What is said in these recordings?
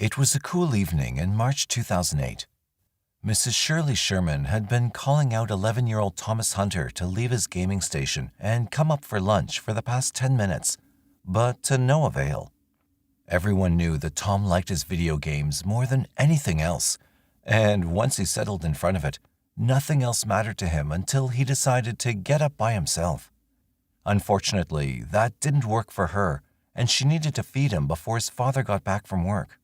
It was a cool evening in March 2008. Mrs. Shirley Sherman had been calling out 11-year-old Thomas Hunter to leave his gaming station and come up for lunch for the past 10 minutes, but to no avail. Everyone knew that Tom liked his video games more than anything else, and once he settled in front of it, nothing else mattered to him until he decided to get up by himself. Unfortunately, that didn't work for her, and she needed to feed him before his father got back from work.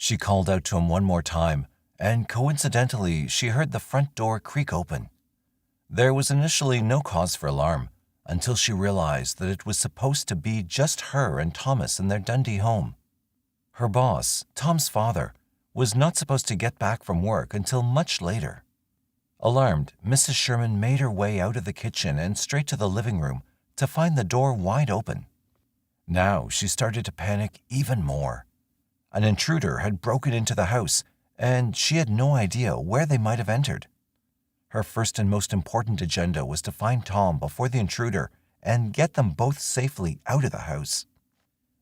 She called out to him one more time, and coincidentally, she heard the front door creak open. There was initially no cause for alarm until she realized that it was supposed to be just her and Thomas in their Dundee home. Her boss, Tom's father, was not supposed to get back from work until much later. Alarmed, Mrs. Sherman made her way out of the kitchen and straight to the living room to find the door wide open. Now she started to panic even more. An intruder had broken into the house, and she had no idea where they might have entered. Her first and most important agenda was to find Tom before the intruder and get them both safely out of the house.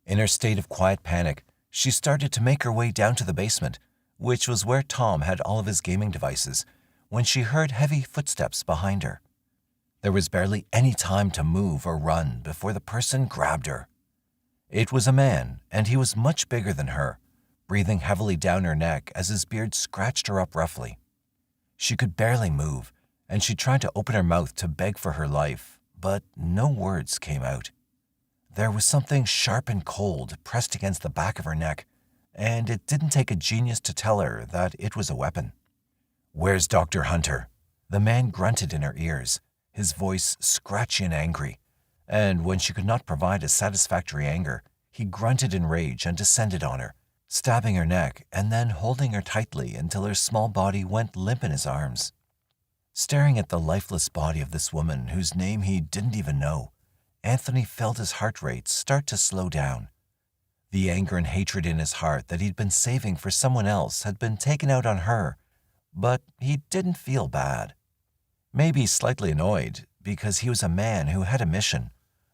In her state of quiet panic, she started to make her way down to the basement, which was where Tom had all of his gaming devices, when she heard heavy footsteps behind her. There was barely any time to move or run before the person grabbed her. It was a man, and he was much bigger than her, breathing heavily down her neck as his beard scratched her up roughly. She could barely move, and she tried to open her mouth to beg for her life, but no words came out. There was something sharp and cold pressed against the back of her neck, and it didn't take a genius to tell her that it was a weapon. "Where's Dr. Hunter?" The man grunted in her ears, his voice scratchy and angry, and when she could not provide a satisfactory answer, he grunted in rage and descended on her, stabbing her neck and then holding her tightly until her small body went limp in his arms. Staring at the lifeless body of this woman whose name he didn't even know, Anthony felt his heart rate start to slow down. The anger and hatred in his heart that he'd been saving for someone else had been taken out on her, but he didn't feel bad. Maybe slightly annoyed because he was a man who had a mission,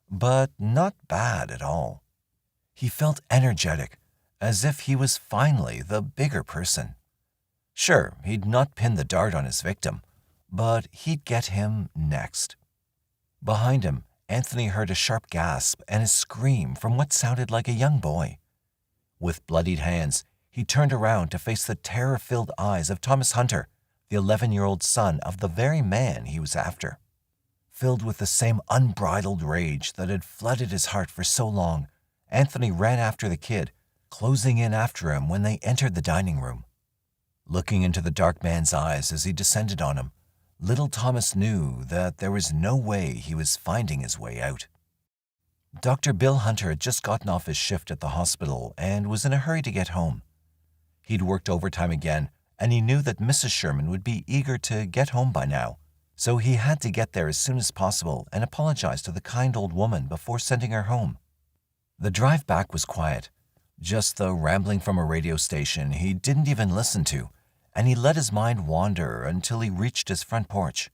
but not bad at all. He felt energetic, as if he was finally the bigger person. Sure, he'd not pinned the dart on his victim, but he'd get him next. Behind him, Anthony heard a sharp gasp and a scream from what sounded like a young boy. With bloodied hands, he turned around to face the terror-filled eyes of Thomas Hunter, the 11-year-old son of the very man he was after. Filled with the same unbridled rage that had flooded his heart for so long, Anthony ran after the kid, closing in after him when they entered the dining room. Looking into the dark man's eyes as he descended on him, little Thomas knew that there was no way he was finding his way out. Dr. Bill Hunter had just gotten off his shift at the hospital and was in a hurry to get home. He'd worked overtime again, and he knew that Mrs. Sherman would be eager to get home by now, so he had to get there as soon as possible and apologize to the kind old woman before sending her home. The drive back was quiet, just the rambling from a radio station he didn't even listen to, and he let his mind wander until he reached his front porch.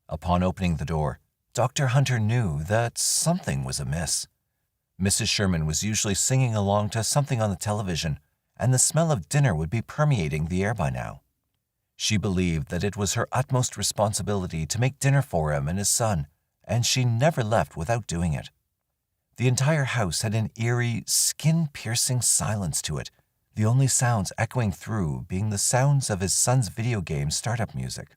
Upon opening the door, Dr. Hunter knew that something was amiss. Mrs. Sherman was usually singing along to something on the television, and the smell of dinner would be permeating the air by now. She believed that it was her utmost responsibility to make dinner for him and his son, and she never left without doing it. The entire house had an eerie, skin-piercing silence to it, the only sounds echoing through being the sounds of his son's video game startup music.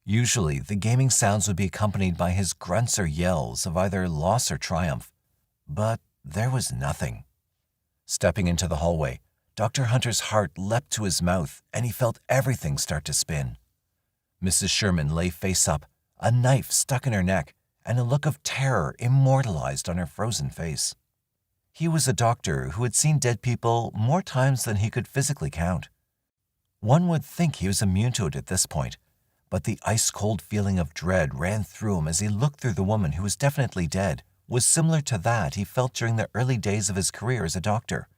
Usually, the gaming sounds would be accompanied by his grunts or yells of either loss or triumph, but there was nothing. Stepping into the hallway, Dr. Hunter's heart leapt to his mouth and he felt everything start to spin. Mrs. Sherman lay face up, a knife stuck in her neck, and a look of terror immortalized on her frozen face. He was a doctor who had seen dead people more times than he could physically count. One would think he was immune to it at this point, but the ice-cold feeling of dread ran through him as he looked through the woman who was definitely dead, was similar to that he felt during the early days of his career as a doctor,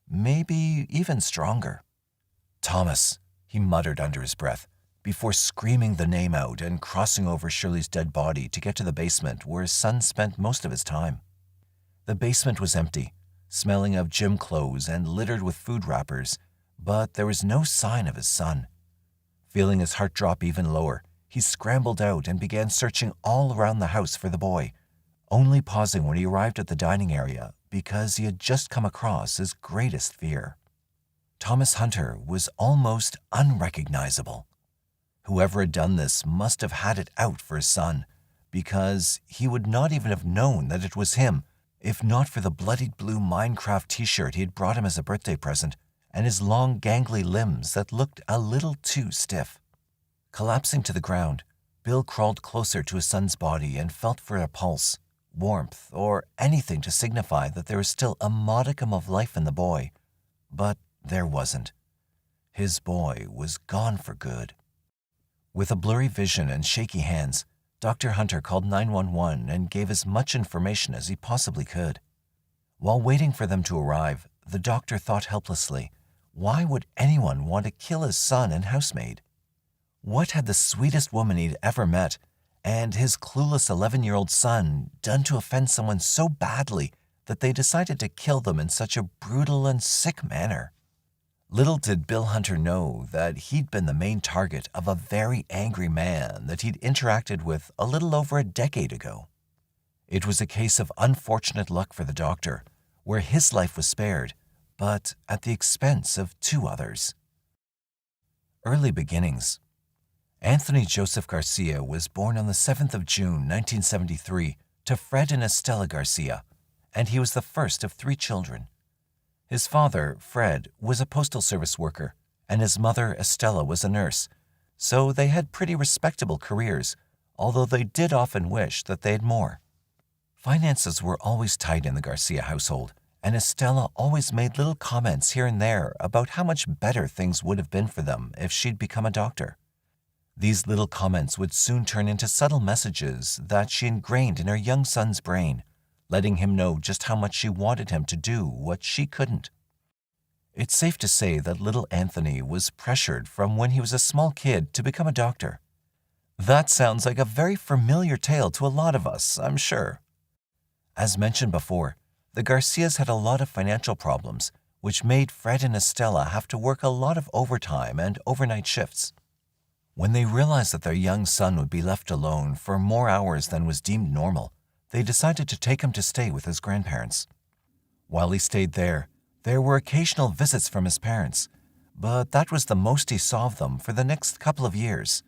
maybe even stronger. "Thomas," he muttered under his breath, before screaming the name out and crossing over Shirley's dead body to get to the basement where his son spent most of his time. The basement was empty. smelling of gym clothes and littered with food wrappers, but there was no sign of his son. Feeling his heart drop even lower, he scrambled out and began searching all around the house for the boy, only pausing when he arrived at the dining area because he had just come across his greatest fear. Thomas Hunter was almost unrecognizable. Whoever had done this must have had it out for his son, because he would not even have known that it was him if not for the bloodied blue Minecraft t-shirt he had brought him as a birthday present and his long gangly limbs that looked a little too stiff. Collapsing to the ground, Bill crawled closer to his son's body and felt for a pulse, warmth, or anything to signify that there was still a modicum of life in the boy. But there wasn't. His boy was gone for good. With a blurry vision and shaky hands, Dr. Hunter called 911 and gave as much information as he possibly could. While waiting for them to arrive, the doctor thought helplessly, why would anyone want to kill his son and housemaid? What had the sweetest woman he'd ever met and his clueless 11-year-old son done to offend someone so badly that they decided to kill them in such a brutal and sick manner? Little did Bill Hunter know that he'd been the main target of a very angry man that he'd interacted with a little over a decade ago. It was a case of unfortunate luck for the doctor, where his life was spared, but at the expense of 2 others. Early beginnings. Anthony Joseph Garcia was born on the 7th of June, 1973, to Fred and Estela Garcia, and he was the first of 3 children. His father, Fred, was a postal service worker, and his mother, Estela, was a nurse, so they had pretty respectable careers, although they did often wish that they had more. Finances were always tight in the Garcia household, and Estela always made little comments here and there about how much better things would have been for them if she'd become a doctor. These little comments would soon turn into subtle messages that she ingrained in her young son's brain, letting him know just how much she wanted him to do what she couldn't. It's safe to say that little Anthony was pressured from when he was a small kid to become a doctor. That sounds like a very familiar tale to a lot of us, I'm sure. As mentioned before, the Garcias had a lot of financial problems, which made Fred and Estela have to work a lot of overtime and overnight shifts. When they realized that their young son would be left alone for more hours than was deemed normal, they decided to take him to stay with his grandparents. While he stayed there were occasional visits from his parents, but that was the most he saw of them for the next couple of years.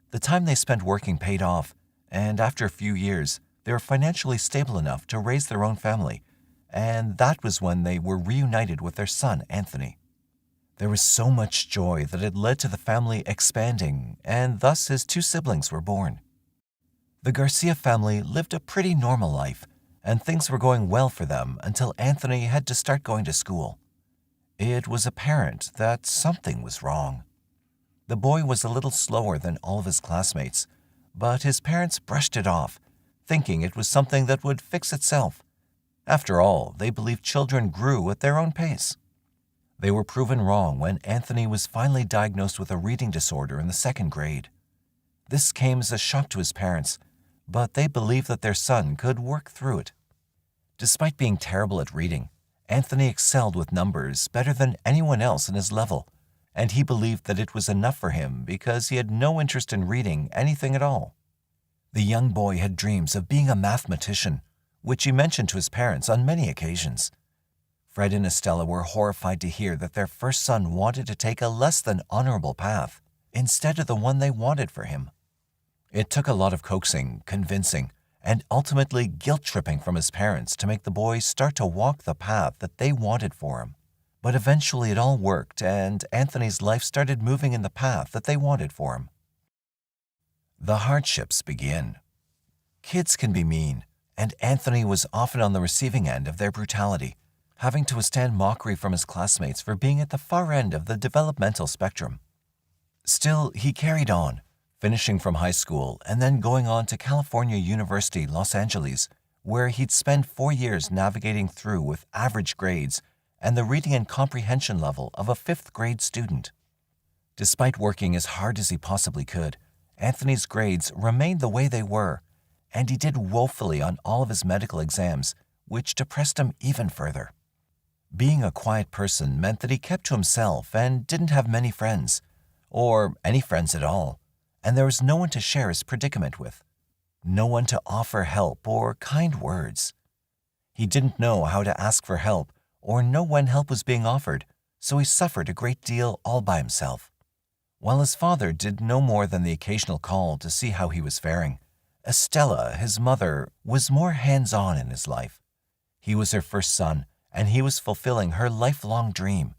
The time they spent working paid off, and after a few years, they were financially stable enough to raise their own family, and that was when they were reunited with their son, Anthony. There was so much joy that it led to the family expanding, and thus his 2 siblings were born. The Garcia family lived a pretty normal life, and things were going well for them until Anthony had to start going to school. It was apparent that something was wrong. The boy was a little slower than all of his classmates, but his parents brushed it off, thinking it was something that would fix itself. After all, they believed children grew at their own pace. They were proven wrong when Anthony was finally diagnosed with a reading disorder in the 2nd grade. This came as a shock to his parents, but they believed that their son could work through it. Despite being terrible at reading, Anthony excelled with numbers better than anyone else in his level, and he believed that it was enough for him because he had no interest in reading anything at all. The young boy had dreams of being a mathematician, which he mentioned to his parents on many occasions. Fred and Estela were horrified to hear that their first son wanted to take a less than honorable path instead of the one they wanted for him. It took a lot of coaxing, convincing, and ultimately guilt-tripping from his parents to make the boy start to walk the path that they wanted for him. But eventually it all worked, and Anthony's life started moving in the path that they wanted for him. The hardships begin. Kids can be mean, and Anthony was often on the receiving end of their brutality, having to withstand mockery from his classmates for being at the far end of the developmental spectrum. Still, he carried on, finishing from high school and then going on to California University, Los Angeles, where he'd spend 4 years navigating through with average grades and the reading and comprehension level of a 5th grade student. Despite working as hard as he possibly could, Anthony's grades remained the way they were, and he did woefully on all of his medical exams, which depressed him even further. Being a quiet person meant that he kept to himself and didn't have many friends, or any friends at all, and there was no one to share his predicament with, no one to offer help or kind words. He didn't know how to ask for help or know when help was being offered, so he suffered a great deal all by himself. While his father did no more than the occasional call to see how he was faring, Estella, his mother, was more hands-on in his life. He was her first son, and he was fulfilling her lifelong dream.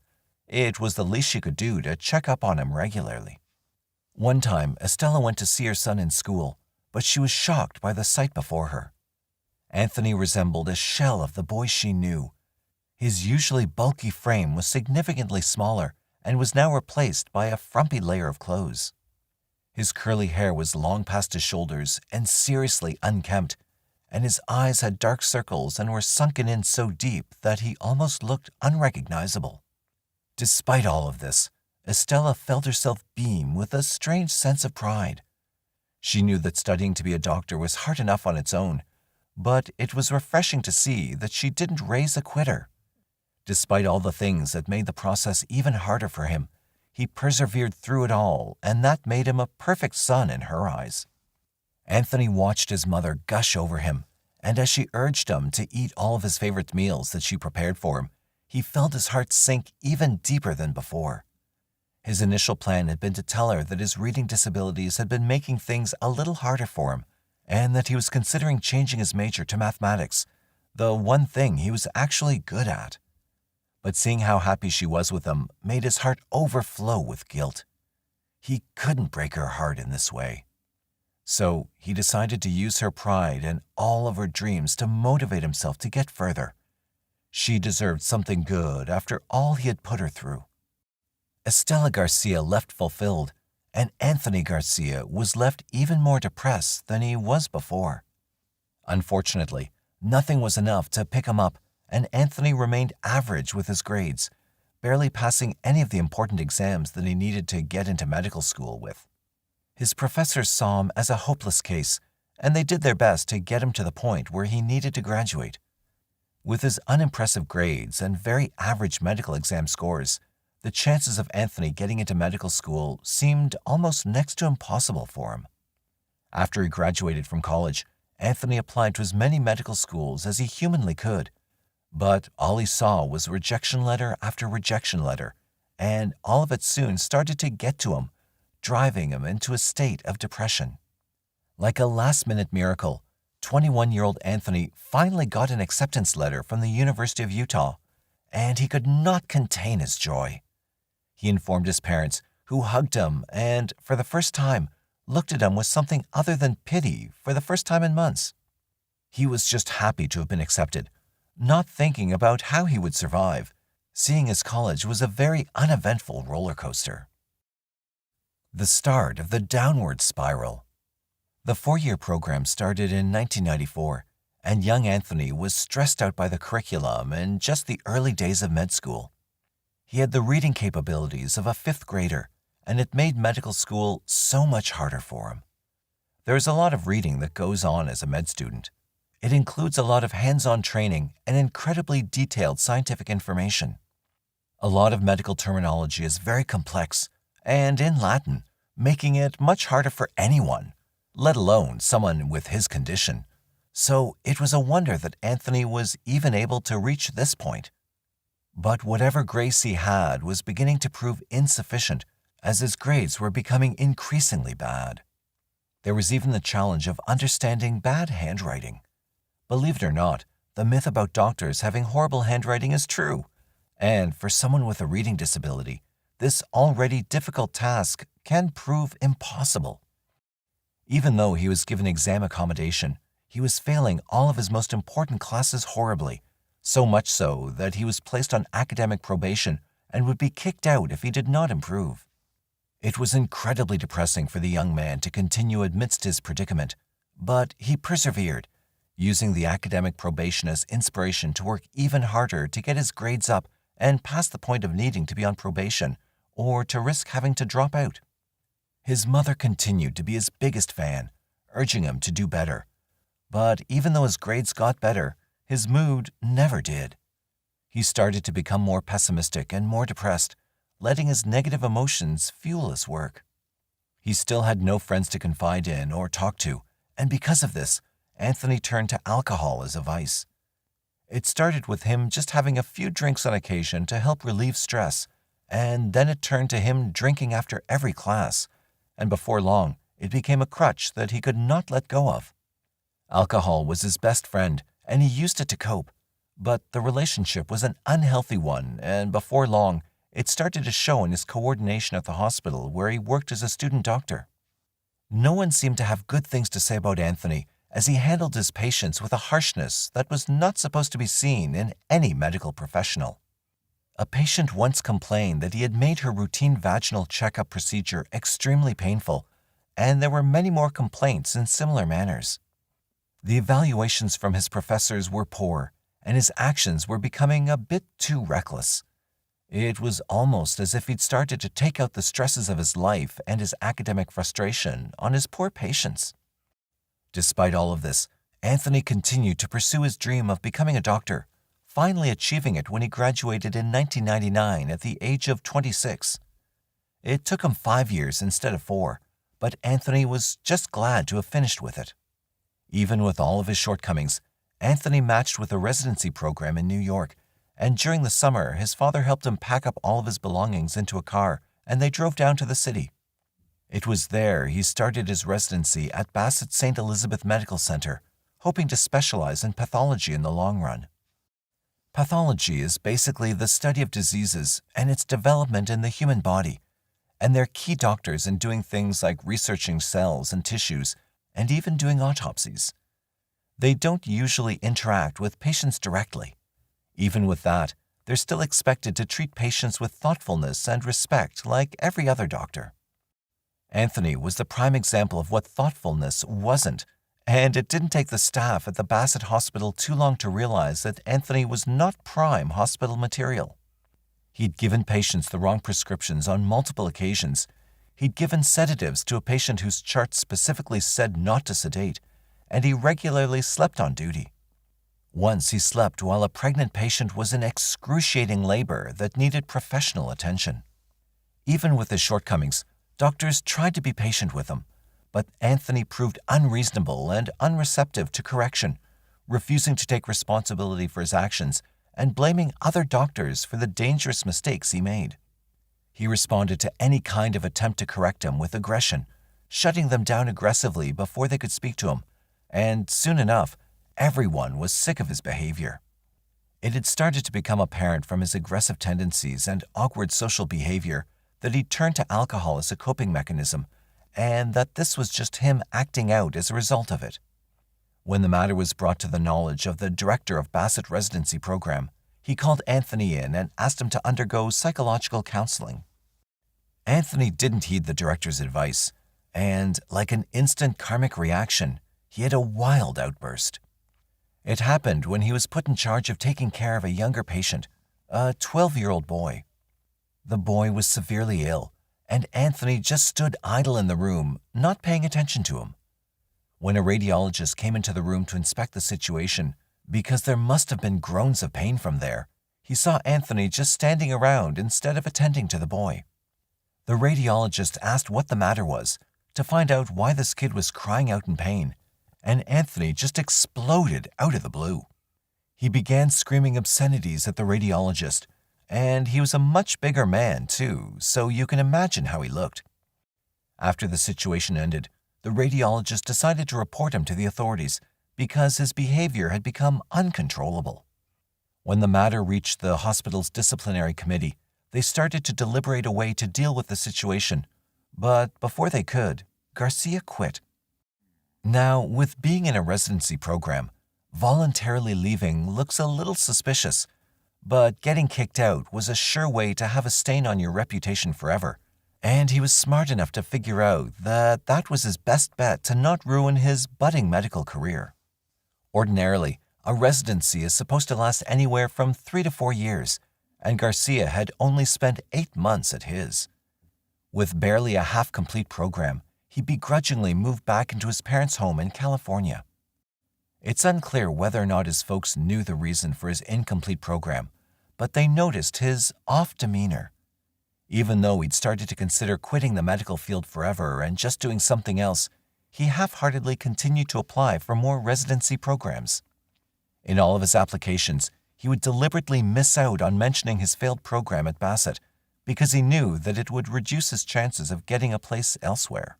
It was the least she could do to check up on him regularly. One time, Estella went to see her son in school, but she was shocked by the sight before her. Anthony resembled a shell of the boy she knew. His usually bulky frame was significantly smaller and was now replaced by a frumpy layer of clothes. His curly hair was long past his shoulders and seriously unkempt, and his eyes had dark circles and were sunken in so deep that he almost looked unrecognizable. Despite all of this, Estella felt herself beam with a strange sense of pride. She knew that studying to be a doctor was hard enough on its own, but it was refreshing to see that she didn't raise a quitter. Despite all the things that made the process even harder for him, he persevered through it all, and that made him a perfect son in her eyes. Anthony watched his mother gush over him, and as she urged him to eat all of his favorite meals that she prepared for him, he felt his heart sink even deeper than before. His initial plan had been to tell her that his reading disabilities had been making things a little harder for him, and that he was considering changing his major to mathematics, the one thing he was actually good at. But seeing how happy she was with him made his heart overflow with guilt. He couldn't break her heart in this way. So he decided to use her pride and all of her dreams to motivate himself to get further. She deserved something good after all he had put her through. Estella Garcia left fulfilled, and Anthony Garcia was left even more depressed than he was before. Unfortunately, nothing was enough to pick him up, and Anthony remained average with his grades, barely passing any of the important exams that he needed to get into medical school with. His professors saw him as a hopeless case, and they did their best to get him to the point where he needed to graduate. With his unimpressive grades and very average medical exam scores, the chances of Anthony getting into medical school seemed almost next to impossible for him. After he graduated from college, Anthony applied to as many medical schools as he humanly could, but all he saw was rejection letter after rejection letter, and all of it soon started to get to him, driving him into a state of depression. Like a last-minute miracle, 21-year-old Anthony finally got an acceptance letter from the University of Utah, and he could not contain his joy. He informed his parents, who hugged him and, for the first time, looked at him with something other than pity for the first time in months. He was just happy to have been accepted, not thinking about how he would survive, seeing his college was a very uneventful roller coaster. The start of the downward spiral. The 4-year program started in 1994, and young Anthony was stressed out by the curriculum and just the early days of med school. He had the reading capabilities of a 5th grader, and it made medical school so much harder for him. There is a lot of reading that goes on as a med student. It includes a lot of hands-on training and incredibly detailed scientific information. A lot of medical terminology is very complex and in Latin, making it much harder for anyone, let alone someone with his condition. So it was a wonder that Anthony was even able to reach this point. But whatever grace he had was beginning to prove insufficient as his grades were becoming increasingly bad. There was even the challenge of understanding bad handwriting. Believe it or not, the myth about doctors having horrible handwriting is true, and for someone with a reading disability, this already difficult task can prove impossible. Even though he was given exam accommodation, he was failing all of his most important classes horribly, so much so that he was placed on academic probation and would be kicked out if he did not improve. It was incredibly depressing for the young man to continue amidst his predicament, but he persevered, using the academic probation as inspiration to work even harder to get his grades up and past the point of needing to be on probation or to risk having to drop out. His mother continued to be his biggest fan, urging him to do better. But even though his grades got better, his mood never did. He started to become more pessimistic and more depressed, letting his negative emotions fuel his work. He still had no friends to confide in or talk to, and because of this, Anthony turned to alcohol as a vice. It started with him just having a few drinks on occasion to help relieve stress, and then it turned to him drinking after every class, and before long, it became a crutch that he could not let go of. Alcohol was his best friend, and he used it to cope, but the relationship was an unhealthy one, and before long, it started to show in his coordination at the hospital where he worked as a student doctor. No one seemed to have good things to say about Anthony, as he handled his patients with a harshness that was not supposed to be seen in any medical professional. A patient once complained that he had made her routine vaginal checkup procedure extremely painful, and there were many more complaints in similar manners. The evaluations from his professors were poor, and his actions were becoming a bit too reckless. It was almost as if he'd started to take out the stresses of his life and his academic frustration on his poor patients. Despite all of this, Anthony continued to pursue his dream of becoming a doctor, finally achieving it when he graduated in 1999 at the age of 26. It took him 5 years instead of 4, but Anthony was just glad to have finished with it. Even with all of his shortcomings, Anthony matched with a residency program in New York, and during the summer, his father helped him pack up all of his belongings into a car, and they drove down to the city. It was there he started his residency at Bassett St. Elizabeth Medical Center, hoping to specialize in pathology in the long run. Pathology is basically the study of diseases and its development in the human body, and they're key doctors in doing things like researching cells and tissues and even doing autopsies. They don't usually interact with patients directly. Even with that, they're still expected to treat patients with thoughtfulness and respect like every other doctor. Anthony was the prime example of what thoughtfulness wasn't, and it didn't take the staff at the Bassett Hospital too long to realize that Anthony was not prime hospital material. He'd given patients the wrong prescriptions on multiple occasions. He'd given sedatives to a patient whose chart specifically said not to sedate, and he regularly slept on duty. Once he slept while a pregnant patient was in excruciating labor that needed professional attention. Even with his shortcomings, doctors tried to be patient with him, but Anthony proved unreasonable and unreceptive to correction, refusing to take responsibility for his actions and blaming other doctors for the dangerous mistakes he made. He responded to any kind of attempt to correct him with aggression, shutting them down aggressively before they could speak to him, and soon enough, everyone was sick of his behavior. It had started to become apparent from his aggressive tendencies and awkward social behavior that he turned to alcohol as a coping mechanism, and that this was just him acting out as a result of it. When the matter was brought to the knowledge of the director of Bassett Residency Program, he called Anthony in and asked him to undergo psychological counseling. Anthony didn't heed the director's advice, and, like an instant karmic reaction, he had a wild outburst. It happened when he was put in charge of taking care of a younger patient, a 12-year-old boy. The boy was severely ill, and Anthony just stood idle in the room, not paying attention to him. When a radiologist came into the room to inspect the situation, because there must have been groans of pain from there, he saw Anthony just standing around instead of attending to the boy. The radiologist asked what the matter was, to find out why this kid was crying out in pain, and Anthony just exploded out of the blue. He began screaming obscenities at the radiologist, and he was a much bigger man, too, so you can imagine how he looked. After the situation ended, the radiologist decided to report him to the authorities because his behavior had become uncontrollable. When the matter reached the hospital's disciplinary committee, they started to deliberate a way to deal with the situation, but before they could, Garcia quit. Now, with being in a residency program, voluntarily leaving looks a little suspicious, but getting kicked out was a sure way to have a stain on your reputation forever, and he was smart enough to figure out that that was his best bet to not ruin his budding medical career. Ordinarily, a residency is supposed to last anywhere from 3 to 4 years, and Garcia had only spent 8 months at his. With barely a half-complete program, he begrudgingly moved back into his parents' home in California. It's unclear whether or not his folks knew the reason for his incomplete program, but they noticed his off demeanor. Even though he'd started to consider quitting the medical field forever and just doing something else, he half-heartedly continued to apply for more residency programs. In all of his applications, he would deliberately miss out on mentioning his failed program at Bassett because he knew that it would reduce his chances of getting a place elsewhere.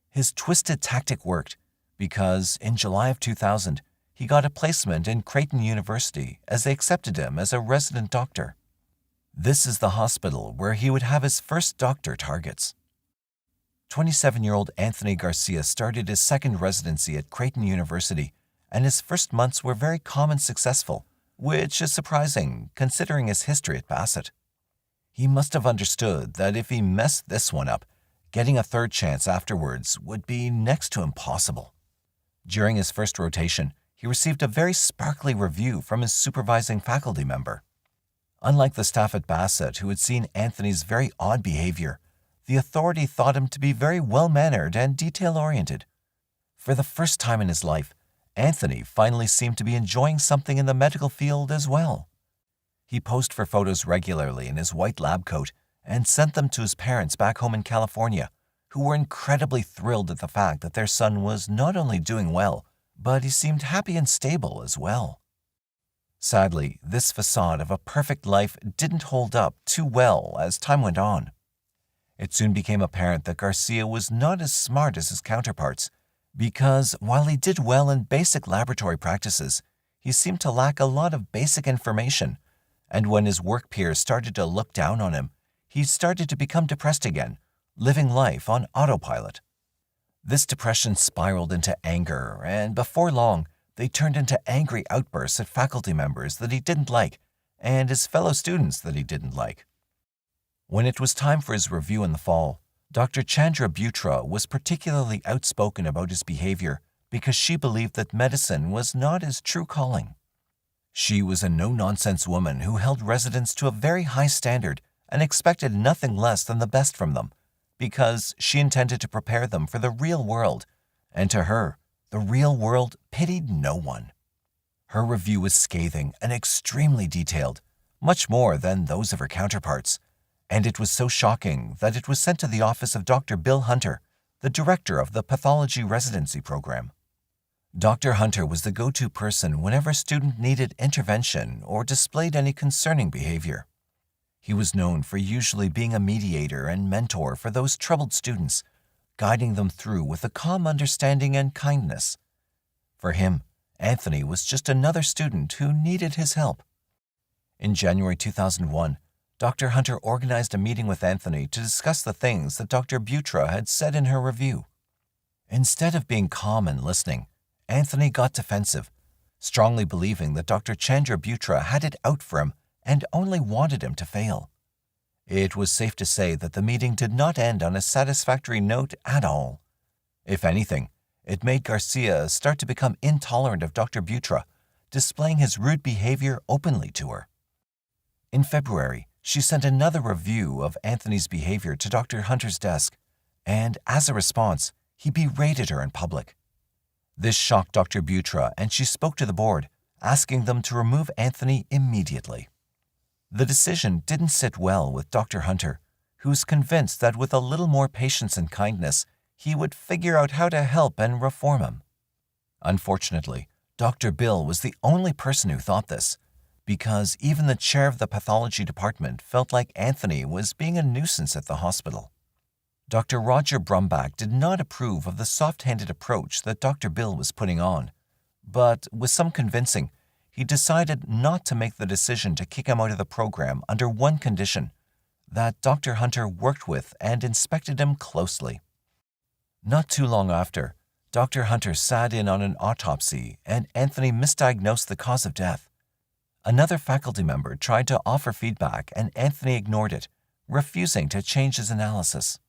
His twisted tactic worked because, in July of 2000, he got a placement in Creighton University as they accepted him as a resident doctor. This is the hospital where he would have his first doctor targets. 27-year-old Anthony Garcia started his second residency at Creighton University, and his first months were very calm and successful, which is surprising considering his history at Bassett. He must have understood that if he messed this one up, getting a third chance afterwards would be next to impossible. During his first rotation, he received a very sparkly review from his supervising faculty member. Unlike the staff at Bassett who had seen Anthony's very odd behavior, the authority thought him to be very well-mannered and detail-oriented. For the first time in his life, Anthony finally seemed to be enjoying something in the medical field as well. He posed for photos regularly in his white lab coat and sent them to his parents back home in California, who were incredibly thrilled at the fact that their son was not only doing well, but he seemed happy and stable as well. Sadly, this facade of a perfect life didn't hold up too well as time went on. It soon became apparent that Garcia was not as smart as his counterparts, because while he did well in basic laboratory practices, he seemed to lack a lot of basic information, and when his work peers started to look down on him, he started to become depressed again, living life on autopilot. This depression spiraled into anger, and before long, they turned into angry outbursts at faculty members that he didn't like and his fellow students that he didn't like. When it was time for his review in the fall, Dr. Chandra Butra was particularly outspoken about his behavior because she believed that medicine was not his true calling. She was a no-nonsense woman who held residents to a very high standard and expected nothing less than the best from them, because she intended to prepare them for the real world, and to her, the real world pitied no one. Her review was scathing and extremely detailed, much more than those of her counterparts, and it was so shocking that it was sent to the office of Dr. Bill Hunter, the director of the pathology residency program. Dr. Hunter was the go-to person whenever a student needed intervention or displayed any concerning behavior. He was known for usually being a mediator and mentor for those troubled students, guiding them through with a calm understanding and kindness. For him, Anthony was just another student who needed his help. In January 2001, Dr. Hunter organized a meeting with Anthony to discuss the things that Dr. Butra had said in her review. Instead of being calm and listening, Anthony got defensive, strongly believing that Dr. Chandra Butra had it out for him and only wanted him to fail. It was safe to say that the meeting did not end on a satisfactory note at all. If anything, it made Garcia start to become intolerant of Dr. Butra, displaying his rude behavior openly to her. In February, she sent another review of Anthony's behavior to Dr. Hunter's desk, and as a response, he berated her in public. This shocked Dr. Butra, and she spoke to the board, asking them to remove Anthony immediately. The decision didn't sit well with Dr. Hunter, who was convinced that with a little more patience and kindness, he would figure out how to help and reform him. Unfortunately, Dr. Bill was the only person who thought this, because even the chair of the pathology department felt like Anthony was being a nuisance at the hospital. Dr. Roger Brumbach did not approve of the soft-handed approach that Dr. Bill was putting on, but with some convincing, he decided not to make the decision to kick him out of the program under one condition, that Dr. Hunter worked with and inspected him closely. Not too long after, Dr. Hunter sat in on an autopsy and Anthony misdiagnosed the cause of death. Another faculty member tried to offer feedback and Anthony ignored it, refusing to change his analysis.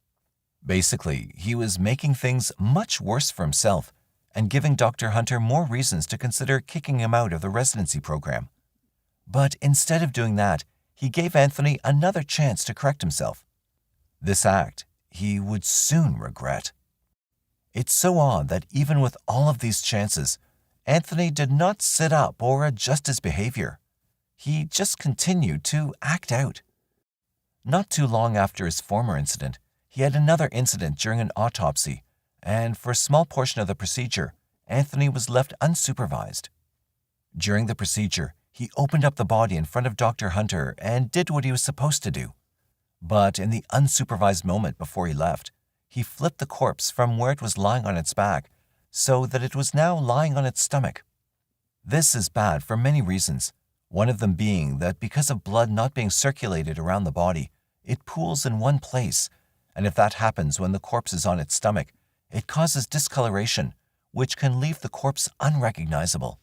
Basically, he was making things much worse for himself and giving Dr. Hunter more reasons to consider kicking him out of the residency program. But instead of doing that, he gave Anthony another chance to correct himself. This act he would soon regret. It's so odd that even with all of these chances, Anthony did not sit up or adjust his behavior. He just continued to act out. Not too long after his former incident, he had another incident during an autopsy, and for a small portion of the procedure, Anthony was left unsupervised. During the procedure, he opened up the body in front of Dr. Hunter and did what he was supposed to do. But in the unsupervised moment before he left, he flipped the corpse from where it was lying on its back so that it was now lying on its stomach. This is bad for many reasons, one of them being that because of blood not being circulated around the body, it pools in one place, and if that happens when the corpse is on its stomach, it causes discoloration, which can leave the corpse unrecognizable.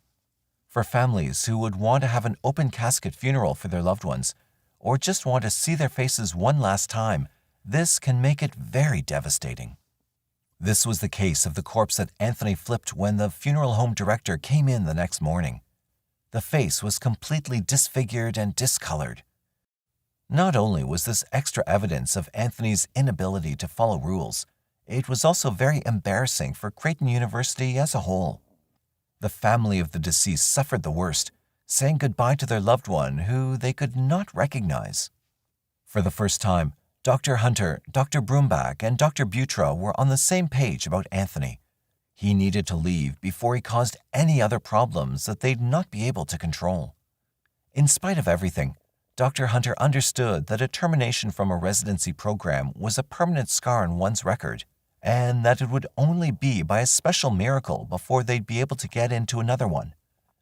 For families who would want to have an open casket funeral for their loved ones, or just want to see their faces one last time, this can make it very devastating. This was the case of the corpse that Anthony flipped when the funeral home director came in the next morning. The face was completely disfigured and discolored. Not only was this extra evidence of Anthony's inability to follow rules, it was also very embarrassing for Creighton University as a whole. The family of the deceased suffered the worst, saying goodbye to their loved one who they could not recognize. For the first time, Dr. Hunter, Dr. Broombach, and Dr. Butra were on the same page about Anthony. He needed to leave before he caused any other problems that they'd not be able to control. In spite of everything, Dr. Hunter understood that a termination from a residency program was a permanent scar on one's record, and that it would only be by a special miracle before they'd be able to get into another one.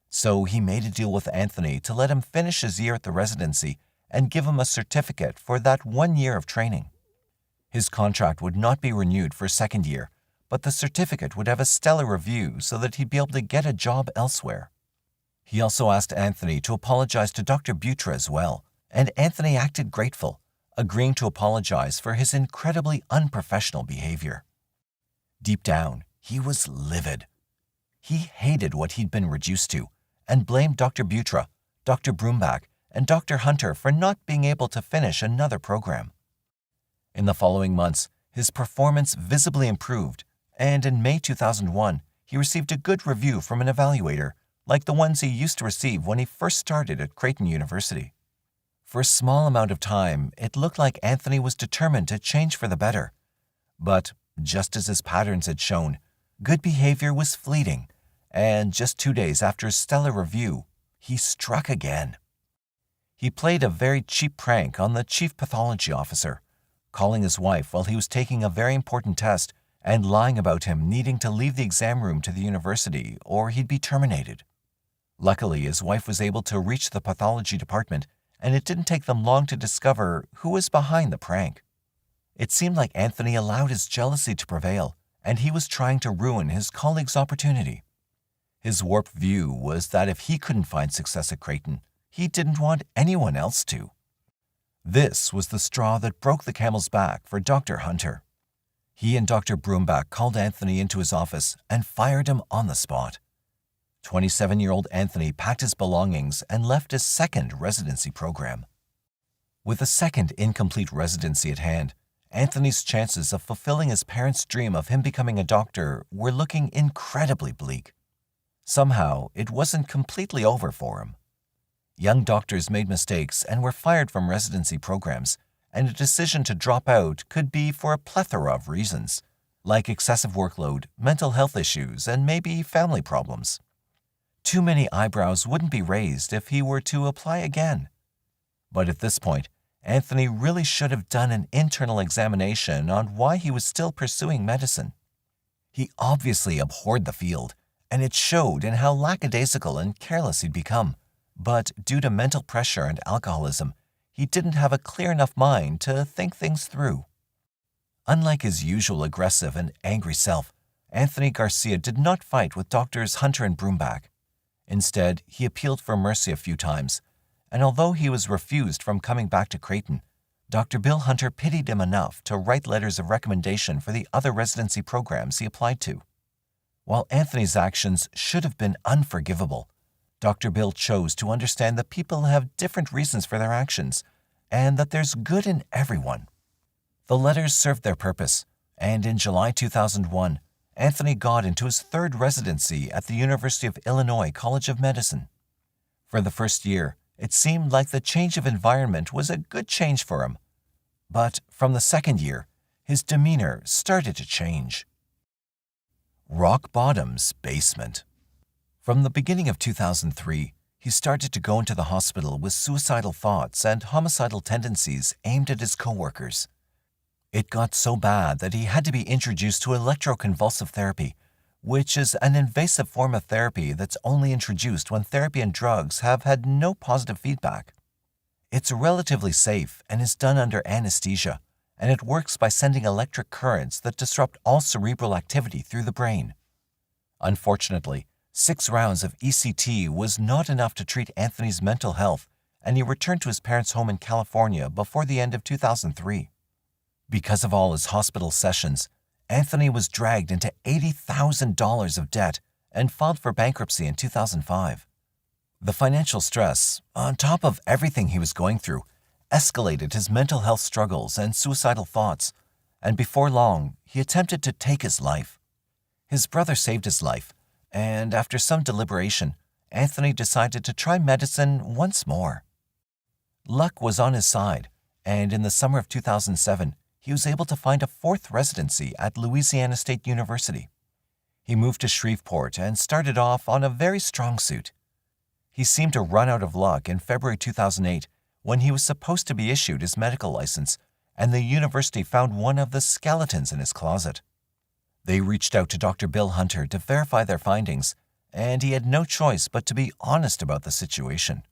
So he made a deal with Anthony to let him finish his year at the residency and give him a certificate for that 1 year of training. His contract would not be renewed for a second year, but the certificate would have a stellar review so that he'd be able to get a job elsewhere. He also asked Anthony to apologize to Dr. Butra as well, and Anthony acted grateful, agreeing to apologize for his incredibly unprofessional behavior. Deep down, he was livid. He hated what he'd been reduced to, and blamed Dr. Butra, Dr. Broombach, and Dr. Hunter for not being able to finish another program. In the following months, his performance visibly improved, and in May 2001, he received a good review from an evaluator, like the ones he used to receive when he first started at Creighton University. For a small amount of time, it looked like Anthony was determined to change for the better. But, just as his patterns had shown, good behavior was fleeting, and just 2 days after his stellar review, he struck again. He played a very cheap prank on the chief pathology officer, calling his wife while he was taking a very important test and lying about him needing to leave the exam room to the university or he'd be terminated. Luckily, his wife was able to reach the pathology department, and it didn't take them long to discover who was behind the prank. It seemed like Anthony allowed his jealousy to prevail, and he was trying to ruin his colleague's opportunity. His warped view was that if he couldn't find success at Creighton, he didn't want anyone else to. This was the straw that broke the camel's back for Dr. Hunter. He and Dr. Broombach called Anthony into his office and fired him on the spot. 27-year-old Anthony packed his belongings and left his second residency program. With a second incomplete residency at hand, Anthony's chances of fulfilling his parents' dream of him becoming a doctor were looking incredibly bleak. Somehow, it wasn't completely over for him. Young doctors made mistakes and were fired from residency programs, and a decision to drop out could be for a plethora of reasons, like excessive workload, mental health issues, and maybe family problems. Too many eyebrows wouldn't be raised if he were to apply again. But at this point, Anthony really should have done an internal examination on why he was still pursuing medicine. He obviously abhorred the field, and it showed in how lackadaisical and careless he'd become. But due to mental pressure and alcoholism, he didn't have a clear enough mind to think things through. Unlike his usual aggressive and angry self, Anthony Garcia did not fight with Doctors Hunter and Broombach. Instead, he appealed for mercy a few times, and although he was refused from coming back to Creighton, Dr. Bill Hunter pitied him enough to write letters of recommendation for the other residency programs he applied to. While Anthony's actions should have been unforgivable, Dr. Bill chose to understand that people have different reasons for their actions, and that there's good in everyone. The letters served their purpose, and in July 2001, Anthony got into his third residency at the University of Illinois College of Medicine. For the first year, It seemed like the change of environment was a good change for him. But from the second year, his demeanor started to change. Rock bottom's basement. From the beginning of 2003, he started to go into the hospital with suicidal thoughts and homicidal tendencies aimed at his coworkers. It got so bad that he had to be introduced to electroconvulsive therapy, which is an invasive form of therapy that's only introduced when therapy and drugs have had no positive feedback. It's relatively safe and is done under anesthesia, and it works by sending electric currents that disrupt all cerebral activity through the brain. Unfortunately, 6 rounds of ECT was not enough to treat Anthony's mental health, and he returned to his parents' home in California before the end of 2003. Because of all his hospital sessions, Anthony was dragged into $80,000 of debt and filed for bankruptcy in 2005. The financial stress, on top of everything he was going through, escalated his mental health struggles and suicidal thoughts, and before long, he attempted to take his life. His brother saved his life, and after some deliberation, Anthony decided to try medicine once more. Luck was on his side, and in the summer of 2007, he was able to find a 4th residency at Louisiana State University. He moved to Shreveport and started off on a very strong suit. He seemed to run out of luck in February 2008 when he was supposed to be issued his medical license, and the university found one of the skeletons in his closet. They reached out to Dr. Bill Hunter to verify their findings, and he had no choice but to be honest about the situation.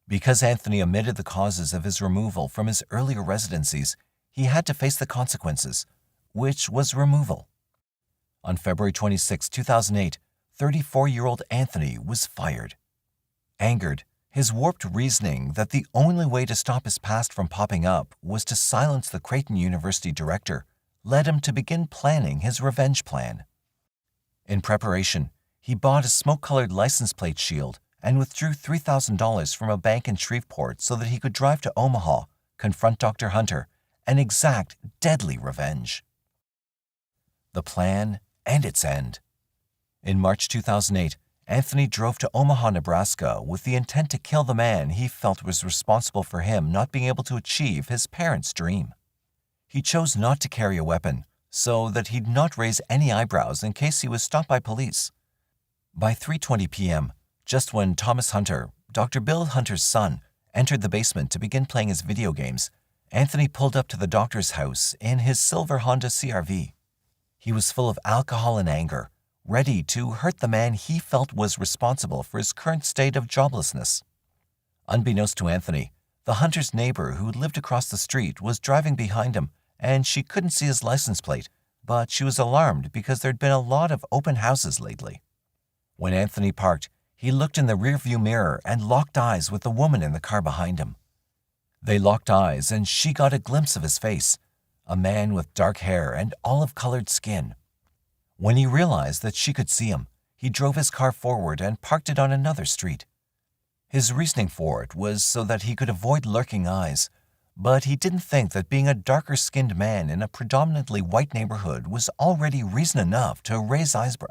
Because Anthony omitted the causes of his removal from his earlier residencies, he had to face the consequences, which was removal. On February 26, 2008, 34-year-old Anthony was fired. Angered, his warped reasoning that the only way to stop his past from popping up was to silence the Creighton University director led him to begin planning his revenge plan. In preparation, he bought a smoke-colored license plate shield and withdrew $3,000 from a bank in Shreveport so that he could drive to Omaha, confront Dr. Hunter, and exact deadly revenge. The plan and its end. In March 2008, Anthony drove to Omaha, Nebraska with the intent to kill the man he felt was responsible for him not being able to achieve his parents' dream. He chose not to carry a weapon so that he'd not raise any eyebrows in case he was stopped by police. By 3:20 p.m., just when Thomas Hunter, Dr. Bill Hunter's son, entered the basement to begin playing his video games, Anthony pulled up to the doctor's house in his silver Honda CR-V. He was full of alcohol and anger, ready to hurt the man he felt was responsible for his current state of joblessness. Unbeknownst to Anthony, the Hunter's neighbor who lived across the street was driving behind him, and she couldn't see his license plate, but she was alarmed because there'd been a lot of open houses lately. When Anthony parked, he looked in the rearview mirror and locked eyes with the woman in the car behind him. They locked eyes and she got a glimpse of his face, a man with dark hair and olive-colored skin. When he realized that she could see him, he drove his car forward and parked it on another street. His reasoning for it was so that he could avoid lurking eyes, but he didn't think that being a darker-skinned man in a predominantly white neighborhood was already reason enough to raise eyebrows.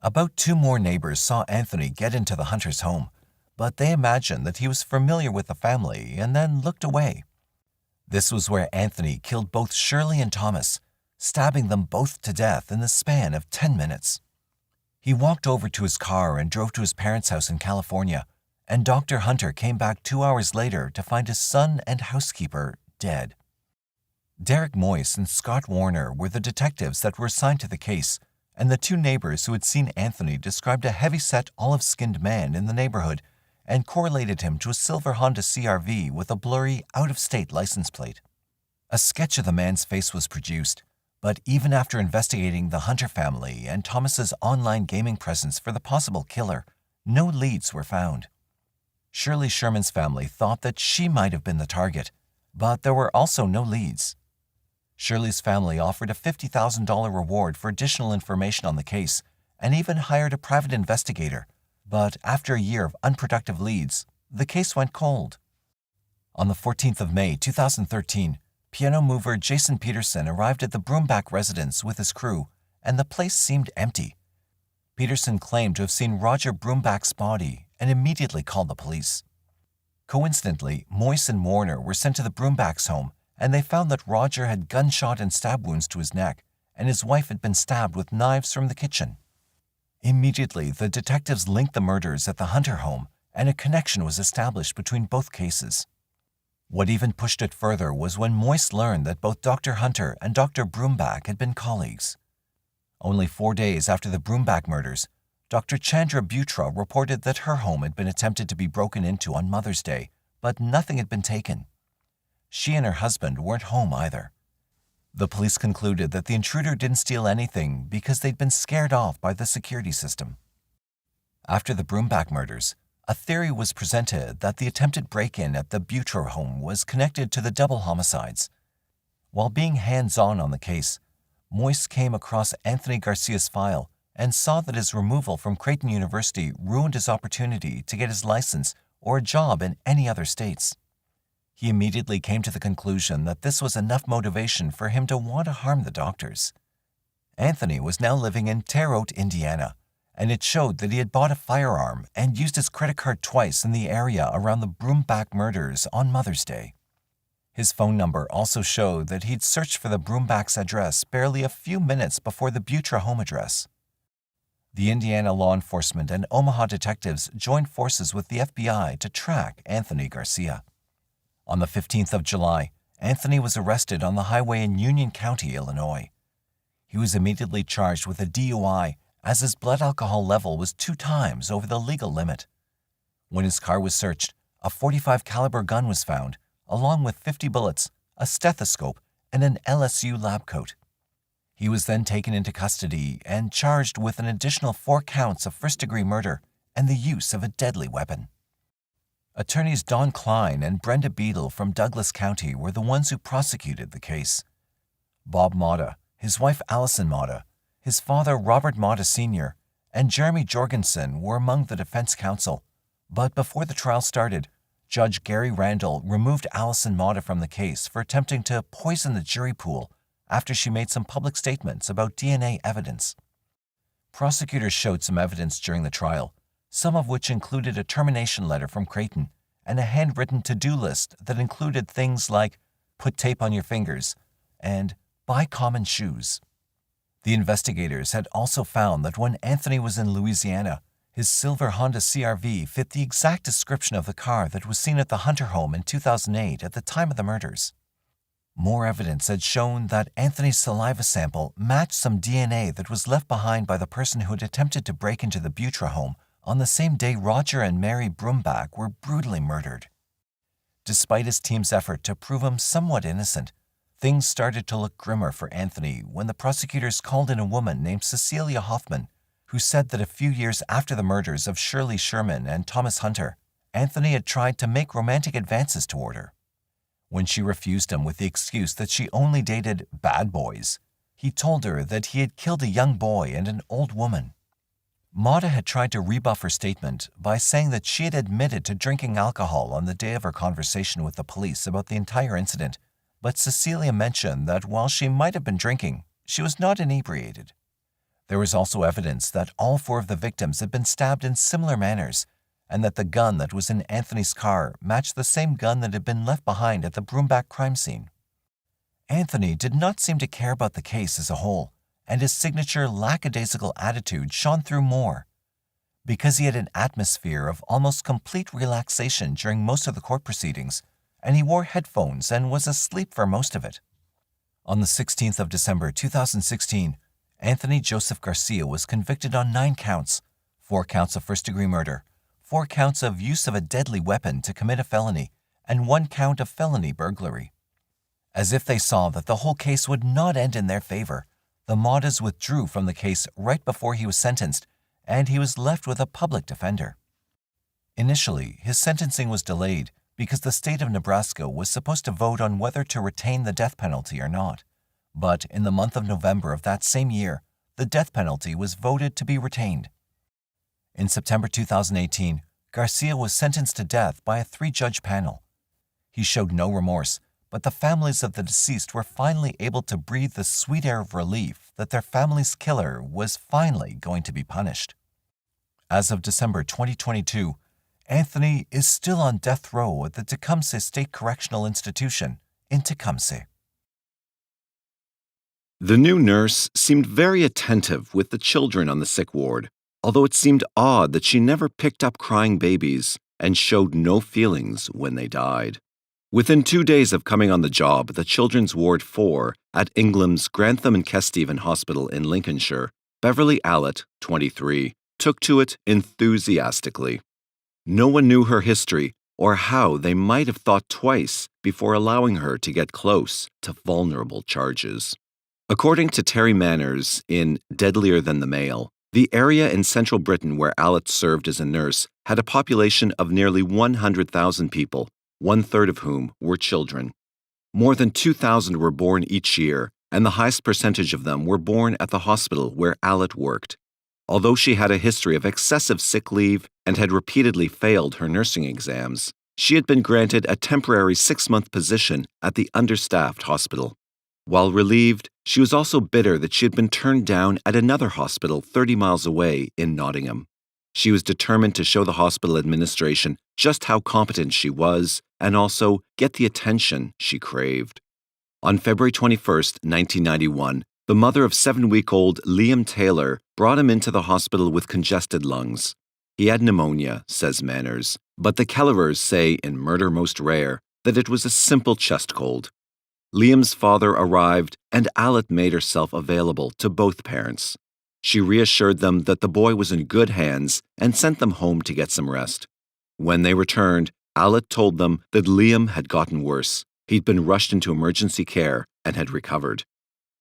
About 2 more neighbors saw Anthony get into the Hunter's home, but they imagined that he was familiar with the family and then looked away. This was where Anthony killed both Shirley and Thomas, stabbing them both to death in the span of 10 minutes. He walked over to his car and drove to his parents' house in California, and Dr. Hunter came back 2 hours later to find his son and housekeeper dead. Derek Moyse and Scott Warner were the detectives that were assigned to the case, and the 2 neighbors who had seen Anthony described a heavy-set, olive-skinned man in the neighborhood and correlated him to a silver Honda CR-V with a blurry, out-of-state license plate. A sketch of the man's face was produced, but even after investigating the Hunter family and Thomas's online gaming presence for the possible killer, no leads were found. Shirley Sherman's family thought that she might have been the target, but there were also no leads. Shirley's family offered a $50,000 reward for additional information on the case and even hired a private investigator, but after a year of unproductive leads, the case went cold. On the 14th of May 2013, piano mover Jason Peterson arrived at the Broomback residence with his crew, and the place seemed empty. Peterson claimed to have seen Roger Broomback's body and immediately called the police. Coincidentally, Moyse and Warner were sent to the Broombacks' home, and they found that Roger had gunshot and stab wounds to his neck, and his wife had been stabbed with knives from the kitchen. Immediately, the detectives linked the murders at the Hunter home, and a connection was established between both cases. What even pushed it further was when Moyse learned that both Dr. Hunter and Dr. Broomback had been colleagues. Only 4 days after the Broomback murders, Dr. Chandra Butra reported that her home had been attempted to be broken into on Mother's Day, but nothing had been taken. She and her husband weren't home either. The police concluded that the intruder didn't steal anything because they'd been scared off by the security system. After the Broomback murders, a theory was presented that the attempted break-in at the Butra home was connected to the double homicides. While being hands-on on the case, Moyse came across Anthony Garcia's file and saw that his removal from Creighton University ruined his opportunity to get his license or a job in any other states. He immediately came to the conclusion that this was enough motivation for him to want to harm the doctors. Anthony was now living in Terre Haute, Indiana, and it showed that he had bought a firearm and used his credit card twice in the area around the Broomback murders on Mother's Day. His phone number also showed that he'd searched for the Broomback's address barely a few minutes before the Butra home address. The Indiana law enforcement and Omaha detectives joined forces with the FBI to track Anthony Garcia. On the 15th of July, Anthony was arrested on the highway in Union County, Illinois. He was immediately charged with a DUI as his blood alcohol level was 2 times over the legal limit. When his car was searched, a .45 caliber gun was found, along with 50 bullets, a stethoscope, and an LSU lab coat. He was then taken into custody and charged with an additional 4 counts of first-degree murder and the use of a deadly weapon. Attorneys Don Klein and Brenda Beadle from Douglas County were the ones who prosecuted the case. Bob Motta, his wife Allison Motta, his father Robert Motta Sr., and Jeremy Jorgensen were among the defense counsel, but before the trial started, Judge Gary Randall removed Allison Motta from the case for attempting to poison the jury pool after she made some public statements about DNA evidence. Prosecutors showed some evidence during the trial, some of which included a termination letter from Creighton and a handwritten to-do list that included things like put tape on your fingers and buy common shoes. The investigators had also found that when Anthony was in Louisiana, his silver Honda CR-V fit the exact description of the car that was seen at the Hunter home in 2008 at the time of the murders. More evidence had shown that Anthony's saliva sample matched some DNA that was left behind by the person who had attempted to break into the Butra home on the same day Roger and Mary Broomback were brutally murdered. Despite his team's effort to prove him somewhat innocent, things started to look grimmer for Anthony when the prosecutors called in a woman named Cecilia Hoffman, who said that a few years after the murders of Shirley Sherman and Thomas Hunter, Anthony had tried to make romantic advances toward her. When she refused him with the excuse that she only dated bad boys, he told her that he had killed a young boy and an old woman. Motta had tried to rebuff her statement by saying that she had admitted to drinking alcohol on the day of her conversation with the police about the entire incident, but Cecilia mentioned that while she might have been drinking, she was not inebriated. There was also evidence that all 4 of the victims had been stabbed in similar manners, and that the gun that was in Anthony's car matched the same gun that had been left behind at the Broomback crime scene. Anthony did not seem to care about the case as a whole, and his signature lackadaisical attitude shone through more. Because he had an atmosphere of almost complete relaxation during most of the court proceedings, and he wore headphones and was asleep for most of it. On the 16th of December 2016, Anthony Joseph Garcia was convicted on 9 counts, 4 counts of first-degree murder, 4 counts of use of a deadly weapon to commit a felony, and 1 count of felony burglary. As if they saw that the whole case would not end in their favor, the Mottas withdrew from the case right before he was sentenced, and he was left with a public defender. Initially, his sentencing was delayed because the state of Nebraska was supposed to vote on whether to retain the death penalty or not. But in the month of November of that same year, the death penalty was voted to be retained. In September 2018, Garcia was sentenced to death by a 3-judge panel. He showed no remorse, but the families of the deceased were finally able to breathe the sweet air of relief that their family's killer was finally going to be punished. As of December 2022, Anthony is still on death row at the Tecumseh State Correctional Institution in Tecumseh. The new nurse seemed very attentive with the children on the sick ward, although it seemed odd that she never picked up crying babies and showed no feelings when they died. Within 2 days of coming on the job, the Children's Ward 4 at Ingram's Grantham and Kesteven Hospital in Lincolnshire, Beverly Allett, 23, took to it enthusiastically. No one knew her history or how they might have thought twice before allowing her to get close to vulnerable charges. According to Terry Manners in Deadlier Than the Male, the area in central Britain where Allett served as a nurse had a population of nearly 100,000 people, one-third of whom were children. More than 2,000 were born each year, and the highest percentage of them were born at the hospital where Allett worked. Although she had a history of excessive sick leave and had repeatedly failed her nursing exams, she had been granted a temporary 6-month position at the understaffed hospital. While relieved, she was also bitter that she had been turned down at another hospital 30 miles away in Nottingham. She was determined to show the hospital administration just how competent she was and also get the attention she craved. On February 21, 1991, the mother of 7-week-old Liam Taylor brought him into the hospital with congested lungs. He had pneumonia, says Manners, but the Kellerers say in Murder Most Rare that it was a simple chest cold. Liam's father arrived, and Allett made herself available to both parents. She reassured them that the boy was in good hands and sent them home to get some rest. When they returned, Allett told them that Liam had gotten worse. He'd been rushed into emergency care and had recovered.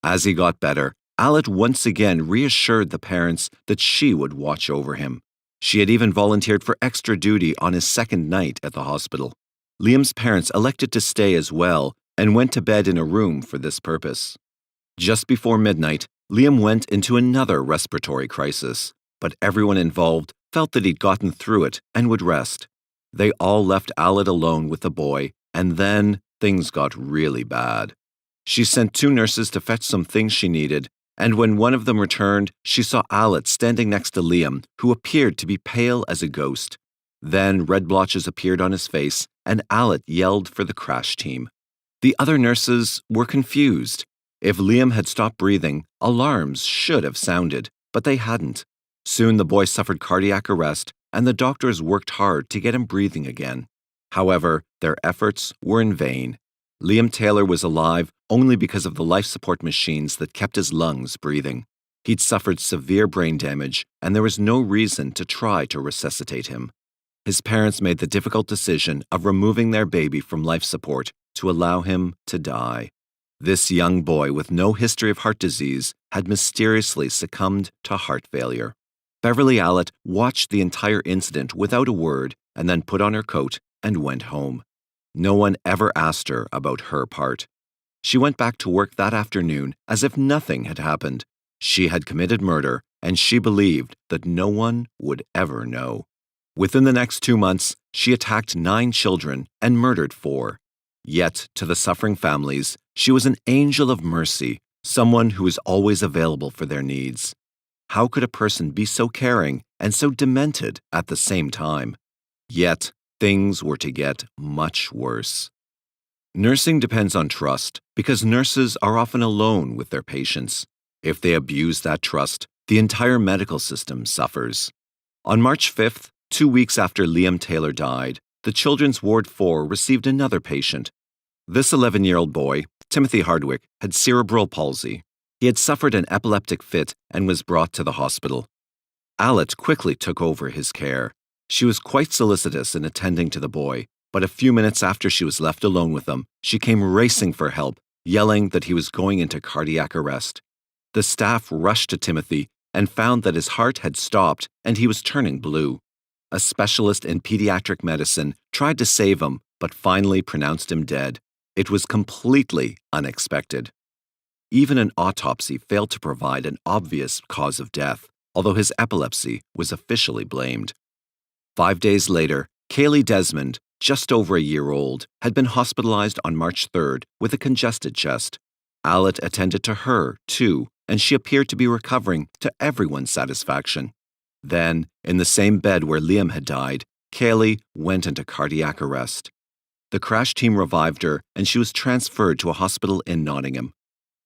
As he got better, Allett once again reassured the parents that she would watch over him. She had even volunteered for extra duty on his second night at the hospital. Liam's parents elected to stay as well and went to bed in a room for this purpose. Just before midnight, Liam went into another respiratory crisis, but everyone involved felt that he'd gotten through it and would rest. They all left Allett alone with the boy, and then things got really bad. She sent 2 nurses to fetch some things she needed, and when one of them returned, she saw Allett standing next to Liam, who appeared to be pale as a ghost. Then red blotches appeared on his face, and Allett yelled for the crash team. The other nurses were confused. If Liam had stopped breathing, alarms should have sounded, but they hadn't. Soon the boy suffered cardiac arrest, and the doctors worked hard to get him breathing again. However, their efforts were in vain. Liam Taylor was alive only because of the life support machines that kept his lungs breathing. He'd suffered severe brain damage, and there was no reason to try to resuscitate him. His parents made the difficult decision of removing their baby from life support to allow him to die. This young boy with no history of heart disease had mysteriously succumbed to heart failure. Beverly Allett watched the entire incident without a word and then put on her coat and went home. No one ever asked her about her part. She went back to work that afternoon as if nothing had happened. She had committed murder, and she believed that no one would ever know. Within the next 2 months, she attacked 9 children and murdered 4. Yet, to the suffering families, she was an angel of mercy, someone who was always available for their needs. How could a person be so caring and so demented at the same time? Yet, things were to get much worse. Nursing depends on trust because nurses are often alone with their patients. If they abuse that trust, the entire medical system suffers. On March 5th, 2 weeks after Liam Taylor died, the Children's Ward 4 received another patient. This 11-year-old boy, Timothy Hardwick, had cerebral palsy. He had suffered an epileptic fit and was brought to the hospital. Allett quickly took over his care. She was quite solicitous in attending to the boy, but a few minutes after she was left alone with him, she came racing for help, yelling that he was going into cardiac arrest. The staff rushed to Timothy and found that his heart had stopped and he was turning blue. A specialist in pediatric medicine tried to save him, but finally pronounced him dead. It was completely unexpected. Even an autopsy failed to provide an obvious cause of death, although his epilepsy was officially blamed. 5 days later, Kaylee Desmond, just over a year old, had been hospitalized on March 3rd with a congested chest. Alet attended to her, too, and she appeared to be recovering to everyone's satisfaction. Then, in the same bed where Liam had died, Kaylee went into cardiac arrest. The crash team revived her, and she was transferred to a hospital in Nottingham.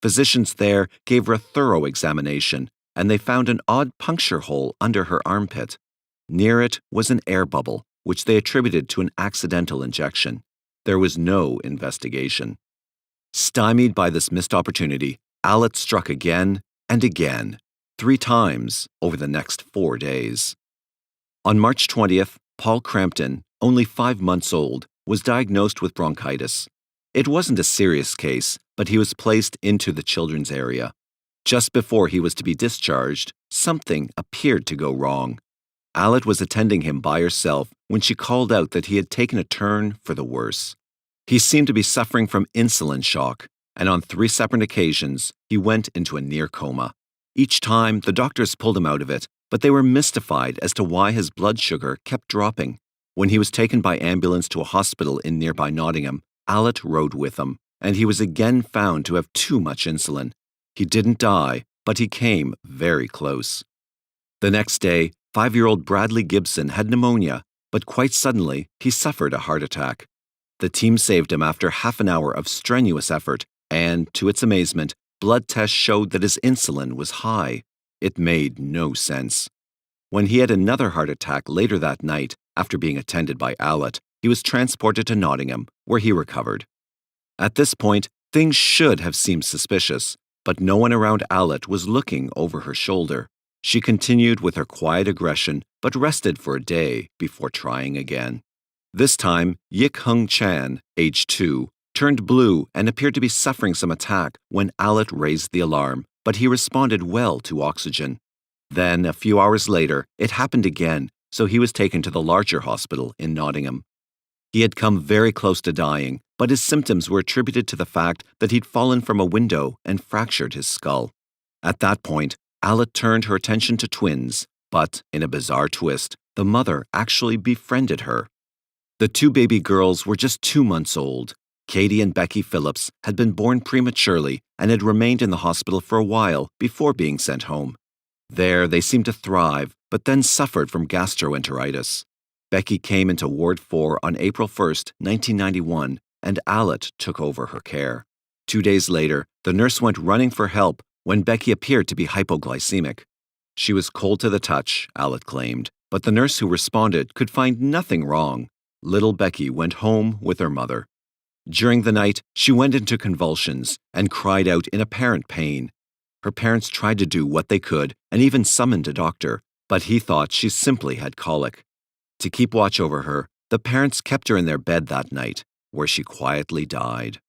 Physicians there gave her a thorough examination, and they found an odd puncture hole under her armpit. Near it was an air bubble, which they attributed to an accidental injection. There was no investigation. Stymied by this missed opportunity, Alet struck again and again, 3 times over the next 4 days. On March 20th, Paul Crampton, only 5 months old, was diagnosed with bronchitis. It wasn't a serious case, but he was placed into the children's area. Just before he was to be discharged, something appeared to go wrong. Alet was attending him by herself when she called out that he had taken a turn for the worse. He seemed to be suffering from insulin shock, and on 3 separate occasions, he went into a near coma. Each time, the doctors pulled him out of it, but they were mystified as to why his blood sugar kept dropping. When he was taken by ambulance to a hospital in nearby Nottingham, Alet rode with him, and he was again found to have too much insulin. He didn't die, but he came very close. The next day, 5-year-old Bradley Gibson had pneumonia, but quite suddenly, he suffered a heart attack. The team saved him after half an hour of strenuous effort, and, to its amazement, blood tests showed that his insulin was high. It made no sense. When he had another heart attack later that night, after being attended by Alet, he was transported to Nottingham, where he recovered. At this point, things should have seemed suspicious, but no one around Alet was looking over her shoulder. She continued with her quiet aggression, but rested for a day before trying again. This time, Yik Hung Chan, age 2, turned blue and appeared to be suffering some attack when Alet raised the alarm, but he responded well to oxygen. Then, a few hours later, it happened again, so he was taken to the larger hospital in Nottingham. He had come very close to dying, but his symptoms were attributed to the fact that he'd fallen from a window and fractured his skull. At that point, Alet turned her attention to twins, but, in a bizarre twist, the mother actually befriended her. The 2 baby girls were just 2 months old. Katie and Becky Phillips had been born prematurely and had remained in the hospital for a while before being sent home. There, they seemed to thrive, but then suffered from gastroenteritis. Becky came into Ward 4 on April 1, 1991, and Alet took over her care. 2 days later, the nurse went running for help when Becky appeared to be hypoglycemic. She was cold to the touch, Alet claimed, but the nurse who responded could find nothing wrong. Little Becky went home with her mother. During the night, she went into convulsions and cried out in apparent pain. Her parents tried to do what they could and even summoned a doctor, but he thought she simply had colic. To keep watch over her, the parents kept her in their bed that night, where she quietly died.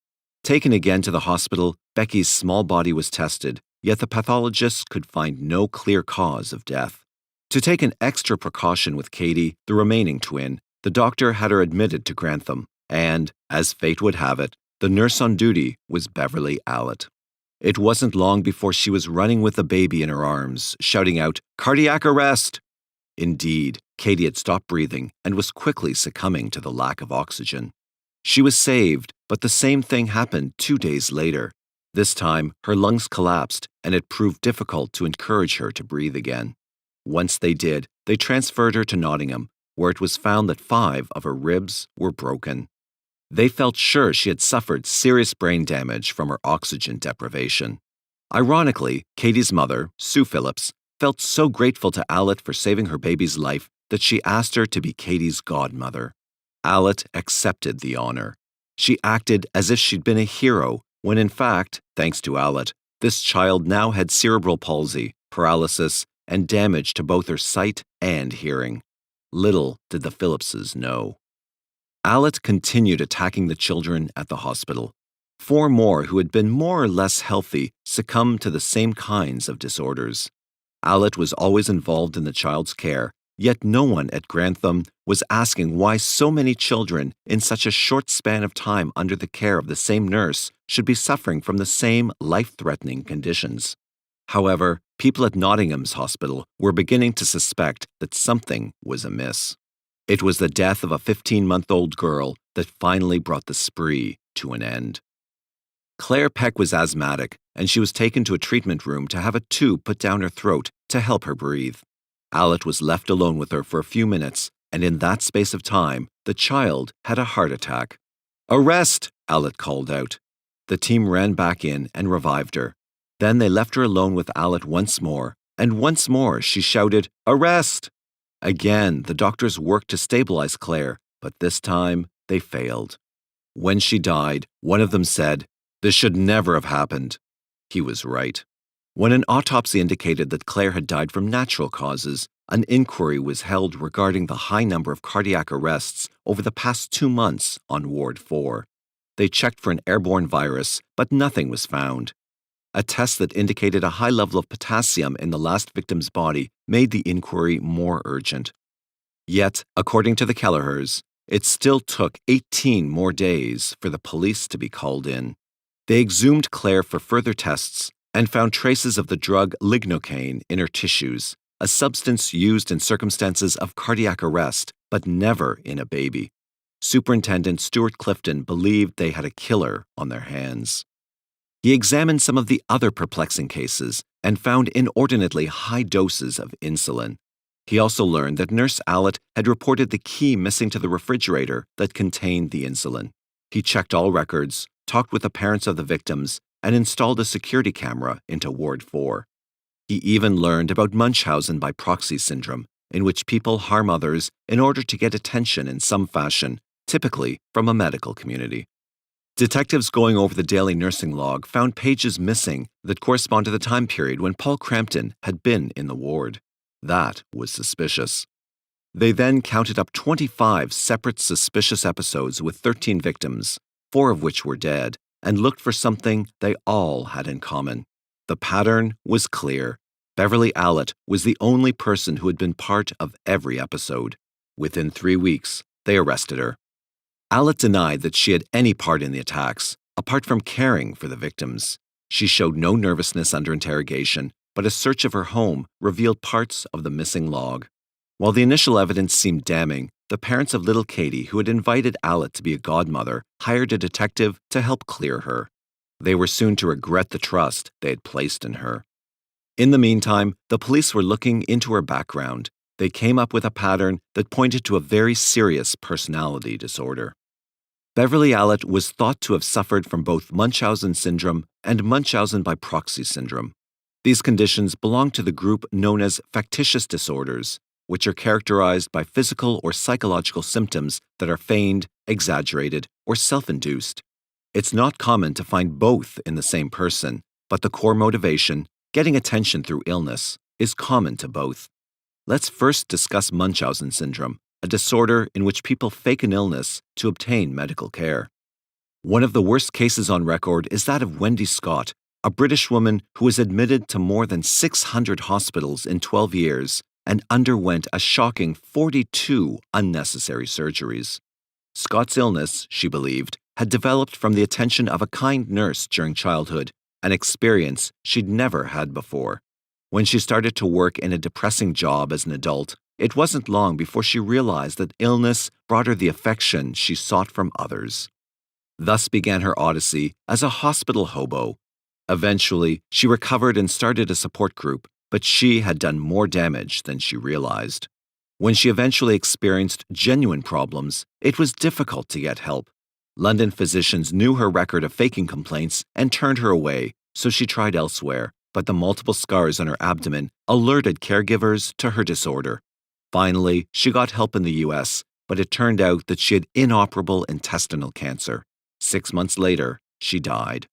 Taken again to the hospital, Becky's small body was tested, yet the pathologists could find no clear cause of death. To take an extra precaution with Katie, the remaining twin, the doctor had her admitted to Grantham, and, as fate would have it, the nurse on duty was Beverly Alet. It wasn't long before she was running with the baby in her arms, shouting out, "Cardiac arrest!" Indeed, Katie had stopped breathing and was quickly succumbing to the lack of oxygen. She was saved, but the same thing happened 2 days later. This time, her lungs collapsed, and it proved difficult to encourage her to breathe again. Once they did, they transferred her to Nottingham, where it was found that 5 of her ribs were broken. They felt sure she had suffered serious brain damage from her oxygen deprivation. Ironically, Katie's mother, Sue Phillips, felt so grateful to Alet for saving her baby's life that she asked her to be Katie's godmother. Alet accepted the honor. She acted as if she'd been a hero, when in fact, thanks to Alet, this child now had cerebral palsy, paralysis, and damage to both her sight and hearing. Little did the Phillipses know. Alet continued attacking the children at the hospital. 4 more who had been more or less healthy succumbed to the same kinds of disorders. Alet was always involved in the child's care, yet no one at Grantham was asking why so many children in such a short span of time under the care of the same nurse should be suffering from the same life-threatening conditions. However, people at Nottingham's hospital were beginning to suspect that something was amiss. It was the death of a 15-month-old girl that finally brought the spree to an end. Claire Peck was asthmatic, and she was taken to a treatment room to have a tube put down her throat to help her breathe. Alec was left alone with her for a few minutes, and in that space of time, the child had a heart attack. "Arrest!" Alec called out. The team ran back in and revived her. Then they left her alone with Alec once more, and once more she shouted, "Arrest!" Again, the doctors worked to stabilize Claire, but this time they failed. When she died, one of them said, "This should never have happened." He was right. When an autopsy indicated that Claire had died from natural causes, an inquiry was held regarding the high number of cardiac arrests over the past 2 months on Ward 4. They checked for an airborne virus, but nothing was found. A test that indicated a high level of potassium in the last victim's body made the inquiry more urgent. Yet, according to the Kelleher's, it still took 18 more days for the police to be called in. They exhumed Claire for further tests and found traces of the drug lignocaine in her tissues, a substance used in circumstances of cardiac arrest, but never in a baby. Superintendent Stuart Clifton believed they had a killer on their hands. He examined some of the other perplexing cases and found inordinately high doses of insulin. He also learned that Nurse Allett had reported the key missing to the refrigerator that contained the insulin. He checked all records, talked with the parents of the victims, and installed a security camera into Ward 4. He even learned about Munchausen by proxy syndrome, in which people harm others in order to get attention in some fashion, typically from a medical community. Detectives going over the daily nursing log found pages missing that correspond to the time period when Paul Crampton had been in the ward. That was suspicious. They then counted up 25 separate suspicious episodes with 13 victims, 4 of which were dead, and looked for something they all had in common. The pattern was clear. Beverly Allett was the only person who had been part of every episode. Within 3 weeks, they arrested her. Allett denied that she had any part in the attacks, apart from caring for the victims. She showed no nervousness under interrogation, but a search of her home revealed parts of the missing log. While the initial evidence seemed damning, the parents of little Katie, who had invited Allett to be a godmother, hired a detective to help clear her. They were soon to regret the trust they had placed in her. In the meantime, the police were looking into her background. They came up with a pattern that pointed to a very serious personality disorder. Beverly Allett was thought to have suffered from both Munchausen syndrome and Munchausen by proxy syndrome. These conditions belong to the group known as factitious disorders, which are characterized by physical or psychological symptoms that are feigned, exaggerated, or self-induced. It's not common to find both in the same person, but the core motivation, getting attention through illness, is common to both. Let's first discuss Munchausen syndrome, a disorder in which people fake an illness to obtain medical care. One of the worst cases on record is that of Wendy Scott, a British woman who was admitted to more than 600 hospitals in 12 years and underwent a shocking 42 unnecessary surgeries. Scott's illness, she believed, had developed from the attention of a kind nurse during childhood, an experience she'd never had before. When she started to work in a depressing job as an adult, it wasn't long before she realized that illness brought her the affection she sought from others. Thus began her odyssey as a hospital hobo. Eventually, she recovered and started a support group, but she had done more damage than she realized. When she eventually experienced genuine problems, it was difficult to get help. London physicians knew her record of faking complaints and turned her away, so she tried elsewhere, but the multiple scars on her abdomen alerted caregivers to her disorder. Finally, she got help in the US, but it turned out that she had inoperable intestinal cancer. 6 months later, she died.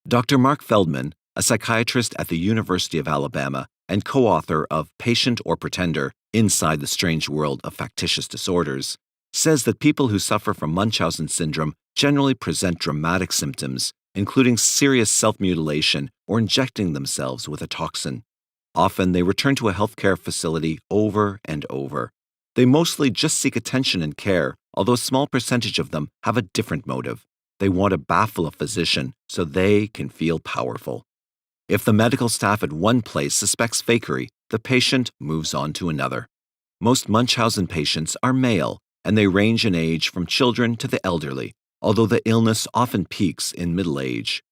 Dr. Mark Feldman, a psychiatrist at the University of Alabama and co-author of Patient or Pretender: Inside the Strange World of Factitious Disorders, says that people who suffer from Munchausen syndrome generally present dramatic symptoms, including serious self-mutilation or injecting themselves with a toxin. Often they return to a healthcare facility over and over. They mostly just seek attention and care, although a small percentage of them have a different motive. They want to baffle a physician so they can feel powerful. If the medical staff at one place suspects fakery, the patient moves on to another. most Munchausen patients are male, and they range in age from children to the elderly, although the illness often peaks in middle age.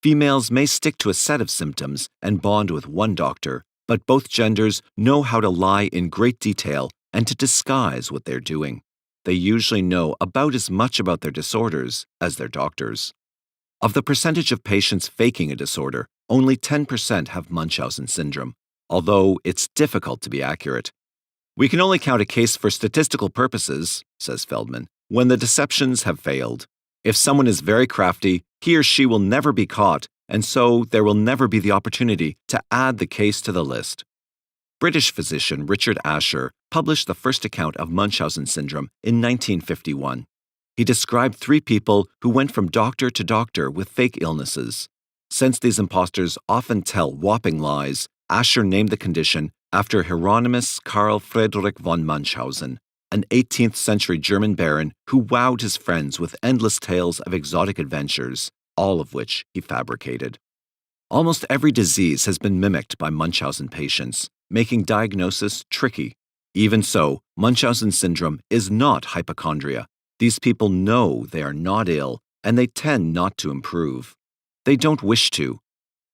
Females may stick to a set of symptoms and bond with one doctor, but both genders know how to lie in great detail and to disguise what they're doing. They usually know about as much about their disorders as their doctors. Of the percentage of patients faking a disorder, only 10% have Munchausen syndrome, although it's difficult to be accurate. We can only count a case for statistical purposes, says Feldman, when the deceptions have failed. If someone is very crafty, he or she will never be caught, and so there will never be the opportunity to add the case to the list. British physician Richard Asher published the first account of Munchausen syndrome in 1951. He described 3 people who went from doctor to doctor with fake illnesses. Since these impostors often tell whopping lies, Asher named the condition after Hieronymus Karl Friedrich von Munchausen, an 18th century German baron who wowed his friends with endless tales of exotic adventures, all of which he fabricated. Almost every disease has been mimicked by Munchausen patients, making diagnosis tricky. Even so, Munchausen syndrome is not hypochondria. These people know they are not ill, and they tend not to improve. They don't wish to.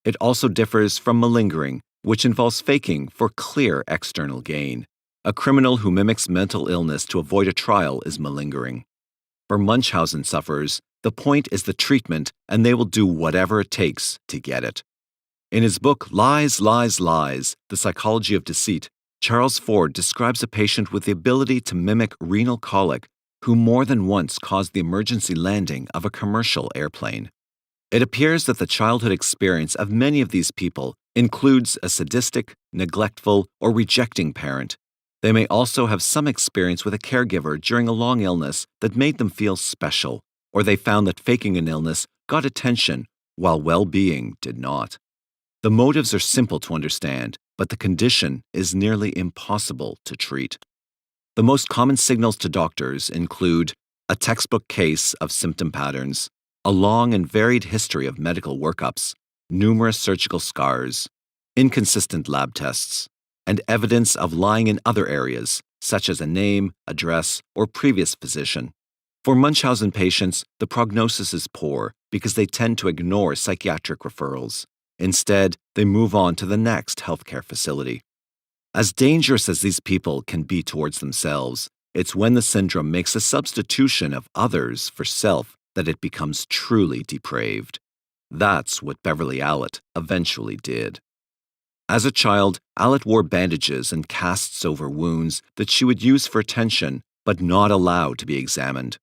It also differs from malingering, which involves faking for clear external gain. A criminal who mimics mental illness to avoid a trial is malingering. For Munchausen sufferers, the point is the treatment, and they will do whatever it takes to get it. In his book Lies, Lies, Lies, The Psychology of Deceit, Charles Ford describes a patient with the ability to mimic renal colic who more than once caused the emergency landing of a commercial airplane. It appears that the childhood experience of many of these people includes a sadistic, neglectful, or rejecting parent. They may also have some experience with a caregiver during a long illness that made them feel special, or they found that faking an illness got attention while well-being did not. The motives are simple to understand, but the condition is nearly impossible to treat. The most common signals to doctors include a textbook case of symptom patterns, a long and varied history of medical workups, numerous surgical scars, inconsistent lab tests, and evidence of lying in other areas, such as a name, address, or previous physician. For Munchausen patients, the prognosis is poor because they tend to ignore psychiatric referrals. Instead, they move on to the next healthcare facility. As dangerous as these people can be towards themselves, it's when the syndrome makes a substitution of others for self that it becomes truly depraved. That's what Beverly Allett eventually did. As a child, Allett wore bandages and casts over wounds that she would use for attention, but not allowed to be examined.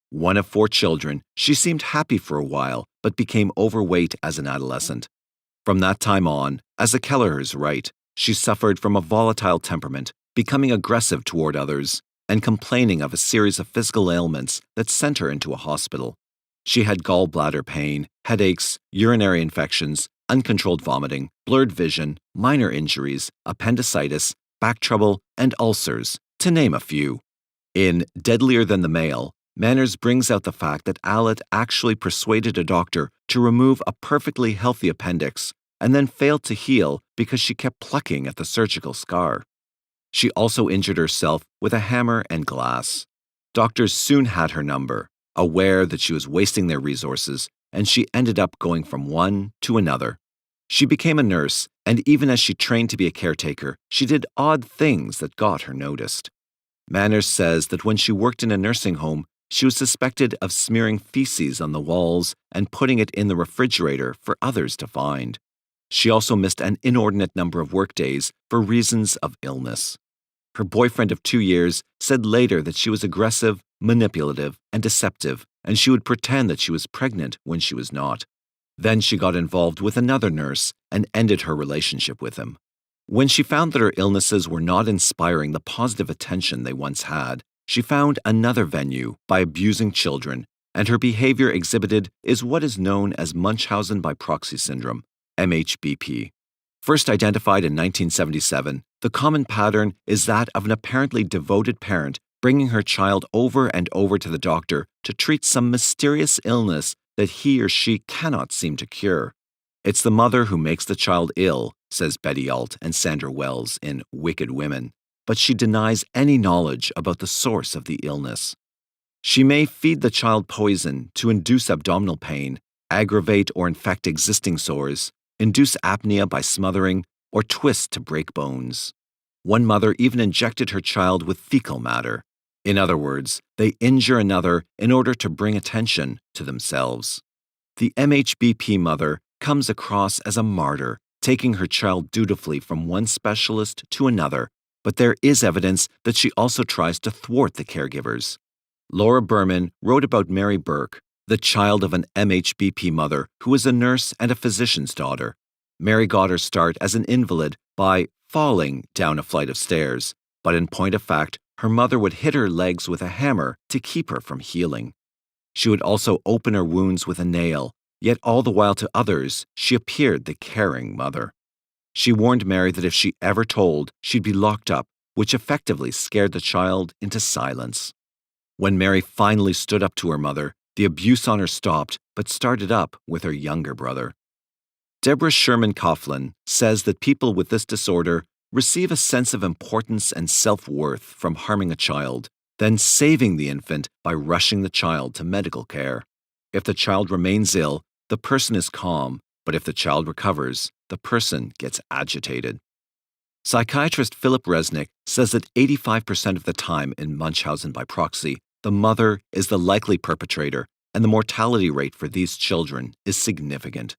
One of 4 children, she seemed happy for a while, but became overweight as an adolescent. From that time on, as the Kellerers write, she suffered from a volatile temperament, becoming aggressive toward others, and complaining of a series of physical ailments that sent her into a hospital. She had gallbladder pain, headaches, urinary infections, uncontrolled vomiting, blurred vision, minor injuries, appendicitis, back trouble, and ulcers, to name a few. In Deadlier Than the Male, Manners brings out the fact that Allett actually persuaded a doctor to remove a perfectly healthy appendix and then failed to heal because she kept plucking at the surgical scar. She also injured herself with a hammer and glass. Doctors soon had her number, aware that she was wasting their resources, and she ended up going from one to another. She became a nurse, and even as she trained to be a caretaker, she did odd things that got her noticed. Manners says that when she worked in a nursing home, she was suspected of smearing feces on the walls and putting it in the refrigerator for others to find. She also missed an inordinate number of workdays for reasons of illness. Her boyfriend of 2 years said later that she was aggressive, manipulative, and deceptive, and she would pretend that she was pregnant when she was not. Then she got involved with another nurse and ended her relationship with him. When she found that her illnesses were not inspiring the positive attention they once had, she found another venue by abusing children, and her behavior exhibited is what is known as Munchausen by proxy syndrome, MHBP. First identified in 1977, the common pattern is that of an apparently devoted parent bringing her child over and over to the doctor to treat some mysterious illness that he or she cannot seem to cure. It's the mother who makes the child ill, says Betty Alt and Sandra Wells in Wicked Women. but she denies any knowledge about the source of the illness. She may feed the child poison to induce abdominal pain, aggravate or infect existing sores, induce apnea by smothering, or twist to break bones. One mother even injected her child with fecal matter. In other words, they injure another in order to bring attention to themselves. The MHBP mother comes across as a martyr, taking her child dutifully from one specialist to another, but there is evidence that she also tries to thwart the caregivers. Laura Berman wrote about Mary Burke, the child of an MHBP mother who was a nurse and a physician's daughter. Mary got her start as an invalid by falling down a flight of stairs, but in point of fact, her mother would hit her legs with a hammer to keep her from healing. She would also open her wounds with a nail, yet all the while to others, she appeared the caring mother. She warned Mary that if she ever told, she'd be locked up, which effectively scared the child into silence. When Mary finally stood up to her mother, the abuse on her stopped, but started up with her younger brother. Deborah Sherman Coughlin says that people with this disorder receive a sense of importance and self-worth from harming a child, then saving the infant by rushing the child to medical care. If the child remains ill, the person is calm, but if the child recovers, the person gets agitated. Psychiatrist Philip Resnick says that 85% of the time in Munchausen by proxy, the mother is the likely perpetrator, and the mortality rate for these children is significant.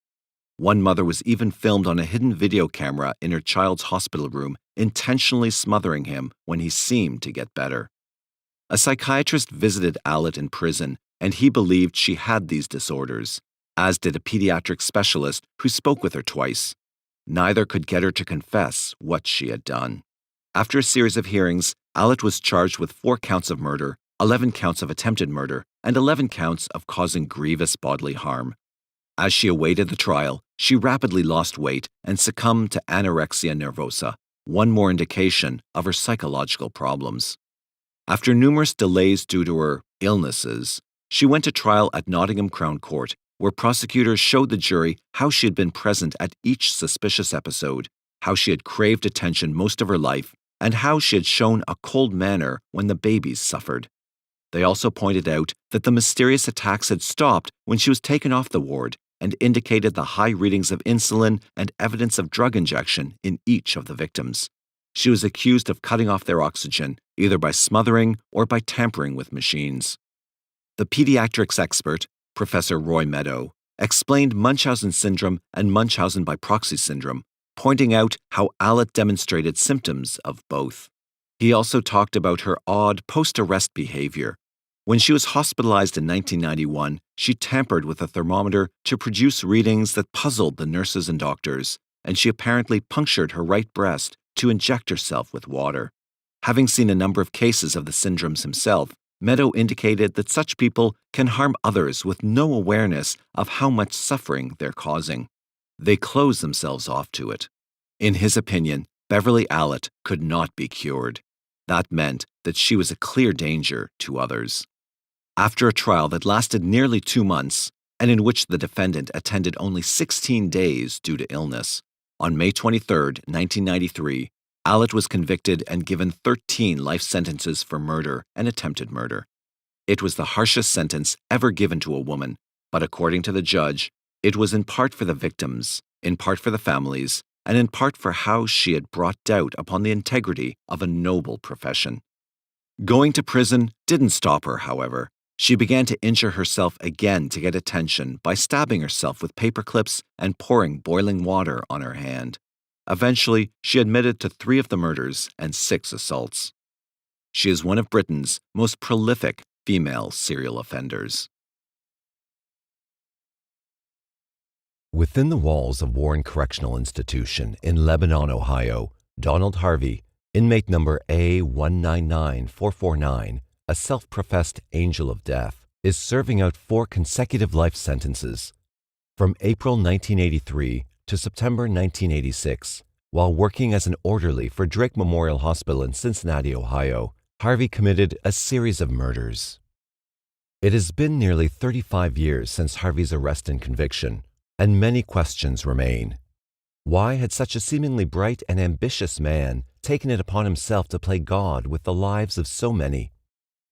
One mother was even filmed on a hidden video camera in her child's hospital room, intentionally smothering him when he seemed to get better. A psychiatrist visited Alet in prison, and he believed she had these disorders, as did a pediatric specialist who spoke with her twice. Neither could get her to confess what she had done. After a series of hearings, Alet was charged with 4 counts of murder, 11 counts of attempted murder, and 11 counts of causing grievous bodily harm. As she awaited the trial, she rapidly lost weight and succumbed to anorexia nervosa, one more indication of her psychological problems. After numerous delays due to her illnesses, she went to trial at Nottingham Crown Court, where prosecutors showed the jury how she had been present at each suspicious episode, how she had craved attention most of her life, and how she had shown a cold manner when the babies suffered. They also pointed out that the mysterious attacks had stopped when she was taken off the ward and indicated the high readings of insulin and evidence of drug injection in each of the victims. She was accused of cutting off their oxygen, either by smothering or by tampering with machines. The pediatrics expert, Professor Roy Meadow, explained Munchausen syndrome and Munchausen by proxy syndrome, pointing out how Alet demonstrated symptoms of both. He also talked about her odd post-arrest behavior. When she was hospitalized in 1991, she tampered with a thermometer to produce readings that puzzled the nurses and doctors, and she apparently punctured her right breast to inject herself with water. Having seen a number of cases of the syndromes himself, Meadow indicated that such people can harm others with no awareness of how much suffering they're causing. They close themselves off to it. In his opinion, Beverly Alet could not be cured. That meant that she was a clear danger to others. After a trial that lasted nearly 2 months, and in which the defendant attended only 16 days due to illness, on May 23, 1993, Alet was convicted and given 13 life sentences for murder and attempted murder. It was the harshest sentence ever given to a woman, but according to the judge, it was in part for the victims, in part for the families, and in part for how she had brought doubt upon the integrity of a noble profession. Going to prison didn't stop her, however. She began to injure herself again to get attention by stabbing herself with paper clips and pouring boiling water on her hand. Eventually, she admitted to 3 of the murders and 6 assaults. She is one of Britain's most prolific female serial offenders. Within the walls of Warren Correctional Institution in Lebanon, Ohio, Donald Harvey, inmate number A199449, a self-professed angel of death, is serving out 4 consecutive life sentences. From April 1983 to September 1986, while working as an orderly for Drake Memorial Hospital in Cincinnati, Ohio, Harvey committed a series of murders. It has been nearly 35 years since Harvey's arrest and conviction, and many questions remain. Why had such a seemingly bright and ambitious man taken it upon himself to play God with the lives of so many?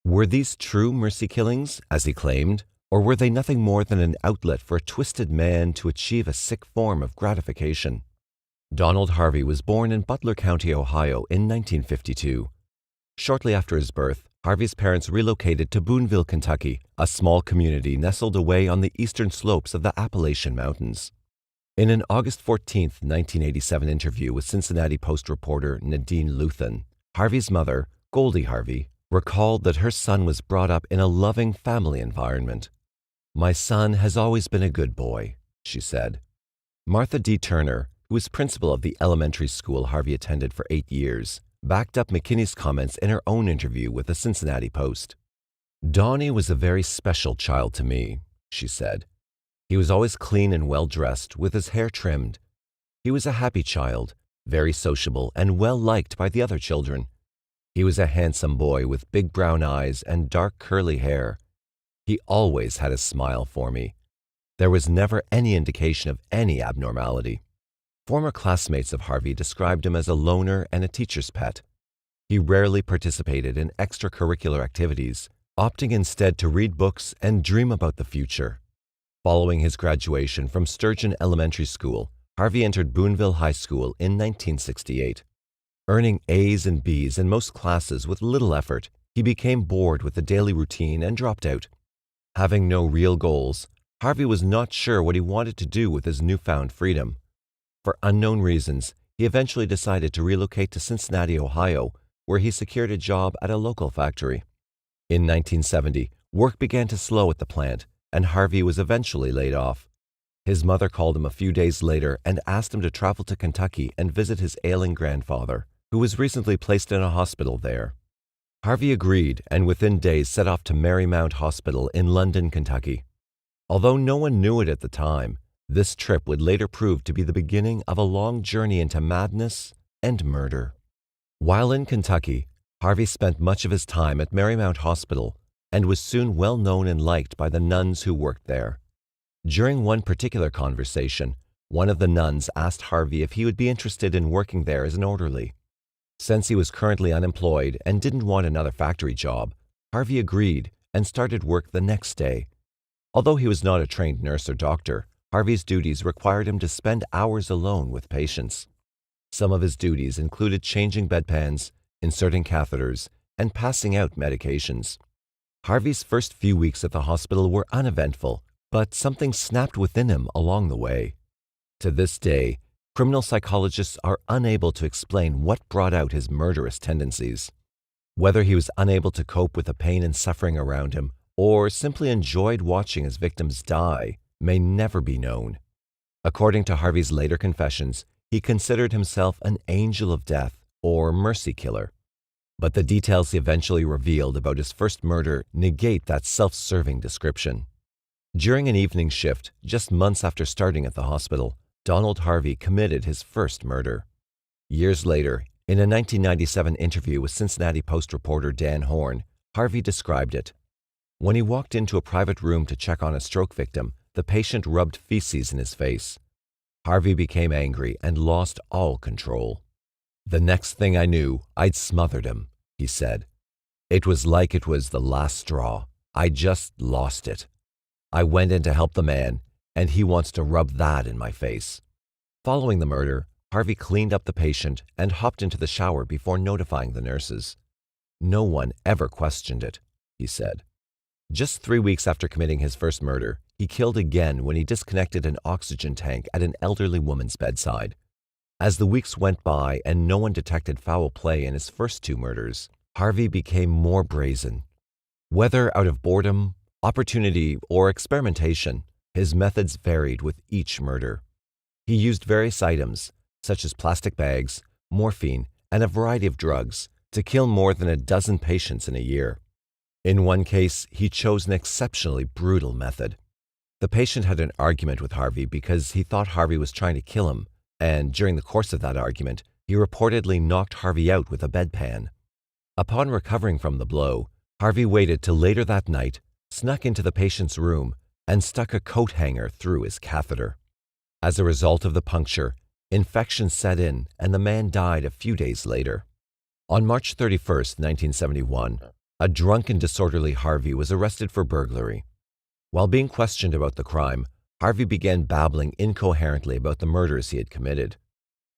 Were these true mercy killings, as he claimed, or were they nothing more than an outlet for a twisted man to achieve a sick form of gratification? Donald Harvey was born in Butler County, Ohio in 1952. Shortly after his birth, Harvey's parents relocated to Boonville, Kentucky, a small community nestled away on the eastern slopes of the Appalachian Mountains. In an August 14, 1987 interview with Cincinnati Post reporter Nadine Luthan, Harvey's mother, Goldie Harvey, recalled that her son was brought up in a loving family environment. "My son has always been a good boy," she said. Martha D. Turner, who was principal of the elementary school Harvey attended for 8 years, backed up McKinney's comments in her own interview with the Cincinnati Post. "Donnie was a very special child to me," she said. "He was always clean and well-dressed, with his hair trimmed. He was a happy child, very sociable and well-liked by the other children. He was a handsome boy with big brown eyes and dark curly hair. He always had a smile for me. There was never any indication of any abnormality." Former classmates of Harvey described him as a loner and a teacher's pet. He rarely participated in extracurricular activities, opting instead to read books and dream about the future. Following his graduation from Sturgeon Elementary School, Harvey entered Boonville High School in 1968. Earning A's and B's in most classes with little effort, he became bored with the daily routine and dropped out. Having no real goals, Harvey was not sure what he wanted to do with his newfound freedom. For unknown reasons, he eventually decided to relocate to Cincinnati, Ohio, where he secured a job at a local factory. In 1970, work began to slow at the plant, and Harvey was eventually laid off. His mother called him a few days later and asked him to travel to Kentucky and visit his ailing grandfather, who was recently placed in a hospital there. Harvey agreed and within days set off to Marymount Hospital in London, Kentucky. Although no one knew it at the time, this trip would later prove to be the beginning of a long journey into madness and murder. While in Kentucky, Harvey spent much of his time at Marymount Hospital and was soon well known and liked by the nuns who worked there. During one particular conversation, one of the nuns asked Harvey if he would be interested in working there as an orderly. Since he was currently unemployed and didn't want another factory job, Harvey agreed and started work the next day. Although he was not a trained nurse or doctor, Harvey's duties required him to spend hours alone with patients. Some of his duties included changing bedpans, inserting catheters, and passing out medications. Harvey's first few weeks at the hospital were uneventful, but something snapped within him along the way. To this day, criminal psychologists are unable to explain what brought out his murderous tendencies. Whether he was unable to cope with the pain and suffering around him, or simply enjoyed watching his victims die, may never be known. According to Harvey's later confessions, he considered himself an angel of death or mercy killer. But the details he eventually revealed about his first murder negate that self-serving description. During an evening shift, just months after starting at the hospital, Donald Harvey committed his first murder. Years later, in a 1997 interview with Cincinnati Post reporter Dan Horn, Harvey described it. When he walked into a private room to check on a stroke victim, the patient rubbed feces in his face. Harvey became angry and lost all control. "The next thing I knew, I'd smothered him," he said. "It was like it was the last straw. I just lost it. I went in to help the man, and he wants to rub that in my face." Following the murder, Harvey cleaned up the patient and hopped into the shower before notifying the nurses. "No one ever questioned it," he said. Just 3 weeks after committing his first murder, he killed again when he disconnected an oxygen tank at an elderly woman's bedside. As the weeks went by and no one detected foul play in his first 2 murders, Harvey became more brazen. Whether out of boredom, opportunity, or experimentation, his methods varied with each murder. He used various items, such as plastic bags, morphine, and a variety of drugs, to kill more than a dozen patients in a year. In one case, he chose an exceptionally brutal method. The patient had an argument with Harvey because he thought Harvey was trying to kill him, and during the course of that argument, he reportedly knocked Harvey out with a bedpan. Upon recovering from the blow, Harvey waited till later that night, snuck into the patient's room, and stuck a coat hanger through his catheter. As a result of the puncture, Infection set in, and the man died a few days later. On March 31st, 1971, a drunk and disorderly Harvey was arrested for burglary. While being questioned about the crime, Harvey began babbling incoherently about the murders he had committed.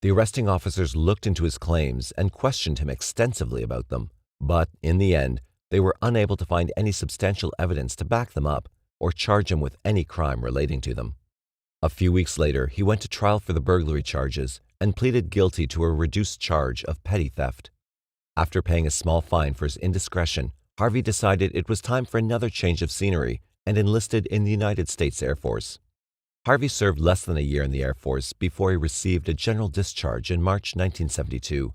The arresting officers looked into his claims and questioned him extensively about them, but in the end, they were unable to find any substantial evidence to back them up or charge him with any crime relating to them. A few weeks later, he went to trial for the burglary charges and pleaded guilty to a reduced charge of petty theft. After paying a small fine for his indiscretion, Harvey decided it was time for another change of scenery and enlisted in the United States Air Force. Harvey served less than a year in the Air Force before he received a general discharge in March 1972.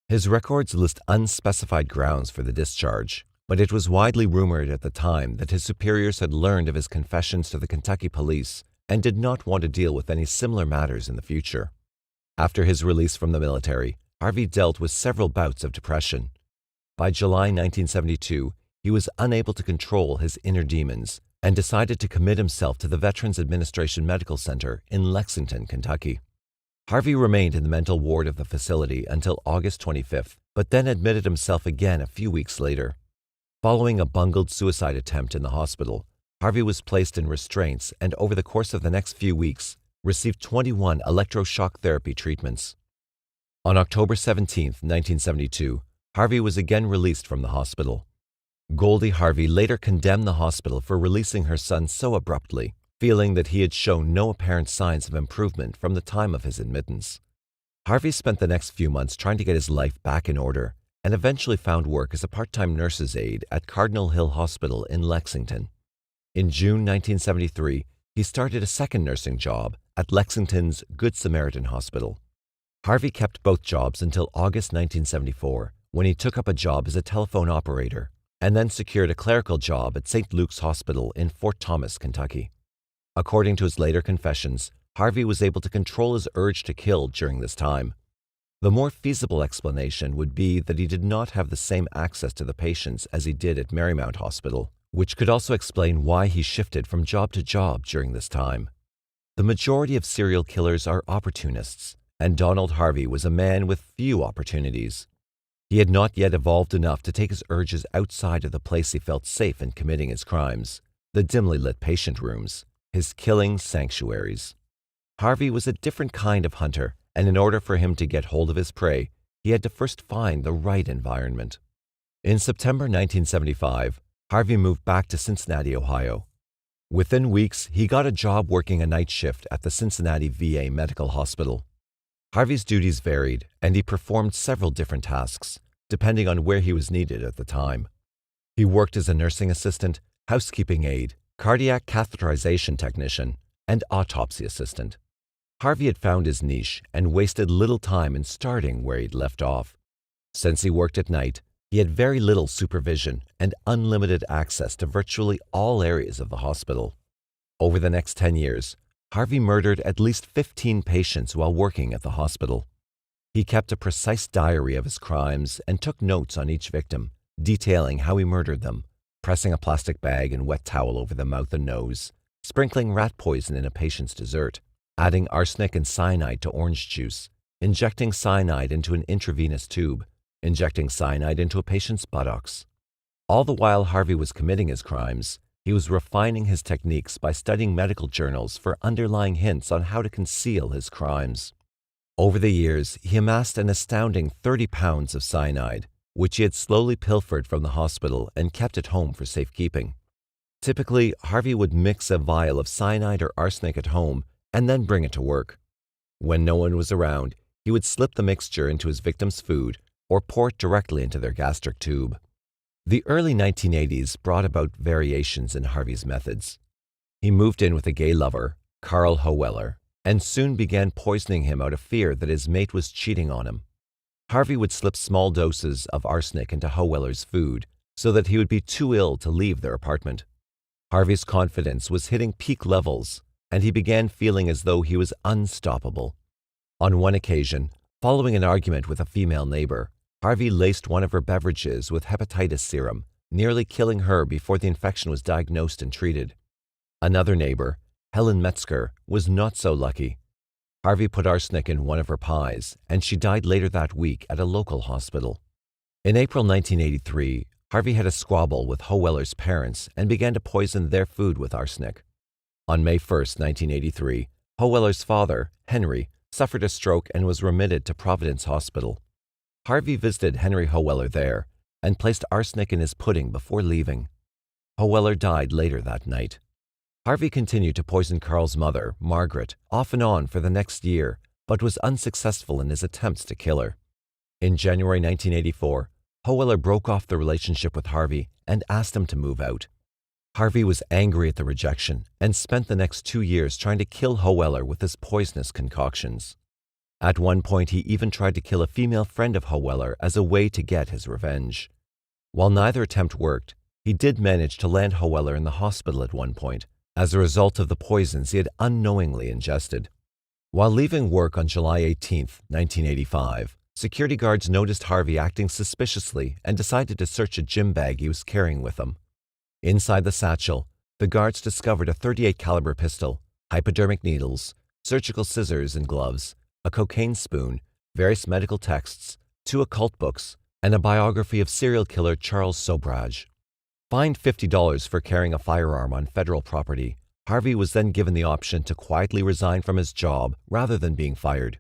His records list unspecified grounds for the discharge, but it was widely rumored at the time that his superiors had learned of his confessions to the Kentucky police and did not want to deal with any similar matters in the future. After his release from the military, Harvey dealt with several bouts of depression. By July 1972, he was unable to control his inner demons and decided to commit himself to the Veterans Administration Medical Center in Lexington, Kentucky. Harvey remained in the mental ward of the facility until August 25th, but then admitted himself again a few weeks later. Following a bungled suicide attempt in the hospital, Harvey was placed in restraints and over the course of the next few weeks received 21 electroshock therapy treatments. On October 17, 1972, Harvey was again released from the hospital. Goldie Harvey later condemned the hospital for releasing her son so abruptly, feeling that he had shown no apparent signs of improvement from the time of his admittance. Harvey spent the next few months trying to get his life back in order and eventually found work as a part-time nurse's aide at Cardinal Hill Hospital in Lexington. In June 1973, he started a second nursing job at Lexington's Good Samaritan Hospital. Harvey kept both jobs until August 1974, when he took up a job as a telephone operator and then secured a clerical job at St. Luke's Hospital in Fort Thomas, Kentucky. According to his later confessions, Harvey was able to control his urge to kill during this time. The more feasible explanation would be that he did not have the same access to the patients as he did at Marymount Hospital, which could also explain why he shifted from job to job during this time. The majority of serial killers are opportunists, and Donald Harvey was a man with few opportunities. He had not yet evolved enough to take his urges outside of the place he felt safe in committing his crimes, the dimly lit patient rooms, his killing sanctuaries. Harvey was a different kind of hunter, and in order for him to get hold of his prey, he had to first find the right environment. In September 1975, Harvey moved back to Cincinnati, Ohio. Within weeks, he got a job working a night shift at the Cincinnati VA Medical Hospital. Harvey's duties varied, and he performed several different tasks, depending on where he was needed at the time. He worked as a nursing assistant, housekeeping aide, cardiac catheterization technician, and autopsy assistant. Harvey had found his niche and wasted little time in starting where he'd left off. Since he worked at night, he had very little supervision and unlimited access to virtually all areas of the hospital. Over the next 10 years, Harvey murdered at least 15 patients while working at the hospital. He kept a precise diary of his crimes and took notes on each victim, detailing how he murdered them, pressing a plastic bag and wet towel over the mouth and nose, sprinkling rat poison in a patient's dessert, adding arsenic and cyanide to orange juice, injecting cyanide into an intravenous tube, injecting cyanide into a patient's buttocks. All the while Harvey was committing his crimes, he was refining his techniques by studying medical journals for underlying hints on how to conceal his crimes. Over the years, he amassed an astounding 30 pounds of cyanide, which he had slowly pilfered from the hospital and kept at home for safekeeping. Typically, Harvey would mix a vial of cyanide or arsenic at home and then bring it to work. When no one was around, he would slip the mixture into his victim's food or pour it directly into their gastric tube. The early 1980s brought about variations in Harvey's methods. He moved in with a gay lover, Carl Howeller, and soon began poisoning him out of fear that his mate was cheating on him. Harvey would slip small doses of arsenic into Howeller's food so that he would be too ill to leave their apartment. Harvey's confidence was hitting peak levels, and he began feeling as though he was unstoppable. On one occasion, following an argument with a female neighbor, Harvey laced one of her beverages with hepatitis serum, nearly killing her before the infection was diagnosed and treated. Another neighbor, Helen Metzger, was not so lucky. Harvey put arsenic in one of her pies, and she died later that week at a local hospital. In April 1983, Harvey had a squabble with Howeller's parents and began to poison their food with arsenic. On May 1, 1983, Howeller's father, Henry, suffered a stroke and was remitted to Providence Hospital. Harvey visited Henry Howeller there and placed arsenic in his pudding before leaving. Howeller died later that night. Harvey continued to poison Carl's mother, Margaret, off and on for the next year, but was unsuccessful in his attempts to kill her. In January 1984, Howeller broke off the relationship with Harvey and asked him to move out. Harvey was angry at the rejection and spent the next 2 years trying to kill Howeller with his poisonous concoctions. At one point, he even tried to kill a female friend of Howeller as a way to get his revenge. While neither attempt worked, he did manage to land Howeller in the hospital at one point, as a result of the poisons he had unknowingly ingested. While leaving work on July 18, 1985, security guards noticed Harvey acting suspiciously and decided to search a gym bag he was carrying with him. Inside the satchel, the guards discovered a .38 caliber pistol, hypodermic needles, surgical scissors and gloves, a cocaine spoon, various medical texts, 2 occult books, and a biography of serial killer Charles Sobrage. Fined $50 for carrying a firearm on federal property, Harvey was then given the option to quietly resign from his job rather than being fired.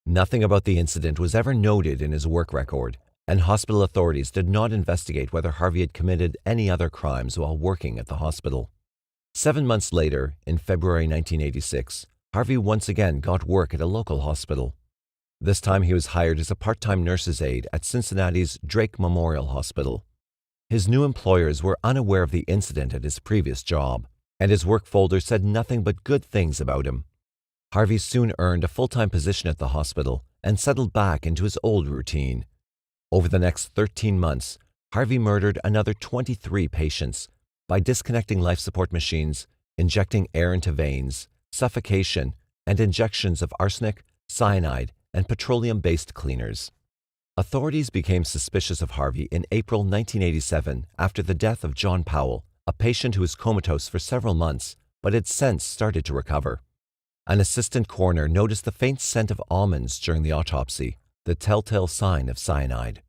Nothing about the incident was ever noted in his work record, and hospital authorities did not investigate whether Harvey had committed any other crimes while working at the hospital. 7 months later, in February 1986, Harvey once again got work at a local hospital. This time he was hired as a part-time nurse's aide at Cincinnati's Drake Memorial Hospital. His new employers were unaware of the incident at his previous job, and his work folder said nothing but good things about him. Harvey soon earned a full-time position at the hospital and settled back into his old routine. Over the next 13 months, Harvey murdered another 23 patients by disconnecting life support machines, injecting air into veins, suffocation, and injections of arsenic, cyanide, and petroleum-based cleaners. Authorities became suspicious of Harvey in April 1987 after the death of John Powell, a patient who was comatose for several months but had since started to recover. An assistant coroner noticed the faint scent of almonds during the autopsy, the telltale sign of cyanide.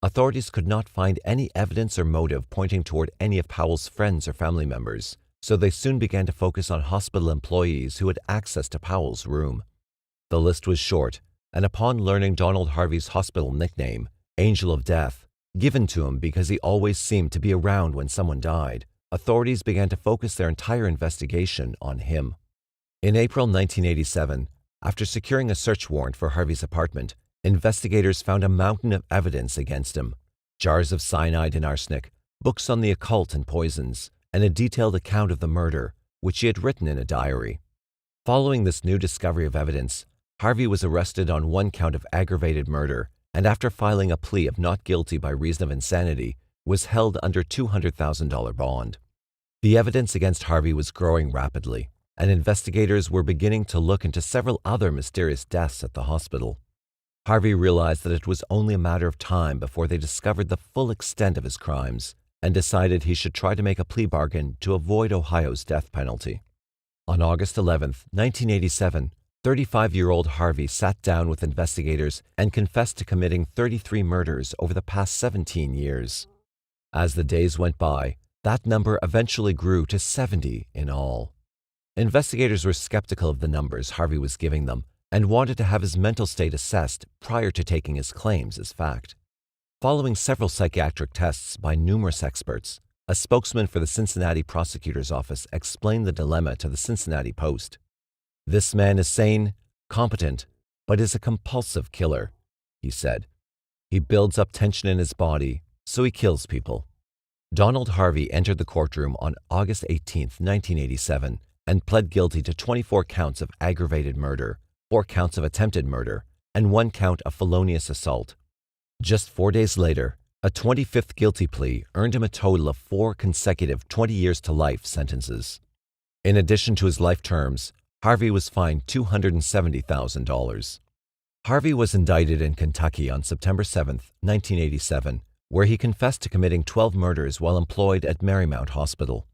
Authorities could not find any evidence or motive pointing toward any of Powell's friends or family members, so they soon began to focus on hospital employees who had access to Powell's room. The list was short, and upon learning Donald Harvey's hospital nickname, Angel of Death, given to him because he always seemed to be around when someone died, authorities began to focus their entire investigation on him. In April 1987, after securing a search warrant for Harvey's apartment, investigators found a mountain of evidence against him: jars of cyanide and arsenic, books on the occult and poisons, and a detailed account of the murder, which he had written in a diary. Following this new discovery of evidence, Harvey was arrested on 1 count of aggravated murder, and after filing a plea of not guilty by reason of insanity, was held under $200,000 bond. The evidence against Harvey was growing rapidly, and investigators were beginning to look into several other mysterious deaths at the hospital. Harvey realized that it was only a matter of time before they discovered the full extent of his crimes, and decided he should try to make a plea bargain to avoid Ohio's death penalty. On August 11, 1987, 35-year-old Harvey sat down with investigators and confessed to committing 33 murders over the past 17 years. As the days went by, that number eventually grew to 70 in all. Investigators were skeptical of the numbers Harvey was giving them and wanted to have his mental state assessed prior to taking his claims as fact. Following several psychiatric tests by numerous experts, a spokesman for the Cincinnati prosecutor's office explained the dilemma to the Cincinnati Post. "This man is sane, competent, but is a compulsive killer," he said. "He builds up tension in his body, so he kills people." Donald Harvey entered the courtroom on August 18, 1987, and pled guilty to 24 counts of aggravated murder, 4 counts of attempted murder, and 1 count of felonious assault. Just 4 days later, a 25th guilty plea earned him a total of 4 consecutive 20 years to life sentences. In addition to his life terms, Harvey was fined $270,000. Harvey was indicted in Kentucky on September 7, 1987, where he confessed to committing 12 murders while employed at Marymount Hospital.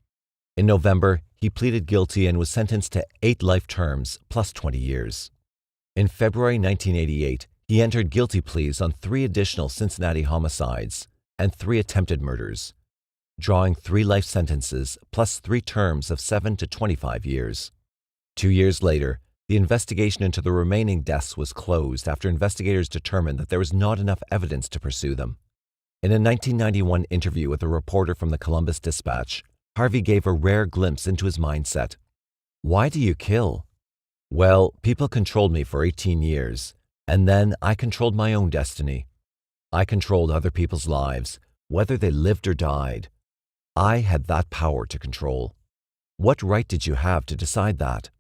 In November, he pleaded guilty and was sentenced to 8 life terms plus 20 years. In February 1988, he entered guilty pleas on 3 additional Cincinnati homicides and 3 attempted murders, drawing 3 life sentences plus 3 terms of 7 to 25 years. 2 years later, the investigation into the remaining deaths was closed after investigators determined that there was not enough evidence to pursue them. In a 1991 interview with a reporter from the Columbus Dispatch, Harvey gave a rare glimpse into his mindset. "Why do you kill?" "Well, people controlled me for 18 years, and then I controlled my own destiny. I controlled other people's lives, whether they lived or died. I had that power to control. What right did you have to decide that?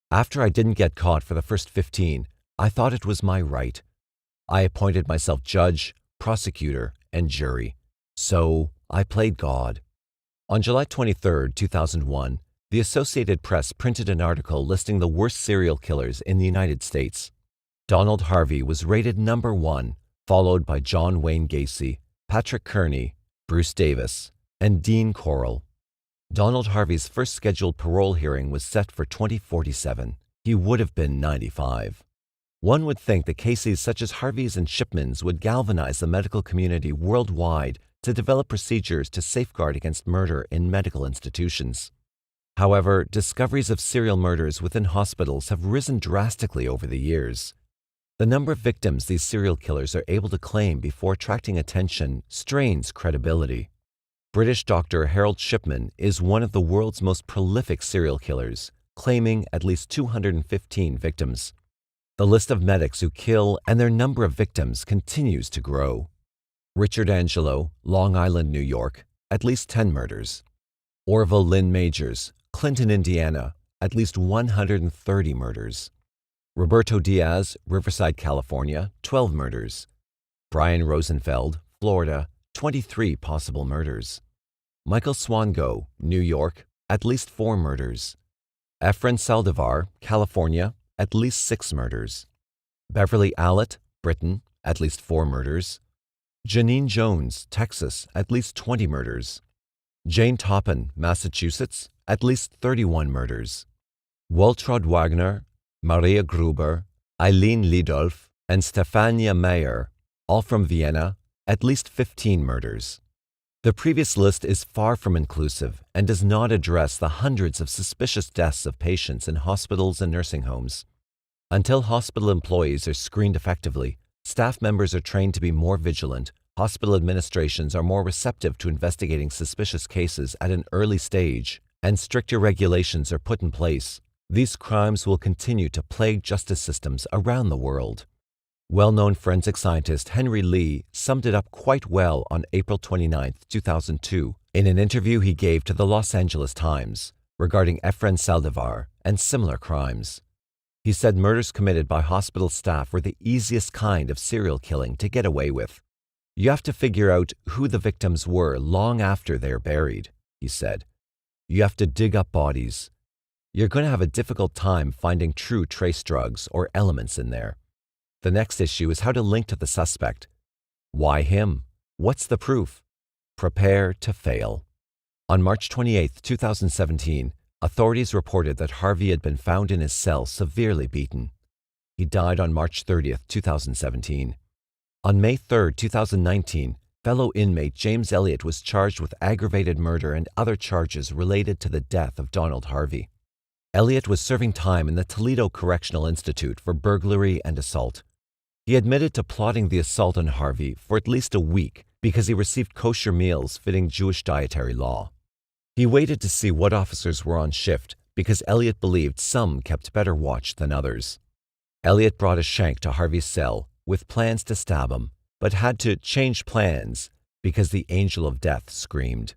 After I didn't get caught for the first 15, I thought it was my right. I appointed myself judge, prosecutor, and jury. So I played God." On July 23, 2001, the Associated Press printed an article listing the worst serial killers in the United States. Donald Harvey was rated number 1, followed by John Wayne Gacy, Patrick Kearney, Bruce Davis, and Dean Corll. Donald Harvey's first scheduled parole hearing was set for 2047. He would have been 95. One would think that cases such as Harvey's and Shipman's would galvanize the medical community worldwide to develop procedures to safeguard against murder in medical institutions. However, discoveries of serial murders within hospitals have risen drastically over the years. The number of victims these serial killers are able to claim before attracting attention strains credibility. British Dr. Harold Shipman is one of the world's most prolific serial killers, claiming at least 215 victims. The list of medics who kill and their number of victims continues to grow. Richard Angelo, Long Island, New York, at least 10 murders. Orville Lynn Majors, Clinton, Indiana, at least 130 murders. Roberto Diaz, Riverside, California, 12 murders. Brian Rosenfeld, Florida, 23 possible murders. Michael Swango, New York, at least 4 murders. Efren Saldivar, California, at least 6 murders. Beverly Allett, Britain, at least 4 murders. Janine Jones, Texas, at least 20 murders. Jane Toppin, Massachusetts, at least 31 murders. Waltraud Wagner, Maria Gruber, Eileen Lidolf, and Stefania Meyer, all from Vienna, at least 15 murders. The previous list is far from inclusive and does not address the hundreds of suspicious deaths of patients in hospitals and nursing homes. Until hospital employees are screened effectively, staff members are trained to be more vigilant, hospital administrations are more receptive to investigating suspicious cases at an early stage, and stricter regulations are put in place, these crimes will continue to plague justice systems around the world. Well-known forensic scientist Henry Lee summed it up quite well on April 29, 2002, in an interview he gave to the Los Angeles Times regarding Efren Saldivar and similar crimes. He said murders committed by hospital staff were the easiest kind of serial killing to get away with. "You have to figure out who the victims were long after they're buried," he said. "You have to dig up bodies. You're going to have a difficult time finding true trace drugs or elements in there. The next issue is how to link to the suspect. Why him? What's the proof? Prepare to fail." On March 28, 2017, authorities reported that Harvey had been found in his cell severely beaten. He died on March 30, 2017. On May 3, 2019, fellow inmate James Elliott was charged with aggravated murder and other charges related to the death of Donald Harvey. Elliott was serving time in the Toledo Correctional Institute for burglary and assault. He admitted to plotting the assault on Harvey for at least a week because he received kosher meals fitting Jewish dietary law. He waited to see what officers were on shift because Elliott believed some kept better watch than others. Elliott brought a shank to Harvey's cell with plans to stab him, but had to change plans because the angel of death screamed.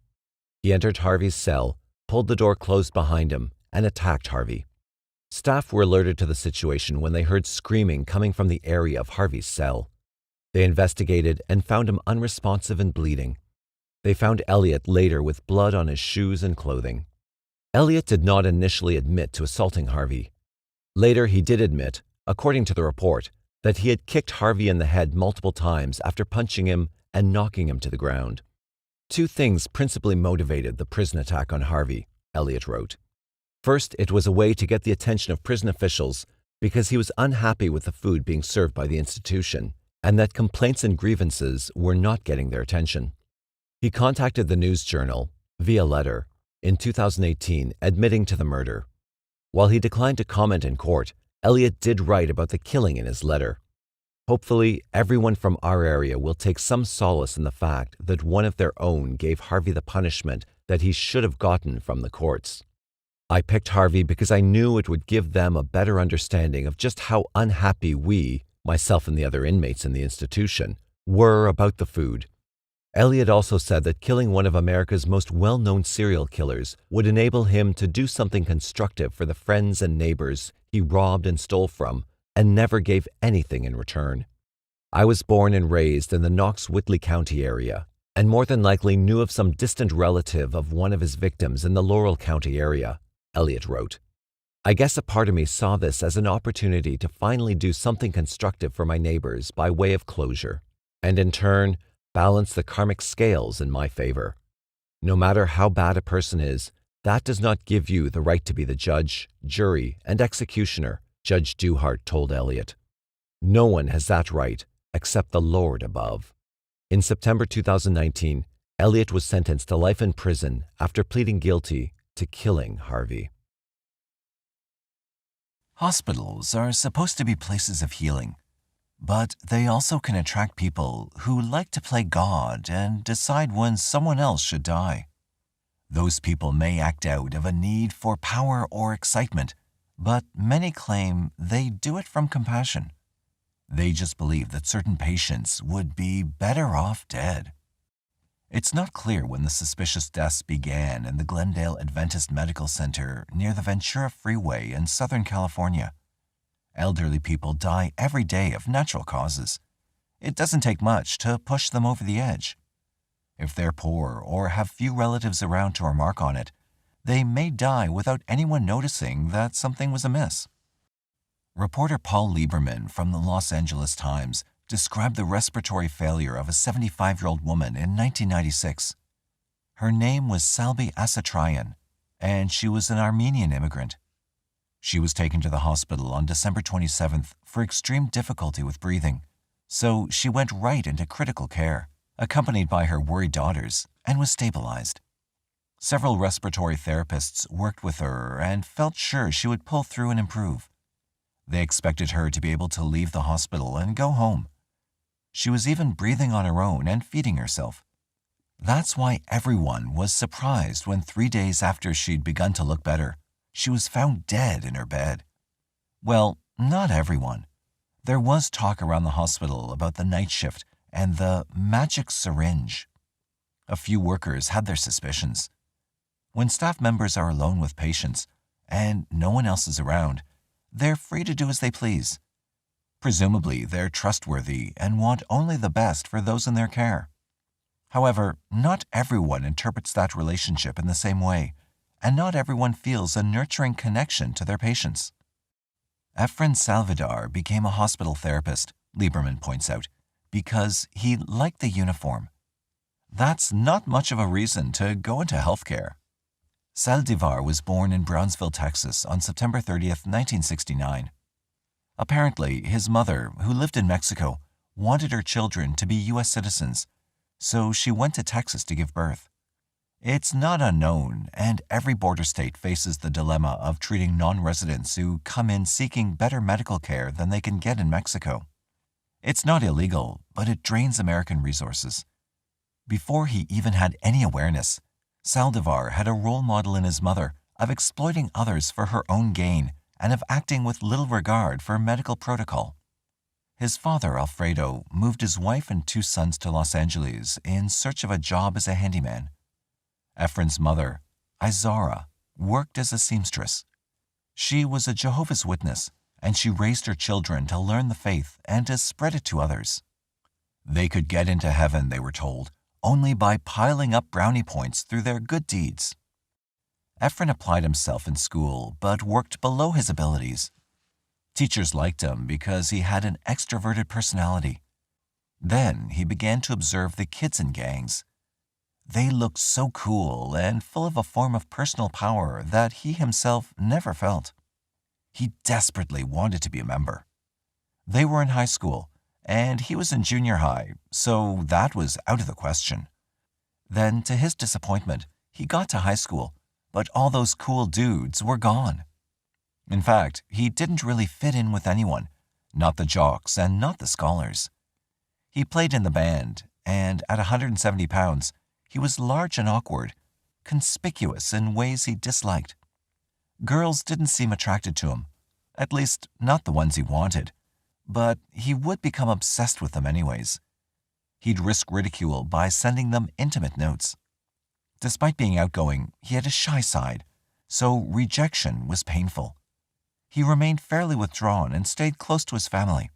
He entered Harvey's cell, pulled the door closed behind him, and attacked Harvey. Staff were alerted to the situation when they heard screaming coming from the area of Harvey's cell. They investigated and found him unresponsive and bleeding. They found Elliott later with blood on his shoes and clothing. Elliott did not initially admit to assaulting Harvey. Later, he did admit, according to the report, that he had kicked Harvey in the head multiple times after punching him and knocking him to the ground. 2 things principally motivated the prison attack on Harvey, Elliott wrote. First, it was a way to get the attention of prison officials because he was unhappy with the food being served by the institution and that complaints and grievances were not getting their attention. He contacted the news journal via letter in 2018 admitting to the murder. While he declined to comment in court, Elliot did write about the killing in his letter. Hopefully, everyone from our area will take some solace in the fact that one of their own gave Harvey the punishment that he should have gotten from the courts. I picked Harvey because I knew it would give them a better understanding of just how unhappy we, myself and the other inmates in the institution, were about the food. Elliot also said that killing one of America's most well-known serial killers would enable him to do something constructive for the friends and neighbors he robbed and stole from and never gave anything in return. I was born and raised in the Knox-Whitley County area and more than likely knew of some distant relative of one of his victims in the Laurel County area, Elliot wrote. I guess a part of me saw this as an opportunity to finally do something constructive for my neighbors by way of closure, and in turn, balance the karmic scales in my favor. No matter how bad a person is, that does not give you the right to be the judge, jury, and executioner, Judge Duhart told Elliot. No one has that right except the Lord above. In September 2019, Elliot was sentenced to life in prison after pleading guilty to killing Harvey. Hospitals are supposed to be places of healing, but they also can attract people who like to play God and decide when someone else should die. Those people may act out of a need for power or excitement, but many claim they do it from compassion. They just believe that certain patients would be better off dead. It's not clear when the suspicious deaths began in the Glendale Adventist Medical Center near the Ventura Freeway in Southern California. Elderly people die every day of natural causes. It doesn't take much to push them over the edge. If they're poor or have few relatives around to remark on it, they may die without anyone noticing that something was amiss. Reporter Paul Lieberman from the Los Angeles Times described the respiratory failure of a 75-year-old woman in 1996. Her name was Salbi Asatryan, and she was an Armenian immigrant. She was taken to the hospital on December 27th for extreme difficulty with breathing, so she went right into critical care, accompanied by her worried daughters, and was stabilized. Several respiratory therapists worked with her and felt sure she would pull through and improve. They expected her to be able to leave the hospital and go home. She was even breathing on her own and feeding herself. That's why everyone was surprised when 3 days after she'd begun to look better, she was found dead in her bed. Well, not everyone. There was talk around the hospital about the night shift and the magic syringe. A few workers had their suspicions. When staff members are alone with patients and no one else is around, they're free to do as they please. Presumably, they're trustworthy and want only the best for those in their care. However, not everyone interprets that relationship in the same way, and not everyone feels a nurturing connection to their patients. Efren Salvador became a hospital therapist, Lieberman points out, because he liked the uniform. That's not much of a reason to go into healthcare. Saldivar was born in Brownsville, Texas on September 30th, 1969. Apparently, his mother, who lived in Mexico, wanted her children to be U.S. citizens, so she went to Texas to give birth. It's not unknown, and every border state faces the dilemma of treating non-residents who come in seeking better medical care than they can get in Mexico. It's not illegal, but it drains American resources. Before he even had any awareness, Saldivar had a role model in his mother of exploiting others for her own gain and of acting with little regard for medical protocol. His father, Alfredo, moved his wife and 2 sons to Los Angeles in search of a job as a handyman. Efren's mother, Izara, worked as a seamstress. She was a Jehovah's Witness, and she raised her children to learn the faith and to spread it to others. They could get into heaven, they were told, only by piling up brownie points through their good deeds. Efren applied himself in school, but worked below his abilities. Teachers liked him because he had an extroverted personality. Then he began to observe the kids in gangs. They looked so cool and full of a form of personal power that he himself never felt. He desperately wanted to be a member. They were in high school, and he was in junior high, so that was out of the question. Then, to his disappointment, he got to high school, but all those cool dudes were gone. In fact, he didn't really fit in with anyone, not the jocks and not the scholars. He played in the band, and at 170 pounds, he was large and awkward, conspicuous in ways he disliked. Girls didn't seem attracted to him, at least not the ones he wanted, but he would become obsessed with them anyways. He'd risk ridicule by sending them intimate notes. Despite being outgoing, he had a shy side, so rejection was painful. He remained fairly withdrawn and stayed close to his family.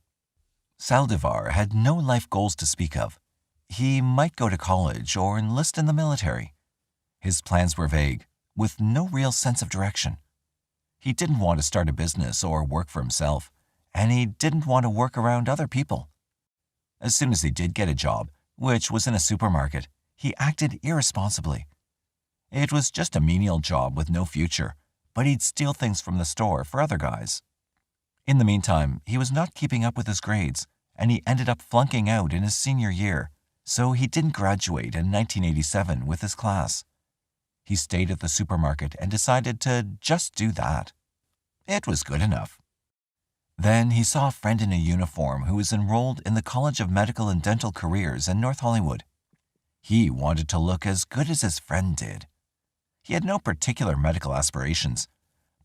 Saldivar had no life goals to speak of. He might go to college or enlist in the military. His plans were vague, with no real sense of direction. He didn't want to start a business or work for himself, and he didn't want to work around other people. As soon as he did get a job, which was in a supermarket, he acted irresponsibly. It was just a menial job with no future, but he'd steal things from the store for other guys. In the meantime, he was not keeping up with his grades, and he ended up flunking out in his senior year, so he didn't graduate in 1987 with his class. He stayed at the supermarket and decided to just do that. It was good enough. Then he saw a friend in a uniform who was enrolled in the College of Medical and Dental Careers in North Hollywood. He wanted to look as good as his friend did. He had no particular medical aspirations,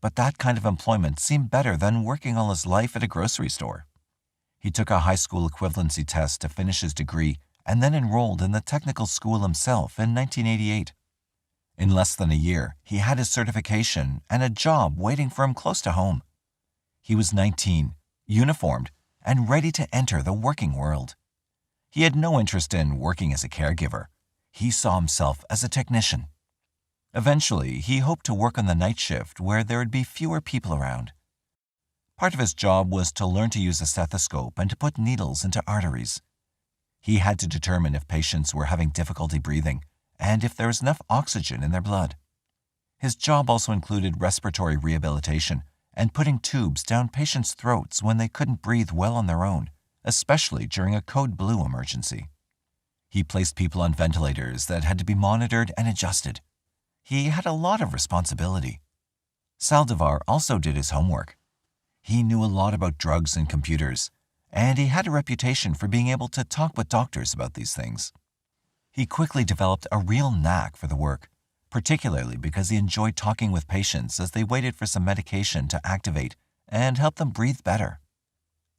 but that kind of employment seemed better than working all his life at a grocery store. He took a high school equivalency test to finish his degree and then enrolled in the technical school himself in 1988. In less than a year, he had his certification and a job waiting for him close to home. He was 19, uniformed, and ready to enter the working world. He had no interest in working as a caregiver. He saw himself as a technician. Eventually, he hoped to work on the night shift where there would be fewer people around. Part of his job was to learn to use a stethoscope and to put needles into arteries. He had to determine if patients were having difficulty breathing and if there was enough oxygen in their blood. His job also included respiratory rehabilitation and putting tubes down patients' throats when they couldn't breathe well on their own, especially during a code blue emergency. He placed people on ventilators that had to be monitored and adjusted. He had a lot of responsibility. Saldivar also did his homework. He knew a lot about drugs and computers, and he had a reputation for being able to talk with doctors about these things. He quickly developed a real knack for the work, particularly because he enjoyed talking with patients as they waited for some medication to activate and help them breathe better.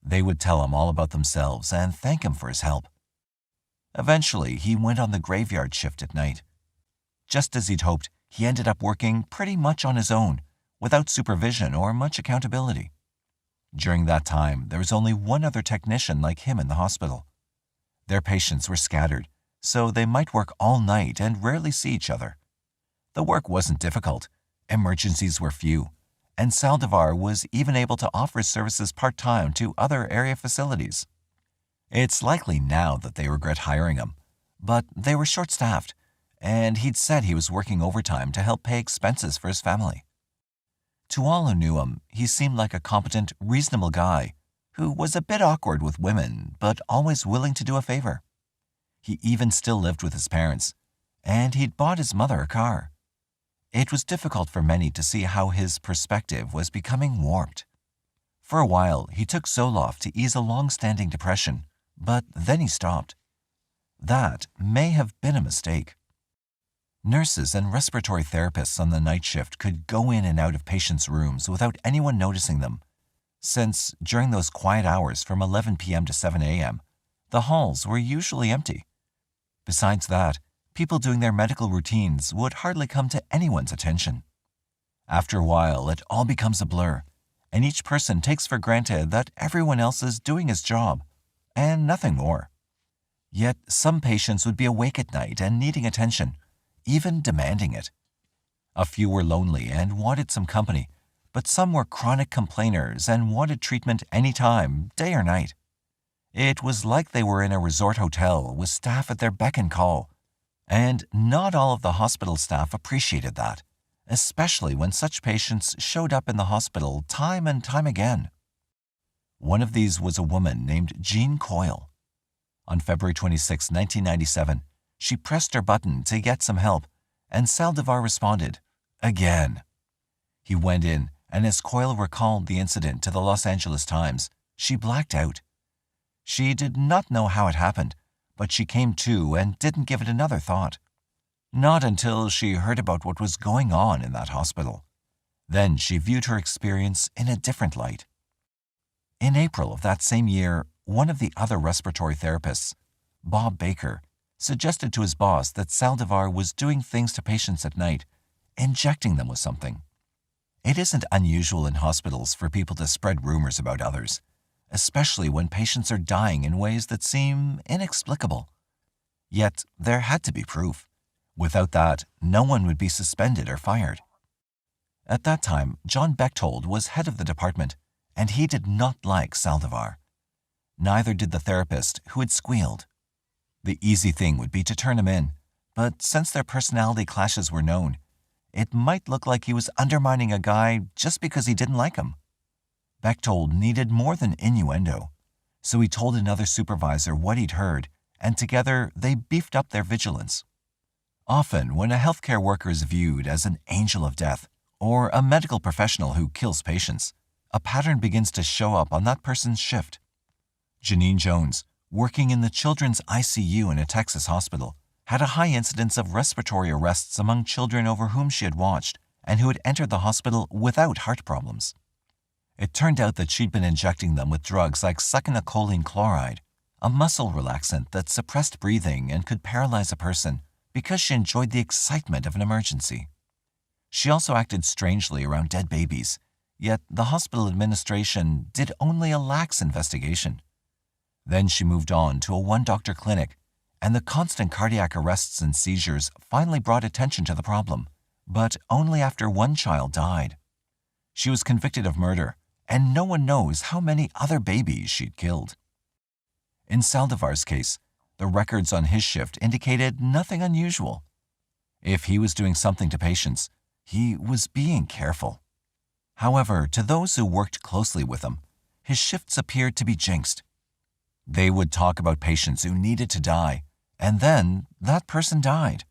They would tell him all about themselves and thank him for his help. Eventually, he went on the graveyard shift at night. Just as he'd hoped, he ended up working pretty much on his own, without supervision or much accountability. During that time, there was only one other technician like him in the hospital. Their patients were scattered, so they might work all night and rarely see each other. The work wasn't difficult, emergencies were few, and Saldivar was even able to offer his services part-time to other area facilities. It's likely now that they regret hiring him, but they were short-staffed, and he'd said he was working overtime to help pay expenses for his family. To all who knew him, he seemed like a competent, reasonable guy who was a bit awkward with women, but always willing to do a favor. He even still lived with his parents, and he'd bought his mother a car. It was difficult for many to see how his perspective was becoming warped. For a while, he took Zoloft to ease a long-standing depression, but then he stopped. That may have been a mistake. Nurses and respiratory therapists on the night shift could go in and out of patients' rooms without anyone noticing them, since during those quiet hours from 11 p.m. to 7 a.m., the halls were usually empty. Besides that, people doing their medical routines would hardly come to anyone's attention. After a while, it all becomes a blur, and each person takes for granted that everyone else is doing his job, and nothing more. Yet some patients would be awake at night and needing attention, even demanding it. A few were lonely and wanted some company, but some were chronic complainers and wanted treatment anytime, day or night. It was like they were in a resort hotel with staff at their beck and call, and not all of the hospital staff appreciated that. especially when such patients showed up in the hospital time and time again. One of these was a woman named Jean Coyle. On February 26, 1997, she pressed her button to get some help, and Saldivar responded, again. He went in, and as Coyle recalled the incident to the Los Angeles Times, she blacked out. She did not know how it happened, but she came to and didn't give it another thought. Not until she heard about what was going on in that hospital. Then she viewed her experience in a different light. In April of that same year, one of the other respiratory therapists, Bob Baker, suggested to his boss that Saldivar was doing things to patients at night, injecting them with something. It isn't unusual in hospitals for people to spread rumors about others, especially when patients are dying in ways that seem inexplicable. Yet there had to be proof. Without that, no one would be suspended or fired. At that time, John Bechtold was head of the department, and he did not like Saldivar. Neither did the therapist who had squealed. The easy thing would be to turn him in, but since their personality clashes were known, it might look like he was undermining a guy just because he didn't like him. Bechtold needed more than innuendo, so he told another supervisor what he'd heard, and together they beefed up their vigilance. Often, when a healthcare worker is viewed as an angel of death or a medical professional who kills patients, a pattern begins to show up on that person's shift. Janine Jones, working in the children's ICU in a Texas hospital, had a high incidence of respiratory arrests among children over whom she had watched and who had entered the hospital without heart problems. It turned out that she'd been injecting them with drugs like succinylcholine chloride, a muscle relaxant that suppressed breathing and could paralyze a person, because she enjoyed the excitement of an emergency. She also acted strangely around dead babies, yet the hospital administration did only a lax investigation. Then she moved on to a one-doctor clinic, and the constant cardiac arrests and seizures finally brought attention to the problem, but only after one child died. She was convicted of murder, and no one knows how many other babies she'd killed. In Saldivar's case, the records on his shift indicated nothing unusual. If he was doing something to patients, he was being careful. However, to those who worked closely with him, his shifts appeared to be jinxed. They would talk about patients who needed to die, and then that person died.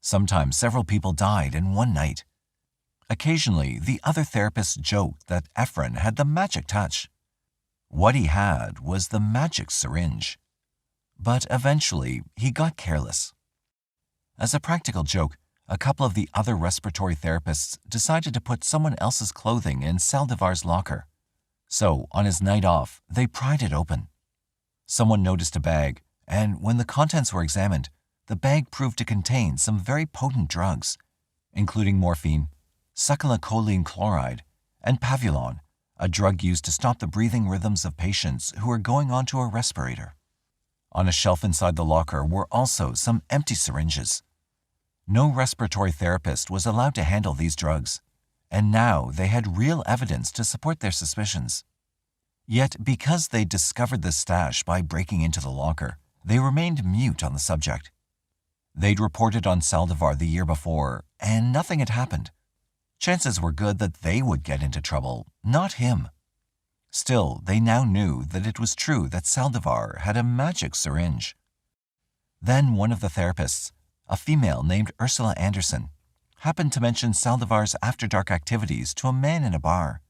Sometimes several people died in one night. Occasionally, the other therapists joked that Efren had the magic touch. What he had was the magic syringe. But eventually, he got careless. As a practical joke, a couple of the other respiratory therapists decided to put someone else's clothing in Saldivar's locker. So, on his night off, they pried it open. Someone noticed a bag, and when the contents were examined, the bag proved to contain some very potent drugs, including morphine, succinylcholine chloride, and Pavulon, a drug used to stop the breathing rhythms of patients who were going onto a respirator. On a shelf inside the locker were also some empty syringes. No respiratory therapist was allowed to handle these drugs, and now they had real evidence to support their suspicions. Yet, because they discovered the stash by breaking into the locker, they remained mute on the subject. They'd reported on Saldivar the year before, and nothing had happened. Chances were good that they would get into trouble, not him. Still, they now knew that it was true that Saldivar had a magic syringe. Then one of the therapists, a female named Ursula Anderson, happened to mention Saldivar's after-dark activities to a man in a bar.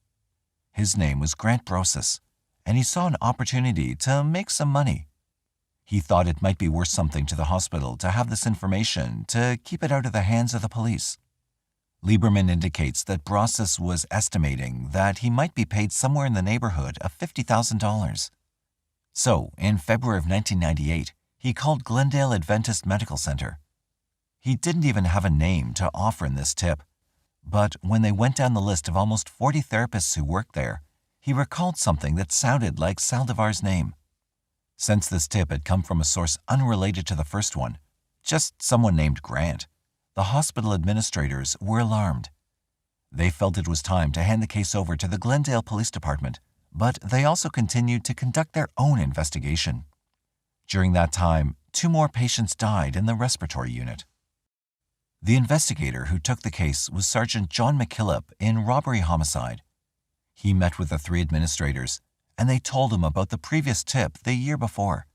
His name was Grant Brosis, and he saw an opportunity to make some money. He thought it might be worth something to the hospital to have this information to keep it out of the hands of the police. Lieberman indicates that Brosis was estimating that he might be paid somewhere in the neighborhood of $50,000. So, in February of 1998, he called Glendale Adventist Medical Center. He didn't even have a name to offer in this tip, but when they went down the list of almost 40 therapists who worked there, he recalled something that sounded like Saldivar's name. Since this tip had come from a source unrelated to the first one, just someone named Grant, the hospital administrators were alarmed. They felt it was time to hand the case over to the Glendale Police Department, but they also continued to conduct their own investigation. During that time, 2 more patients died in the respiratory unit. The investigator who took the case was Sergeant John McKillop in robbery homicide. He met with the three administrators, and they told him about the previous tip the year before.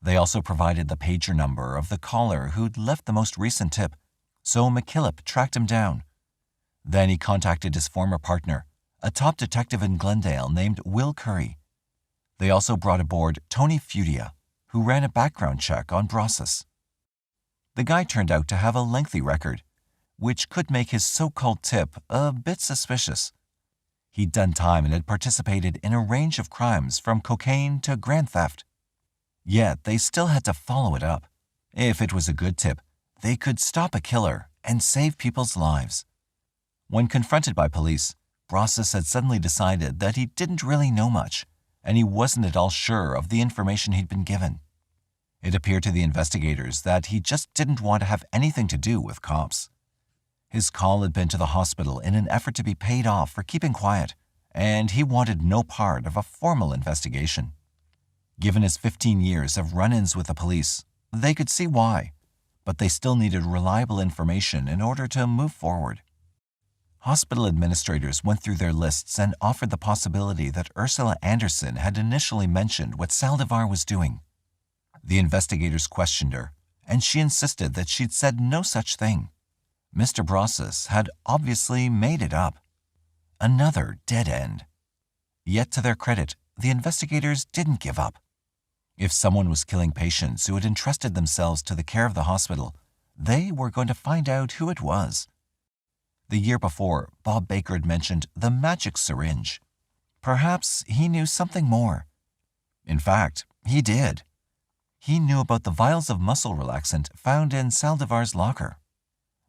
They also provided the pager number of the caller who'd left the most recent tip, so McKillop tracked him down. Then he contacted his former partner, a top detective in Glendale named Will Curry. They also brought aboard Tony Fudia, who ran a background check on Brosses. The guy turned out to have a lengthy record, which could make his so-called tip a bit suspicious. He'd done time and had participated in a range of crimes from cocaine to grand theft. Yet they still had to follow it up. If it was a good tip, they could stop a killer and save people's lives. When confronted by police, Brosses had suddenly decided that he didn't really know much, and he wasn't at all sure of the information he'd been given. It appeared to the investigators that he just didn't want to have anything to do with cops. His call had been to the hospital in an effort to be paid off for keeping quiet, and he wanted no part of a formal investigation. Given his 15 years of run-ins with the police, they could see why, but they still needed reliable information in order to move forward. Hospital administrators went through their lists and offered the possibility that Ursula Anderson had initially mentioned what Saldivar was doing. The investigators questioned her, and she insisted that she'd said no such thing. Mr. Brosses had obviously made it up. Another dead end. Yet to their credit, the investigators didn't give up. If someone was killing patients who had entrusted themselves to the care of the hospital, they were going to find out who it was. The year before, Bob Baker had mentioned the magic syringe. Perhaps he knew something more. In fact, he did. He knew about the vials of muscle relaxant found in Saldivar's locker.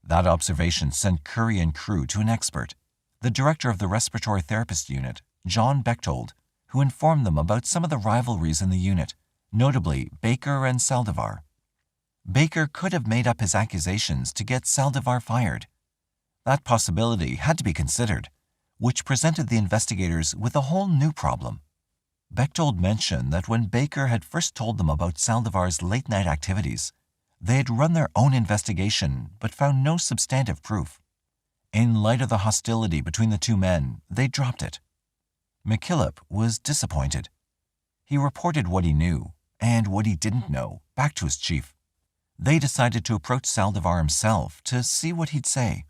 That observation sent Curry and crew to an expert, the director of the respiratory therapist unit, John Bechtold, who informed them about some of the rivalries in the unit, notably Baker and Saldivar. Baker could have made up his accusations to get Saldivar fired. That possibility had to be considered, which presented the investigators with a whole new problem. Bechtold mentioned that when Baker had first told them about Saldivar's late-night activities, they had run their own investigation but found no substantive proof. In light of the hostility between the two men, they dropped it. McKillop was disappointed. He reported what he knew and what he didn't know back to his chief. They decided to approach Saldivar himself to see what he'd say.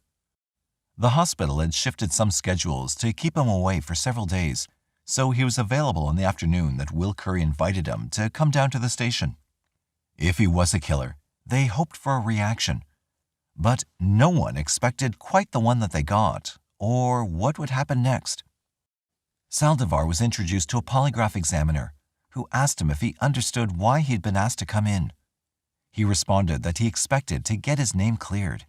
The hospital had shifted some schedules to keep him away for several days, so he was available in the afternoon that Will Curry invited him to come down to the station. If he was a killer, they hoped for a reaction. But no one expected quite the one that they got, or what would happen next. Saldivar was introduced to a polygraph examiner, who asked him if he understood why he'd been asked to come in. He responded that he expected to get his name cleared.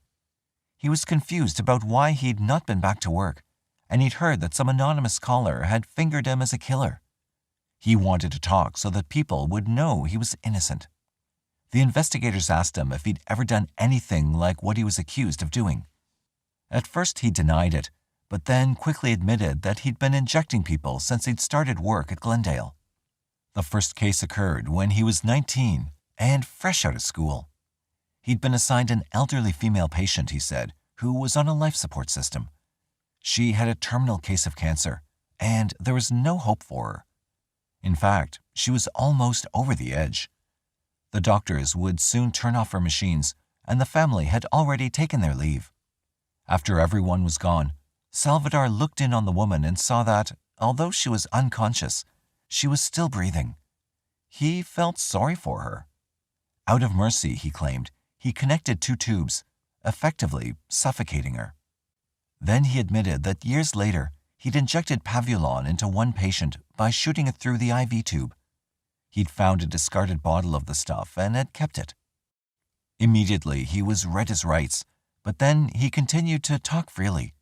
He was confused about why he'd not been back to work, and he'd heard that some anonymous caller had fingered him as a killer. He wanted to talk so that people would know he was innocent. The investigators asked him if he'd ever done anything like what he was accused of doing. At first he denied it, but then quickly admitted that he'd been injecting people since he'd started work at Glendale. The first case occurred when he was 19 and fresh out of school. He'd been assigned an elderly female patient, he said, who was on a life support system. She had a terminal case of cancer, and there was no hope for her. In fact, she was almost over the edge. The doctors would soon turn off her machines, and the family had already taken their leave. After everyone was gone, Saldivar looked in on the woman and saw that, although she was unconscious, she was still breathing. He felt sorry for her. Out of mercy, he claimed, he connected two tubes, effectively suffocating her. Then he admitted that years later, he'd injected Pavulon into one patient by shooting it through the IV tube. He'd found a discarded bottle of the stuff and had kept it. Immediately, he was read his rights, but then he continued to talk freely.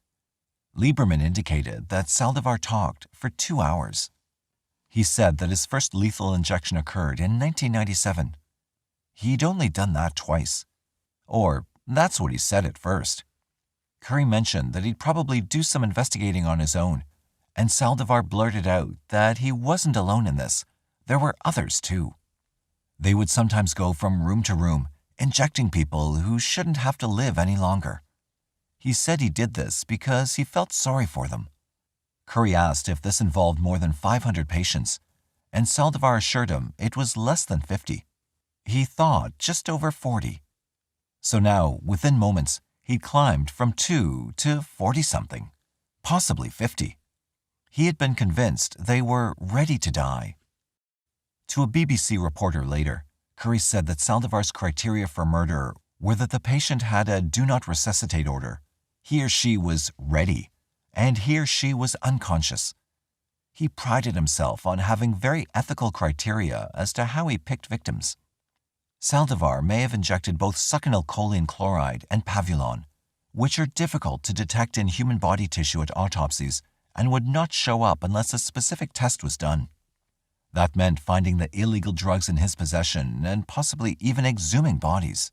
Lieberman indicated that Saldivar talked for 2 hours. He said that his first lethal injection occurred in 1997. He'd only done that twice. Or, that's what he said at first. Curry mentioned that he'd probably do some investigating on his own, and Saldivar blurted out that he wasn't alone in this. There were others too. They would sometimes go from room to room, injecting people who shouldn't have to live any longer. He said he did this because he felt sorry for them. Curry asked if this involved more than 500 patients, and Saldivar assured him it was less than 50. He thought just over 40. So now, within moments, he'd climbed from 2 to 40-something, possibly 50. He had been convinced they were ready to die. To a BBC reporter later, Curry said that Saldivar's criteria for murder were that the patient had a do not resuscitate order, he or she was ready, and he or she was unconscious. He prided himself on having very ethical criteria as to how he picked victims. Saldivar may have injected both succinylcholine chloride and pavulon, which are difficult to detect in human body tissue at autopsies and would not show up unless a specific test was done. That meant finding the illegal drugs in his possession and possibly even exhuming bodies.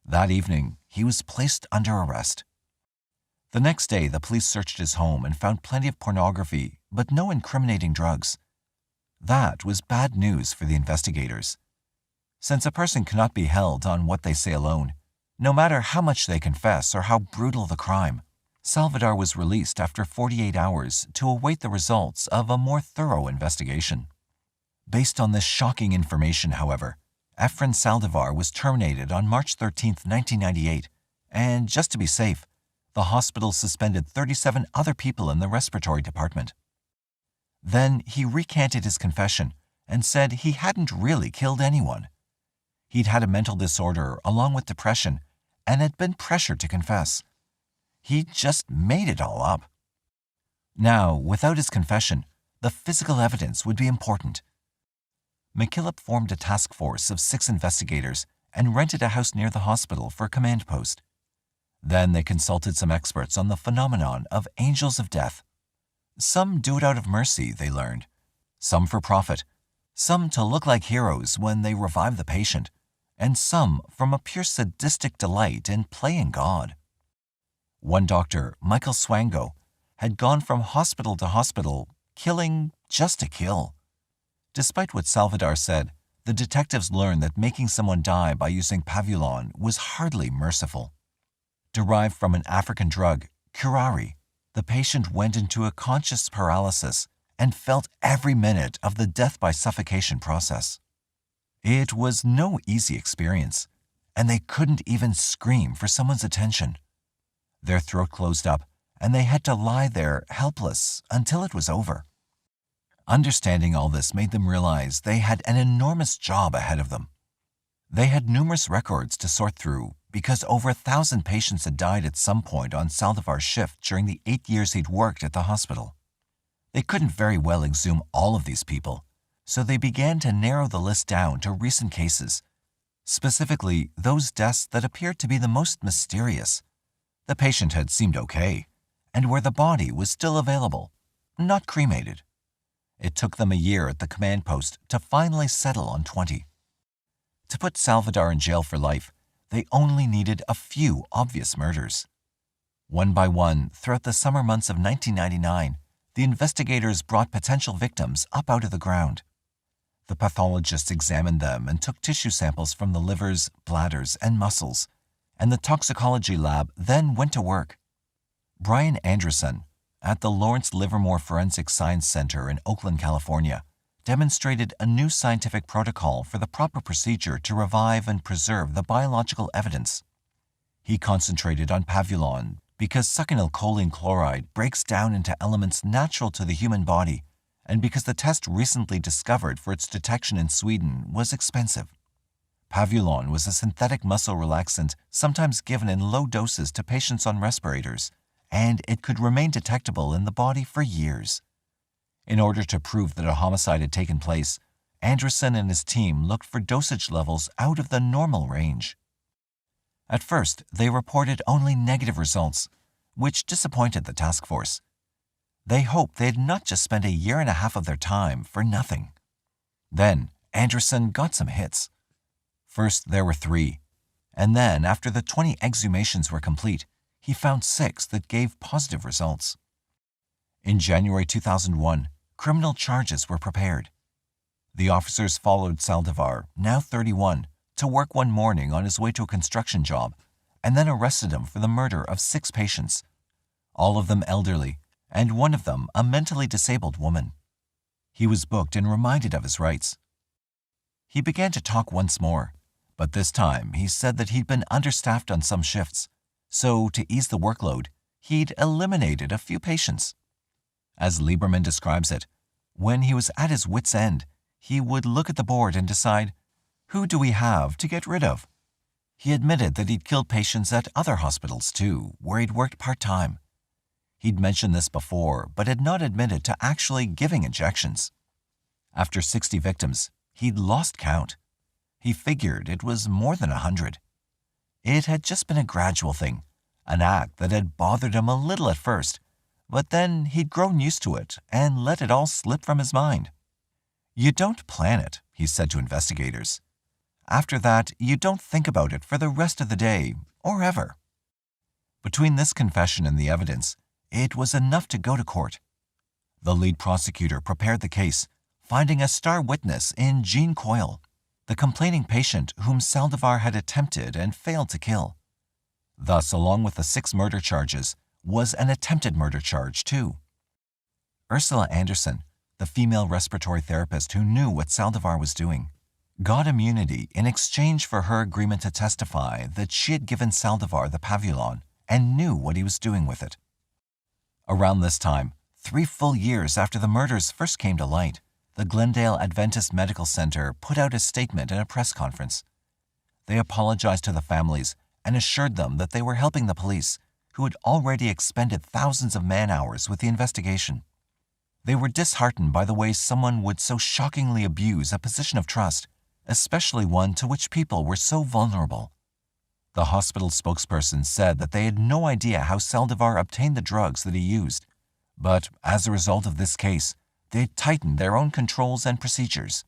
That evening, he was placed under arrest. The next day, the police searched his home and found plenty of pornography, but no incriminating drugs. That was bad news for the investigators. Since a person cannot be held on what they say alone, no matter how much they confess or how brutal the crime, Saldivar was released after 48 hours to await the results of a more thorough investigation. Based on this shocking information, however, Efren Saldivar was terminated on March 13, 1998, and just to be safe, the hospital suspended 37 other people in the respiratory department. Then he recanted his confession and said he hadn't really killed anyone. He'd had a mental disorder along with depression and had been pressured to confess. He just made it all up. Now, without his confession, the physical evidence would be important. McKillop formed a task force of 6 investigators and rented a house near the hospital for a command post. Then they consulted some experts on the phenomenon of angels of death. Some do it out of mercy, they learned. Some for profit. Some to look like heroes when they revive the patient. And some from a pure sadistic delight in playing God. One doctor, Michael Swango, had gone from hospital to hospital, killing just to kill. Despite what Saldivar said, the detectives learned that making someone die by using pavulon was hardly merciful. Derived from an African drug, curare, the patient went into a conscious paralysis and felt every minute of the death by suffocation process. It was no easy experience, and they couldn't even scream for someone's attention. Their throat closed up, and they had to lie there helpless until it was over. Understanding all this made them realize they had an enormous job ahead of them. They had numerous records to sort through because over 1,000 patients had died at some point on Saldivar's shift during the 8 years he'd worked at the hospital. They couldn't very well exhume all of these people, so they began to narrow the list down to recent cases, specifically those deaths that appeared to be the most mysterious. The patient had seemed okay, and where the body was still available, not cremated. It took them a year at the command post to finally settle on 20. To put Saldivar in jail for life, they only needed a few obvious murders. One by one, throughout the summer months of 1999, the investigators brought potential victims up out of the ground. The pathologists examined them and took tissue samples from the livers, bladders, and muscles, and the toxicology lab then went to work. Brian Anderson, at the Lawrence Livermore Forensic Science Center in Oakland, California, demonstrated a new scientific protocol for the proper procedure to revive and preserve the biological evidence. He concentrated on pavulon because succinylcholine chloride breaks down into elements natural to the human body, and because the test recently discovered for its detection in Sweden was expensive. Pavulon was a synthetic muscle relaxant sometimes given in low doses to patients on respirators, and it could remain detectable in the body for years. In order to prove that a homicide had taken place, Anderson and his team looked for dosage levels out of the normal range. At first, they reported only negative results, which disappointed the task force. They hoped they'd not just spent a year and a half of their time for nothing. Then, Anderson got some hits. First, there were 3, and then, after the 20 exhumations were complete, he found 6 that gave positive results. In January 2001, criminal charges were prepared. The officers followed Saldivar, now 31, to work one morning on his way to a construction job and then arrested him for the murder of 6 patients, all of them elderly, and one of them a mentally disabled woman. He was booked and reminded of his rights. He began to talk once more, but this time he said that he'd been understaffed on some shifts, so to ease the workload, he'd eliminated a few patients. As Lieberman describes it, when he was at his wit's end, he would look at the board and decide, who do we have to get rid of? He admitted that he'd killed patients at other hospitals too, where he'd worked part-time. He'd mentioned this before, but had not admitted to actually giving injections. After 60 victims, he'd lost count. He figured it was more than 100. It had just been a gradual thing, an act that had bothered him a little at first, but then he'd grown used to it and let it all slip from his mind. You don't plan it, he said to investigators. After that, you don't think about it for the rest of the day, or ever. Between this confession and the evidence, it was enough to go to court. The lead prosecutor prepared the case, finding a star witness in Jean Coyle, the complaining patient whom Saldivar had attempted and failed to kill. Thus, along with the 6 murder charges, was an attempted murder charge too. Ursula Anderson, the female respiratory therapist who knew what Saldivar was doing, got immunity in exchange for her agreement to testify that she had given Saldivar the Pavulon and knew what he was doing with it. Around this time, 3 full years after the murders first came to light, the Glendale Adventist Medical Center put out a statement in a press conference. They apologized to the families and assured them that they were helping the police, who had already expended thousands of man-hours with the investigation. They were disheartened by the way someone would so shockingly abuse a position of trust, especially one to which people were so vulnerable. The hospital spokesperson said that they had no idea how Saldivar obtained the drugs that he used, but as a result of this case, they had tightened their own controls and procedures.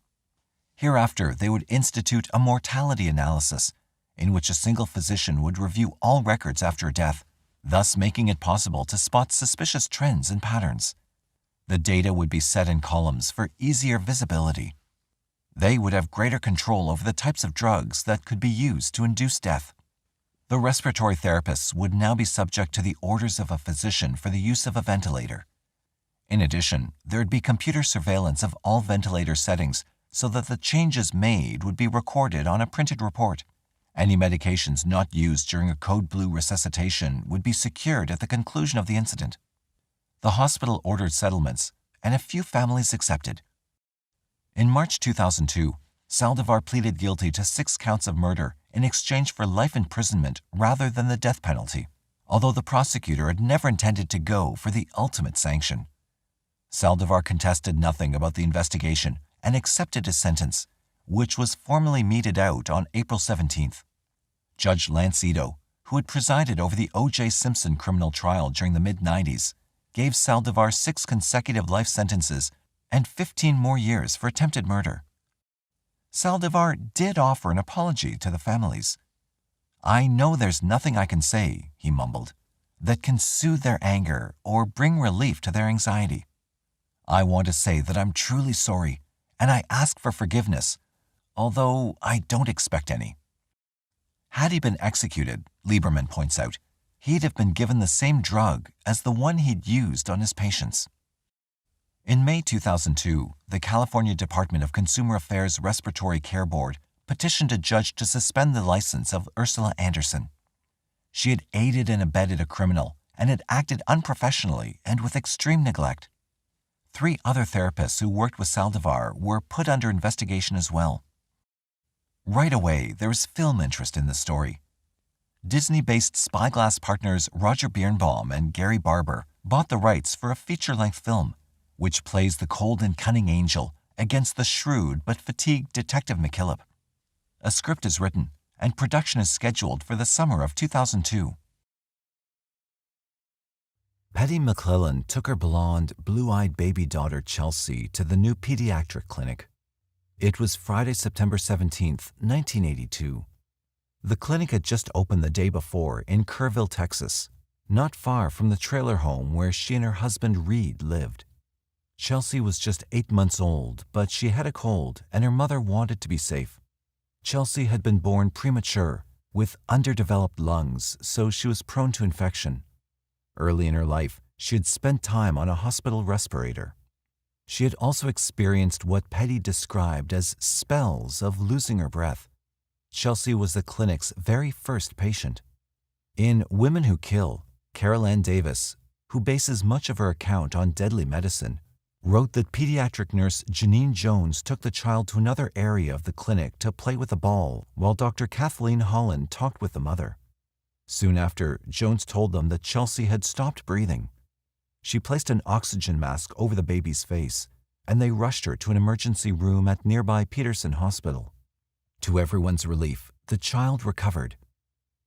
Hereafter, they would institute a mortality analysis, in which a single physician would review all records after a death, thus making it possible to spot suspicious trends and patterns. The data would be set in columns for easier visibility. They would have greater control over the types of drugs that could be used to induce death. The respiratory therapists would now be subject to the orders of a physician for the use of a ventilator. In addition, there would be computer surveillance of all ventilator settings so that the changes made would be recorded on a printed report. Any medications not used during a code blue resuscitation would be secured at the conclusion of the incident. The hospital ordered settlements, and a few families accepted. In March 2002, Saldivar pleaded guilty to 6 counts of murder in exchange for life imprisonment rather than the death penalty, although the prosecutor had never intended to go for the ultimate sanction. Saldivar contested nothing about the investigation and accepted his sentence, which was formally meted out on April 17th. Judge Lance Ito, who had presided over the O.J. Simpson criminal trial during the mid-90s, gave Saldivar 6 consecutive life sentences and 15 more years for attempted murder. Saldivar did offer an apology to the families. "I know there's nothing I can say," he mumbled, "that can soothe their anger or bring relief to their anxiety. I want to say that I'm truly sorry, and I ask for forgiveness, although I don't expect any." Had he been executed, Lieberman points out, he'd have been given the same drug as the one he'd used on his patients. In May 2002, the California Department of Consumer Affairs Respiratory Care Board petitioned a judge to suspend the license of Ursula Anderson. She had aided and abetted a criminal and had acted unprofessionally and with extreme neglect. 3 other therapists who worked with Saldivar were put under investigation as well. Right away, there was film interest in the story. Disney-based Spyglass partners Roger Birnbaum and Gary Barber bought the rights for a feature-length film, which plays the cold and cunning angel against the shrewd but fatigued Detective McKillop. A script is written, and production is scheduled for the summer of 2002. Petty McClellan took her blonde, blue-eyed baby daughter Chelsea to the new pediatric clinic. It was Friday, September 17, 1982. The clinic had just opened the day before in Kerrville, Texas, not far from the trailer home where she and her husband Reed lived. Chelsea was just 8 months old, but she had a cold and her mother wanted to be safe. Chelsea had been born premature, with underdeveloped lungs, so she was prone to infection. Early in her life, she had spent time on a hospital respirator. She had also experienced what Petty described as spells of losing her breath. Chelsea was the clinic's very first patient. In Women Who Kill, Carol Ann Davis, who bases much of her account on deadly medicine, wrote that pediatric nurse Janine Jones took the child to another area of the clinic to play with a ball while Dr. Kathleen Holland talked with the mother. Soon after, Jones told them that Chelsea had stopped breathing. She placed an oxygen mask over the baby's face, and they rushed her to an emergency room at nearby Peterson Hospital. To everyone's relief, the child recovered.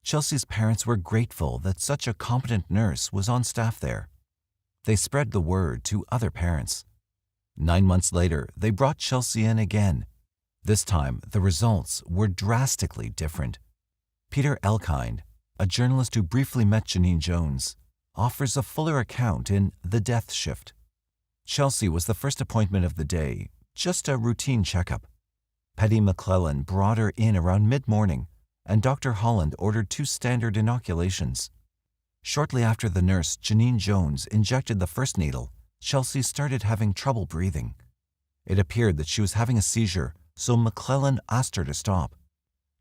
Chelsea's parents were grateful that such a competent nurse was on staff there. They spread the word to other parents. 9 months later, they brought Chelsea in again. This time, the results were drastically different. Peter Elkind, a journalist who briefly met Janine Jones, offers a fuller account in The Death Shift. Chelsea was the first appointment of the day, just a routine checkup. Petty McClellan brought her in around mid-morning, and Dr. Holland ordered 2 standard inoculations. Shortly after the nurse, Janine Jones, injected the first needle, Chelsea started having trouble breathing. It appeared that she was having a seizure, so McClellan asked her to stop.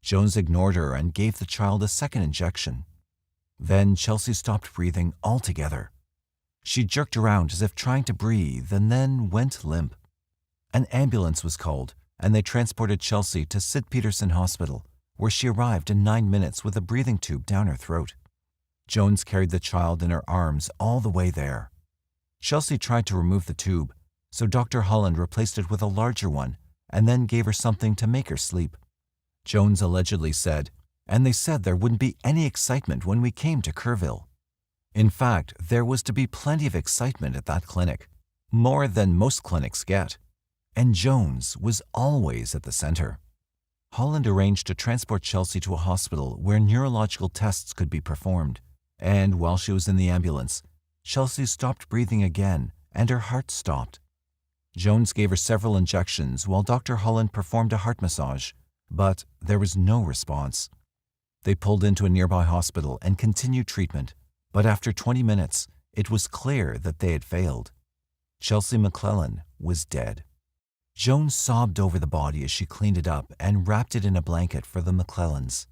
Jones ignored her and gave the child a second injection. Then Chelsea stopped breathing altogether. She jerked around as if trying to breathe and then went limp. An ambulance was called, and they transported Chelsea to Sid Peterson Hospital, where she arrived in 9 minutes with a breathing tube down her throat. Jones carried the child in her arms all the way there. Chelsea tried to remove the tube, so Dr. Holland replaced it with a larger one and then gave her something to make her sleep. Jones allegedly said, "And they said there wouldn't be any excitement when we came to Kerrville." In fact, there was to be plenty of excitement at that clinic, more than most clinics get, and Jones was always at the center. Holland arranged to transport Chelsea to a hospital where neurological tests could be performed, and while she was in the ambulance, Chelsea stopped breathing again and her heart stopped. Jones gave her several injections while Dr. Holland performed a heart massage, but there was no response. They pulled into a nearby hospital and continued treatment, but after 20 minutes, it was clear that they had failed. Chelsea McClellan was dead. Jones sobbed over the body as she cleaned it up and wrapped it in a blanket for the McClellans.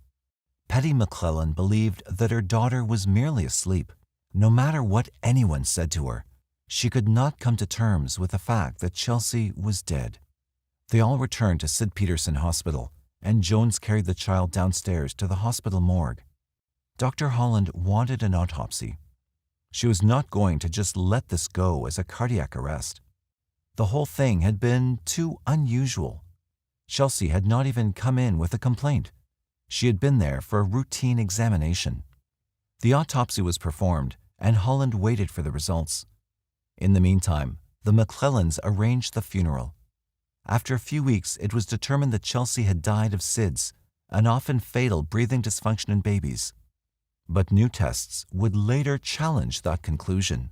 Petty McClellan believed that her daughter was merely asleep. No matter what anyone said to her, she could not come to terms with the fact that Chelsea was dead. They all returned to Sid Peterson Hospital, and Jones carried the child downstairs to the hospital morgue. Dr. Holland wanted an autopsy. She was not going to just let this go as a cardiac arrest. The whole thing had been too unusual. Chelsea had not even come in with a complaint. She had been there for a routine examination. The autopsy was performed, and Holland waited for the results. In the meantime, the McClellans arranged the funeral. After a few weeks, it was determined that Chelsea had died of SIDS, an often fatal breathing dysfunction in babies. But new tests would later challenge that conclusion.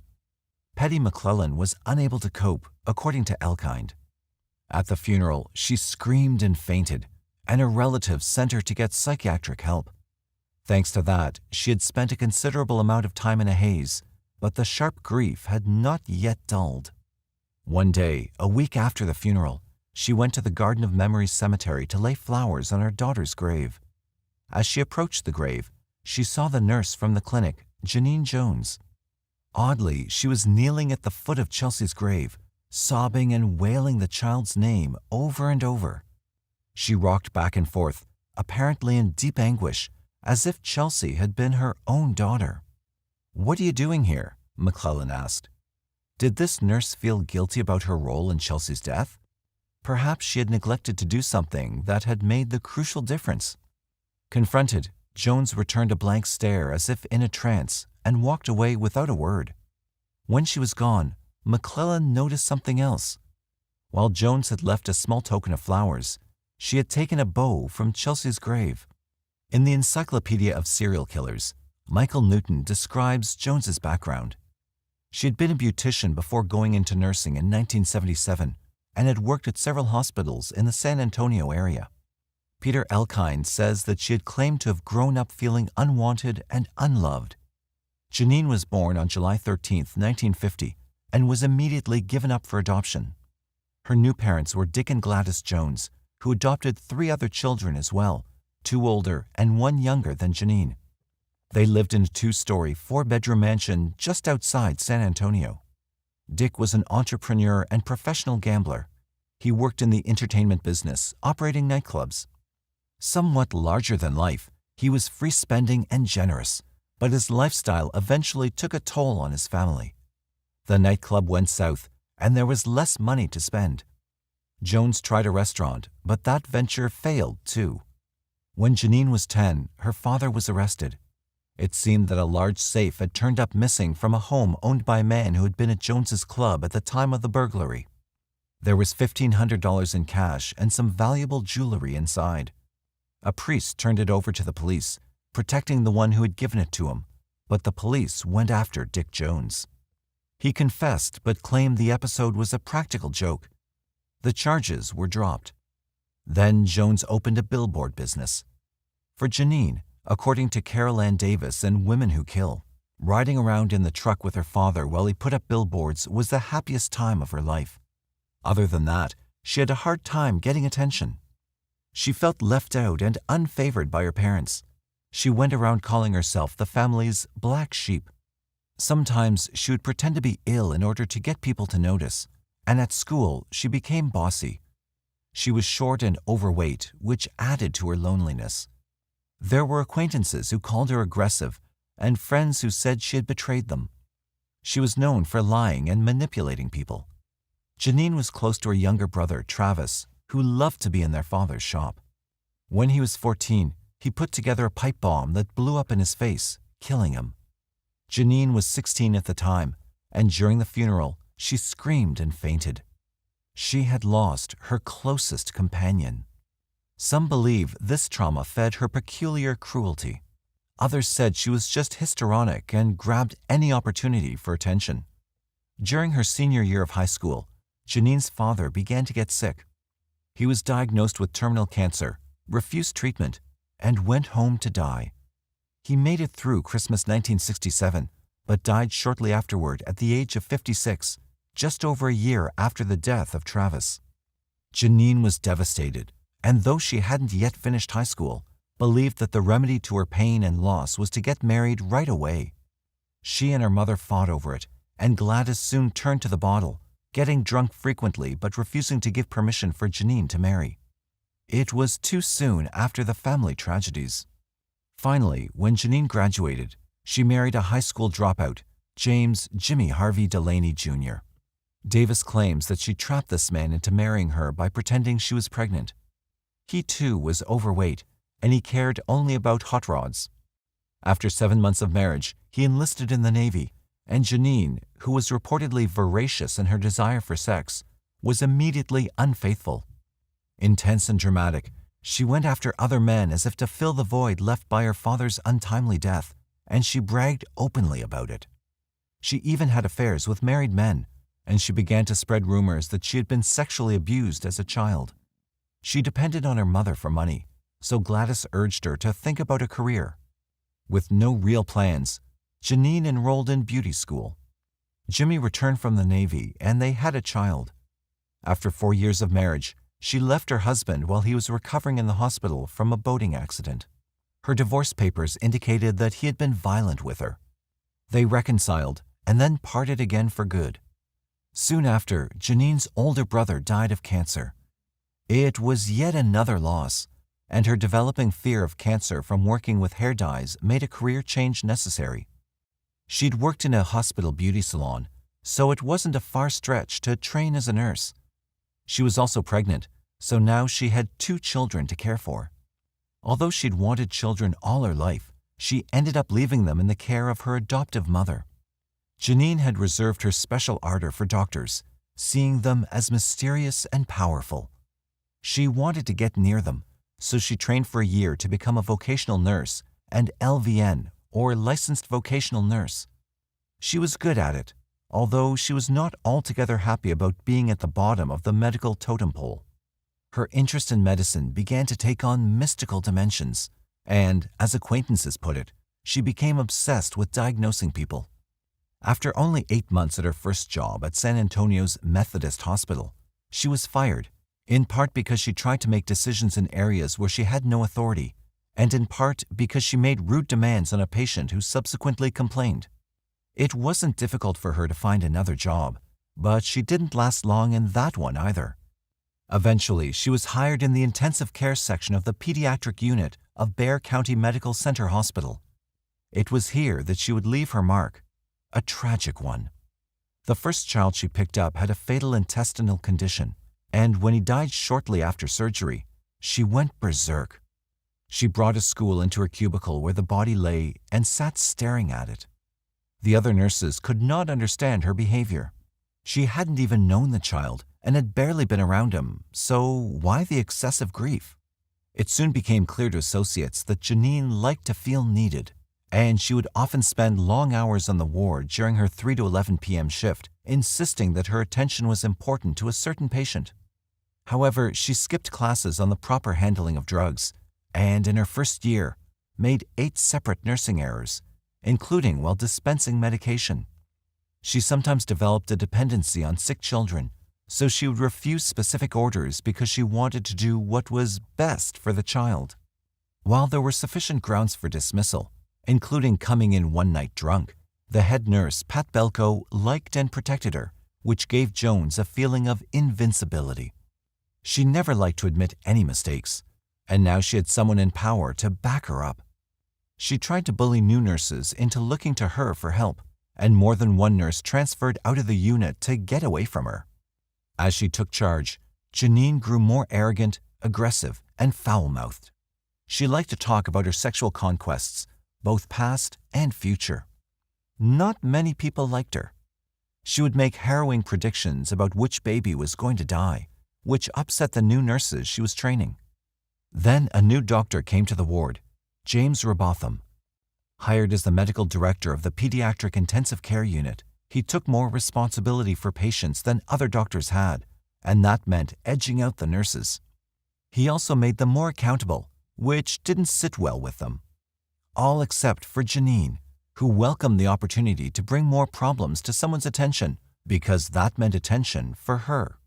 Petty McClellan was unable to cope, according to Elkind. At the funeral, she screamed and fainted, and her relatives sent her to get psychiatric help. Thanks to that, she had spent a considerable amount of time in a haze, but the sharp grief had not yet dulled. One day, a week after the funeral, she went to the Garden of Memories cemetery to lay flowers on her daughter's grave. As she approached the grave, she saw the nurse from the clinic, Janine Jones. Oddly, she was kneeling at the foot of Chelsea's grave, sobbing and wailing the child's name over and over. She rocked back and forth, apparently in deep anguish, as if Chelsea had been her own daughter. "What are you doing here?" McClellan asked. Did this nurse feel guilty about her role in Chelsea's death? Perhaps she had neglected to do something that had made the crucial difference. Confronted, Jones returned a blank stare as if in a trance and walked away without a word. When she was gone, McClellan noticed something else. While Jones had left a small token of flowers, she had taken a bow from Chelsea's grave. In the Encyclopedia of Serial Killers, Michael Newton describes Jones's background. She had been a beautician before going into nursing in 1977 and had worked at several hospitals in the San Antonio area. Peter Elkind says that she had claimed to have grown up feeling unwanted and unloved. Janine was born on July 13, 1950, and was immediately given up for adoption. Her new parents were Dick and Gladys Jones, who adopted 3 other children as well, 2 older and 1 younger than Janine. They lived in a 2-story, 4-bedroom mansion just outside San Antonio. Dick was an entrepreneur and professional gambler. He worked in the entertainment business, operating nightclubs. Somewhat larger than life, he was free-spending and generous, but his lifestyle eventually took a toll on his family. The nightclub went south, and there was less money to spend. Jones tried a restaurant, but that venture failed too. When Janine was 10, her father was arrested. It seemed that a large safe had turned up missing from a home owned by a man who had been at Jones's club at the time of the burglary. There was $1,500 in cash and some valuable jewelry inside. A priest turned it over to the police, protecting the one who had given it to him, but the police went after Dick Jones. He confessed but claimed the episode was a practical joke. The charges were dropped. Then Jones opened a billboard business. For Janine, according to Carol Ann Davis in Women Who Kill, riding around in the truck with her father while he put up billboards was the happiest time of her life. Other than that, she had a hard time getting attention. She felt left out and unfavored by her parents. She went around calling herself the family's black sheep. Sometimes she would pretend to be ill in order to get people to notice, and at school she became bossy. She was short and overweight, which added to her loneliness. There were acquaintances who called her aggressive and friends who said she had betrayed them. She was known for lying and manipulating people. Janine was close to her younger brother, Travis, who loved to be in their father's shop. When he was 14, he put together a pipe bomb that blew up in his face, killing him. Janine was 16 at the time, and during the funeral, she screamed and fainted. She had lost her closest companion. Some believe this trauma fed her peculiar cruelty. Others said she was just histrionic and grabbed any opportunity for attention. During her senior year of high school, Janine's father began to get sick. He was diagnosed with terminal cancer, refused treatment, and went home to die. He made it through Christmas 1967, but died shortly afterward at the age of 56, just over a year after the death of Travis. Janine was devastated, and though she hadn't yet finished high school, believed that the remedy to her pain and loss was to get married right away. She and her mother fought over it, and Gladys soon turned to the bottle, getting drunk frequently but refusing to give permission for Janine to marry. It was too soon after the family tragedies. Finally, when Janine graduated, she married a high school dropout, James Jimmy Harvey Delaney Jr. Davis claims that she trapped this man into marrying her by pretending she was pregnant. He too was overweight, and he cared only about hot rods. After 7 months of marriage, he enlisted in the Navy, and Janine, who was reportedly voracious in her desire for sex, was immediately unfaithful. Intense and dramatic, she went after other men as if to fill the void left by her father's untimely death, and she bragged openly about it. She even had affairs with married men, and she began to spread rumors that she had been sexually abused as a child. She depended on her mother for money, so Gladys urged her to think about a career. With no real plans, Janine enrolled in beauty school. Jimmy returned from the Navy, and they had a child. After 4 years of marriage, she left her husband while he was recovering in the hospital from a boating accident. Her divorce papers indicated that he had been violent with her. They reconciled and then parted again for good. Soon after, Janine's older brother died of cancer. It was yet another loss, and her developing fear of cancer from working with hair dyes made a career change necessary. She'd worked in a hospital beauty salon, so it wasn't a far stretch to train as a nurse. She was also pregnant, so now she had 2 children to care for. Although she'd wanted children all her life, she ended up leaving them in the care of her adoptive mother. Janine had reserved her special ardor for doctors, seeing them as mysterious and powerful. She wanted to get near them, so she trained for a year to become a vocational nurse and LVN, or licensed vocational nurse. She was good at it, although she was not altogether happy about being at the bottom of the medical totem pole. Her interest in medicine began to take on mystical dimensions, and, as acquaintances put it, she became obsessed with diagnosing people. After only 8 months at her first job at San Antonio's Methodist Hospital, she was fired, in part because she tried to make decisions in areas where she had no authority, and in part because she made rude demands on a patient who subsequently complained. It wasn't difficult for her to find another job, but she didn't last long in that one either. Eventually, she was hired in the intensive care section of the pediatric unit of Bexar County Medical Center Hospital. It was here that she would leave her mark, a tragic one. The first child she picked up had a fatal intestinal condition, and when he died shortly after surgery, she went berserk. She brought a stool into her cubicle where the body lay and sat staring at it. The other nurses could not understand her behavior. She hadn't even known the child and had barely been around him, so why the excessive grief? It soon became clear to associates that Janine liked to feel needed, and she would often spend long hours on the ward during her 3 to 11 p.m. shift, insisting that her attention was important to a certain patient. However, she skipped classes on the proper handling of drugs, and in her first year, made 8 separate nursing errors, including while dispensing medication. She sometimes developed a dependency on sick children, so she would refuse specific orders because she wanted to do what was best for the child. While there were sufficient grounds for dismissal, including coming in one night drunk, the head nurse, Pat Belko, liked and protected her, which gave Jones a feeling of invincibility. She never liked to admit any mistakes, and now she had someone in power to back her up. She tried to bully new nurses into looking to her for help, and more than one nurse transferred out of the unit to get away from her. As she took charge, Janine grew more arrogant, aggressive, and foul-mouthed. She liked to talk about her sexual conquests, both past and future. Not many people liked her. She would make harrowing predictions about which baby was going to die, which upset the new nurses she was training. Then a new doctor came to the ward, James Robotham. Hired as the medical director of the pediatric intensive care unit, he took more responsibility for patients than other doctors had, and that meant edging out the nurses. He also made them more accountable, which didn't sit well with them. All except for Janine, who welcomed the opportunity to bring more problems to someone's attention because that meant attention for her.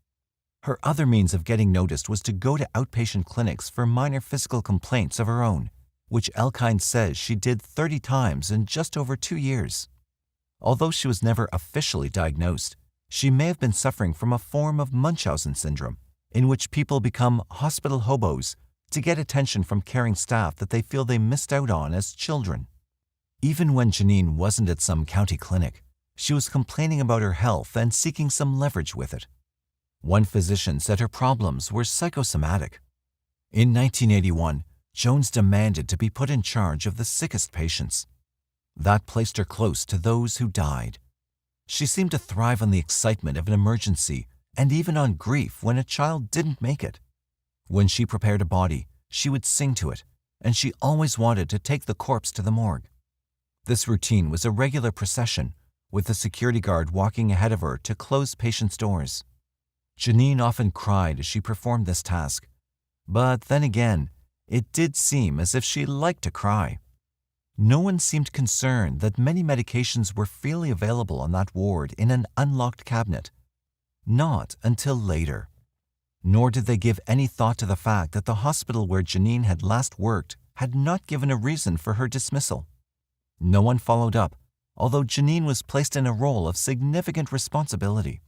Her other means of getting noticed was to go to outpatient clinics for minor physical complaints of her own, which Elkind says she did 30 times in just over 2 years. Although she was never officially diagnosed, she may have been suffering from a form of Munchausen syndrome, in which people become hospital hobos to get attention from caring staff that they feel they missed out on as children. Even when Janine wasn't at some county clinic, she was complaining about her health and seeking some leverage with it. One physician said her problems were psychosomatic. In 1981, Jones demanded to be put in charge of the sickest patients. That placed her close to those who died. She seemed to thrive on the excitement of an emergency and even on grief when a child didn't make it. When she prepared a body, she would sing to it, and she always wanted to take the corpse to the morgue. This routine was a regular procession, with the security guard walking ahead of her to close patients' doors. Janine often cried as she performed this task, but then again, it did seem as if she liked to cry. No one seemed concerned that many medications were freely available on that ward in an unlocked cabinet. Not until later. Nor did they give any thought to the fact that the hospital where Janine had last worked had not given a reason for her dismissal. No one followed up, although Janine was placed in a role of significant responsibility.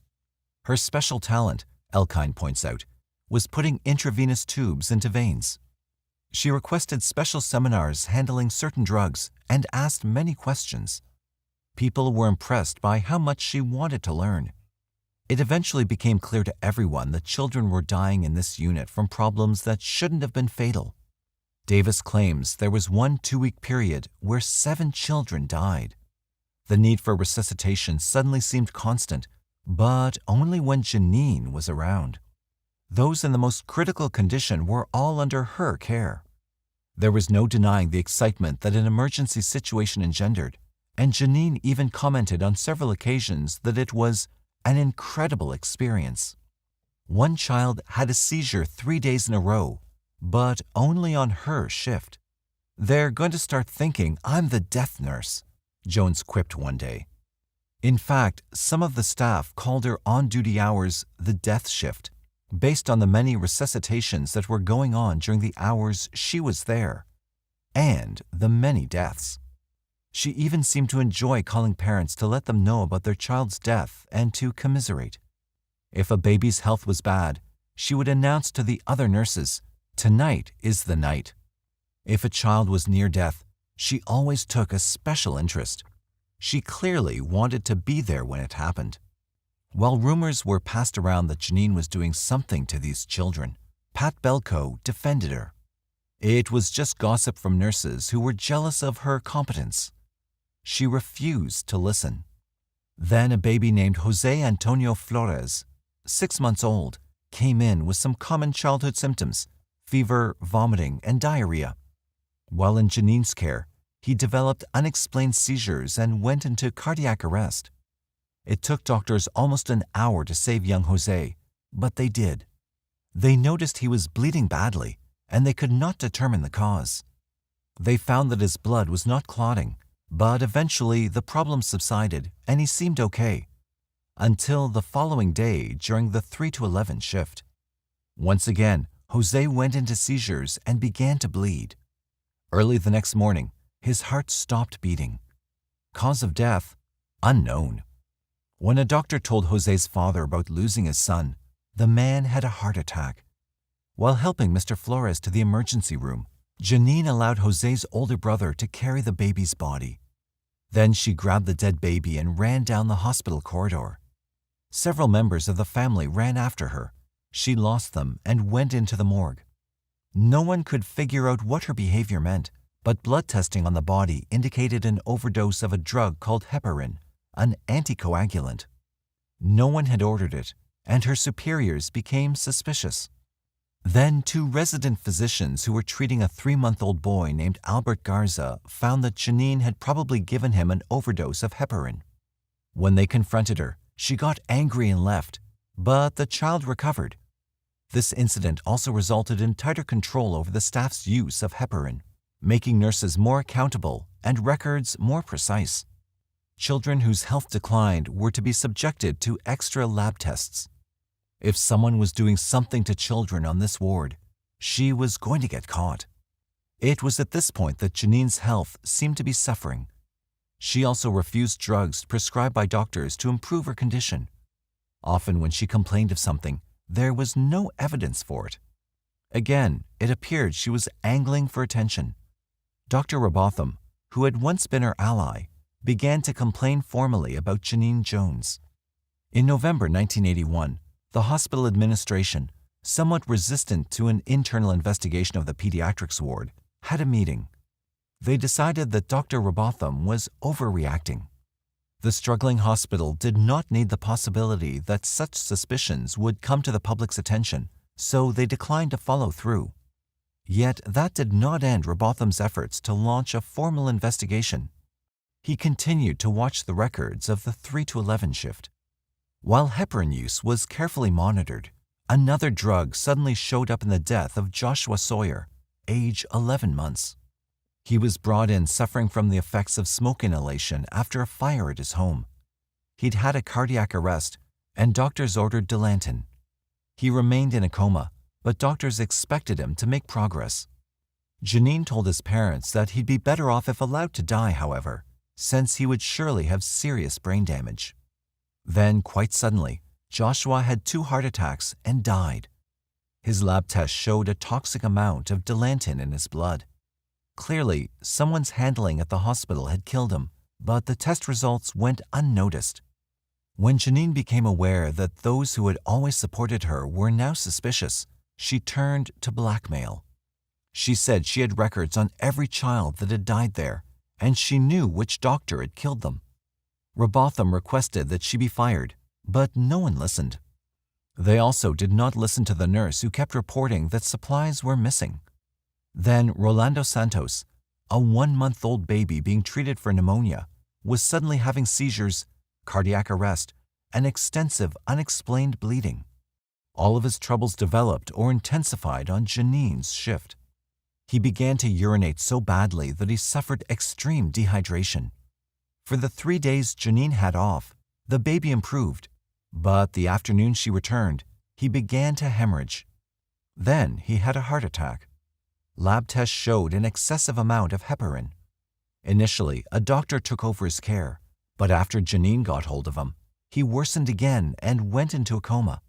Her special talent, Elkind points out, was putting intravenous tubes into veins. She requested special seminars handling certain drugs and asked many questions. People were impressed by how much she wanted to learn. It eventually became clear to everyone that children were dying in this unit from problems that shouldn't have been fatal. Davis claims there was one 2-week period where 7 children died. The need for resuscitation suddenly seemed constant, but only when Janine was around. Those in the most critical condition were all under her care. There was no denying the excitement that an emergency situation engendered, and Janine even commented on several occasions that it was an incredible experience. One child had a seizure 3 days in a row, but only on her shift. "They're going to start thinking I'm the death nurse," Jones quipped one day. In fact, some of the staff called her on-duty hours the death shift, based on the many resuscitations that were going on during the hours she was there, and the many deaths. She even seemed to enjoy calling parents to let them know about their child's death and to commiserate. If a baby's health was bad, she would announce to the other nurses, "Tonight is the night." If a child was near death, she always took a special interest. She clearly wanted to be there when it happened. While rumors were passed around that Janine was doing something to these children, Pat Belko defended her. It was just gossip from nurses who were jealous of her competence. She refused to listen. Then a baby named Jose Antonio Flores, 6 months old, came in with some common childhood symptoms: fever, vomiting, and diarrhea. While in Janine's care, he developed unexplained seizures and went into cardiac arrest. It took doctors almost an hour to save young Jose, but they did. They noticed he was bleeding badly, and they could not determine the cause. They found that his blood was not clotting, but eventually the problem subsided and he seemed okay, until the following day during the 3 to 11 shift. Once again, Jose went into seizures and began to bleed. Early the next morning, his heart stopped beating. Cause of death? Unknown. When a doctor told Jose's father about losing his son, the man had a heart attack. While helping Mr. Flores to the emergency room, Janine allowed Jose's older brother to carry the baby's body. Then she grabbed the dead baby and ran down the hospital corridor. Several members of the family ran after her. She lost them and went into the morgue. No one could figure out what her behavior meant, but blood testing on the body indicated an overdose of a drug called heparin, an anticoagulant. No one had ordered it, and her superiors became suspicious. Then 2 resident physicians who were treating a 3-month-old boy named Albert Garza found that Janine had probably given him an overdose of heparin. When they confronted her, she got angry and left, but the child recovered. This incident also resulted in tighter control over the staff's use of heparin, making nurses more accountable and records more precise. Children whose health declined were to be subjected to extra lab tests. If someone was doing something to children on this ward, she was going to get caught. It was at this point that Janine's health seemed to be suffering. She also refused drugs prescribed by doctors to improve her condition. Often when she complained of something, there was no evidence for it. Again, it appeared she was angling for attention. Dr. Robotham, who had once been her ally, began to complain formally about Janine Jones. In November 1981, the hospital administration, somewhat resistant to an internal investigation of the pediatrics ward, had a meeting. They decided that Dr. Robotham was overreacting. The struggling hospital did not need the possibility that such suspicions would come to the public's attention, so they declined to follow through. Yet that did not end Robotham's efforts to launch a formal investigation. He continued to watch the records of the 3 to 11 shift. While heparin use was carefully monitored, another drug suddenly showed up in the death of Joshua Sawyer, age 11 months. He was brought in suffering from the effects of smoke inhalation after a fire at his home. He'd had a cardiac arrest, and doctors ordered Dilantin. He remained in a coma, but doctors expected him to make progress. Janine told his parents that he'd be better off if allowed to die, however, since he would surely have serious brain damage. Then, quite suddenly, Joshua had 2 heart attacks and died. His lab test showed a toxic amount of Dilantin in his blood. Clearly, someone's handling at the hospital had killed him, but the test results went unnoticed. When Janine became aware that those who had always supported her were now suspicious, she turned to blackmail. She said she had records on every child that had died there, and she knew which doctor had killed them. Robotham requested that she be fired, but no one listened. They also did not listen to the nurse who kept reporting that supplies were missing. Then Rolando Santos, a 1-month-old baby being treated for pneumonia, was suddenly having seizures, cardiac arrest, and extensive unexplained bleeding. All of his troubles developed or intensified on Janine's shift. He began to urinate so badly that he suffered extreme dehydration. For the 3 days Janine had off, the baby improved, but the afternoon she returned, he began to hemorrhage. Then he had a heart attack. Lab tests showed an excessive amount of heparin. Initially, a doctor took over his care, but after Janine got hold of him, he worsened again and went into a coma.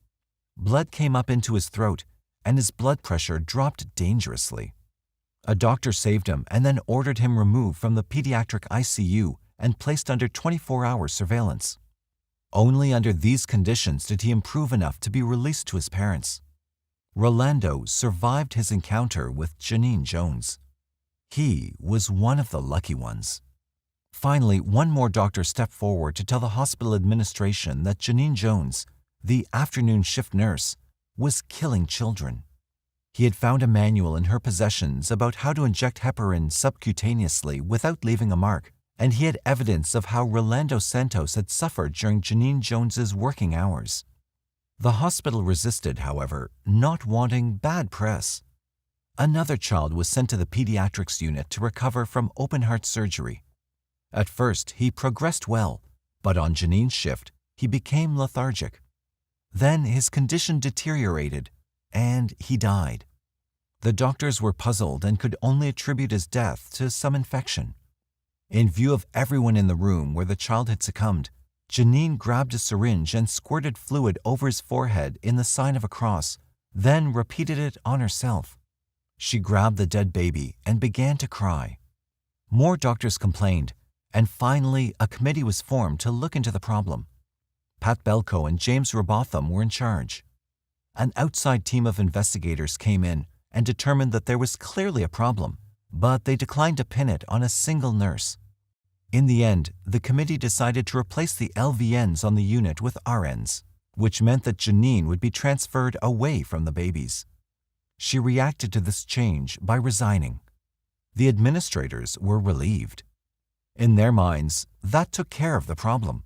Blood came up into his throat, and his blood pressure dropped dangerously. A doctor saved him and then ordered him removed from the pediatric ICU and placed under 24-hour surveillance. Only under these conditions did he improve enough to be released to his parents. Rolando survived his encounter with Janine Jones. He was one of the lucky ones. Finally, one more doctor stepped forward to tell the hospital administration that Janine Jones, the afternoon shift nurse, was killing children. He had found a manual in her possessions about how to inject heparin subcutaneously without leaving a mark, and he had evidence of how Rolando Santos had suffered during Janine Jones's working hours. The hospital resisted, however, not wanting bad press. Another child was sent to the pediatrics unit to recover from open-heart surgery. At first, he progressed well, but on Janine's shift, he became lethargic. Then his condition deteriorated, and he died. The doctors were puzzled and could only attribute his death to some infection. In view of everyone in the room where the child had succumbed, Janine grabbed a syringe and squirted fluid over his forehead in the sign of a cross, then repeated it on herself. She grabbed the dead baby and began to cry. More doctors complained, and finally a committee was formed to look into the problem. Pat Belko and James Robotham were in charge. An outside team of investigators came in and determined that there was clearly a problem, but they declined to pin it on a single nurse. In the end, the committee decided to replace the LVNs on the unit with RNs, which meant that Janine would be transferred away from the babies. She reacted to this change by resigning. The administrators were relieved. In their minds, that took care of the problem.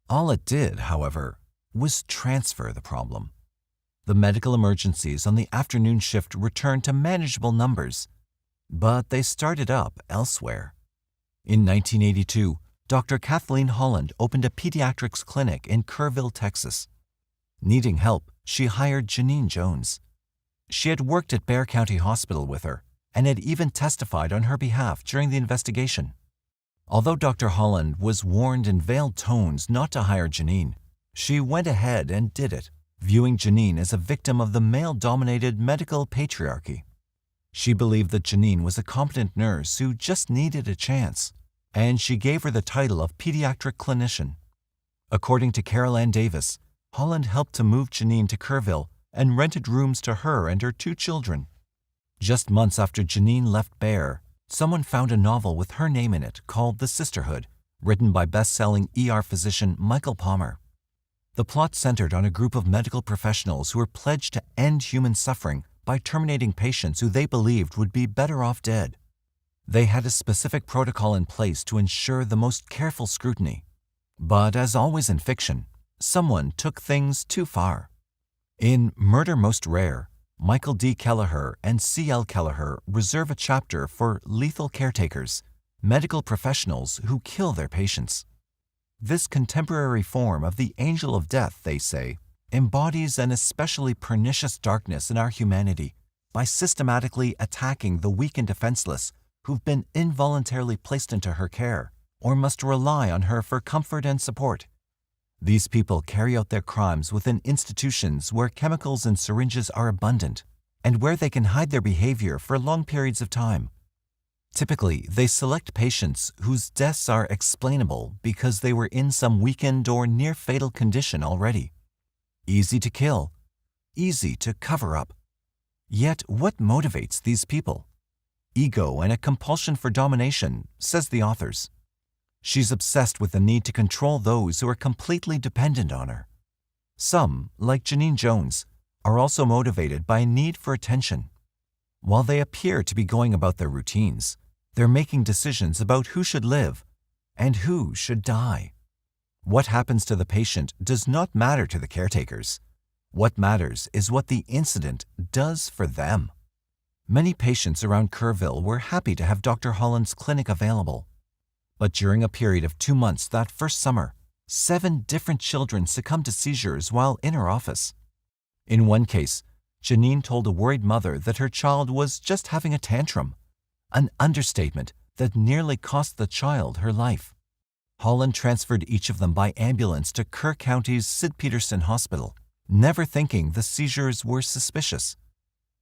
All it did, however, was transfer the problem. The medical emergencies on the afternoon shift returned to manageable numbers, but they started up elsewhere. In 1982, Dr. Kathleen Holland opened a pediatrics clinic in Kerrville, Texas. Needing help, she hired Janine Jones. She had worked at Bexar County Hospital with her and had even testified on her behalf during the investigation. Although Dr. Holland was warned in veiled tones not to hire Janine, she went ahead and did it, viewing Janine as a victim of the male-dominated medical patriarchy. She believed that Janine was a competent nurse who just needed a chance, and she gave her the title of pediatric clinician. According to Carol Ann Davis, Holland helped to move Janine to Kerrville and rented rooms to her and her 2 children. Just months after Janine left Bexar, someone found a novel with her name in it called The Sisterhood, written by best-selling ER physician Michael Palmer. The plot centered on a group of medical professionals who were pledged to end human suffering by terminating patients who they believed would be better off dead. They had a specific protocol in place to ensure the most careful scrutiny. But as always in fiction, someone took things too far. In Murder Most Rare, Michael D. Kelleher and C.L. Kelleher reserve a chapter for lethal caretakers, medical professionals who kill their patients. This contemporary form of the angel of death, they say, embodies an especially pernicious darkness in our humanity by systematically attacking the weak and defenseless who've been involuntarily placed into her care or must rely on her for comfort and support. These people carry out their crimes within institutions where chemicals and syringes are abundant and where they can hide their behavior for long periods of time. Typically, they select patients whose deaths are explainable because they were in some weakened or near-fatal condition already. Easy to kill, easy to cover up. Yet what motivates these people? Ego and a compulsion for domination, says the authors. She's obsessed with the need to control those who are completely dependent on her. Some, like Janine Jones, are also motivated by a need for attention. While they appear to be going about their routines, they're making decisions about who should live and who should die. What happens to the patient does not matter to the caretakers. What matters is what the incident does for them. Many patients around Kerrville were happy to have Dr. Holland's clinic available. But during a period of 2 months that first summer, 7 different children succumbed to seizures while in her office. In one case, Janine told a worried mother that her child was just having a tantrum, an understatement that nearly cost the child her life. Holland transferred each of them by ambulance to Kerr County's Sid Peterson Hospital, never thinking the seizures were suspicious.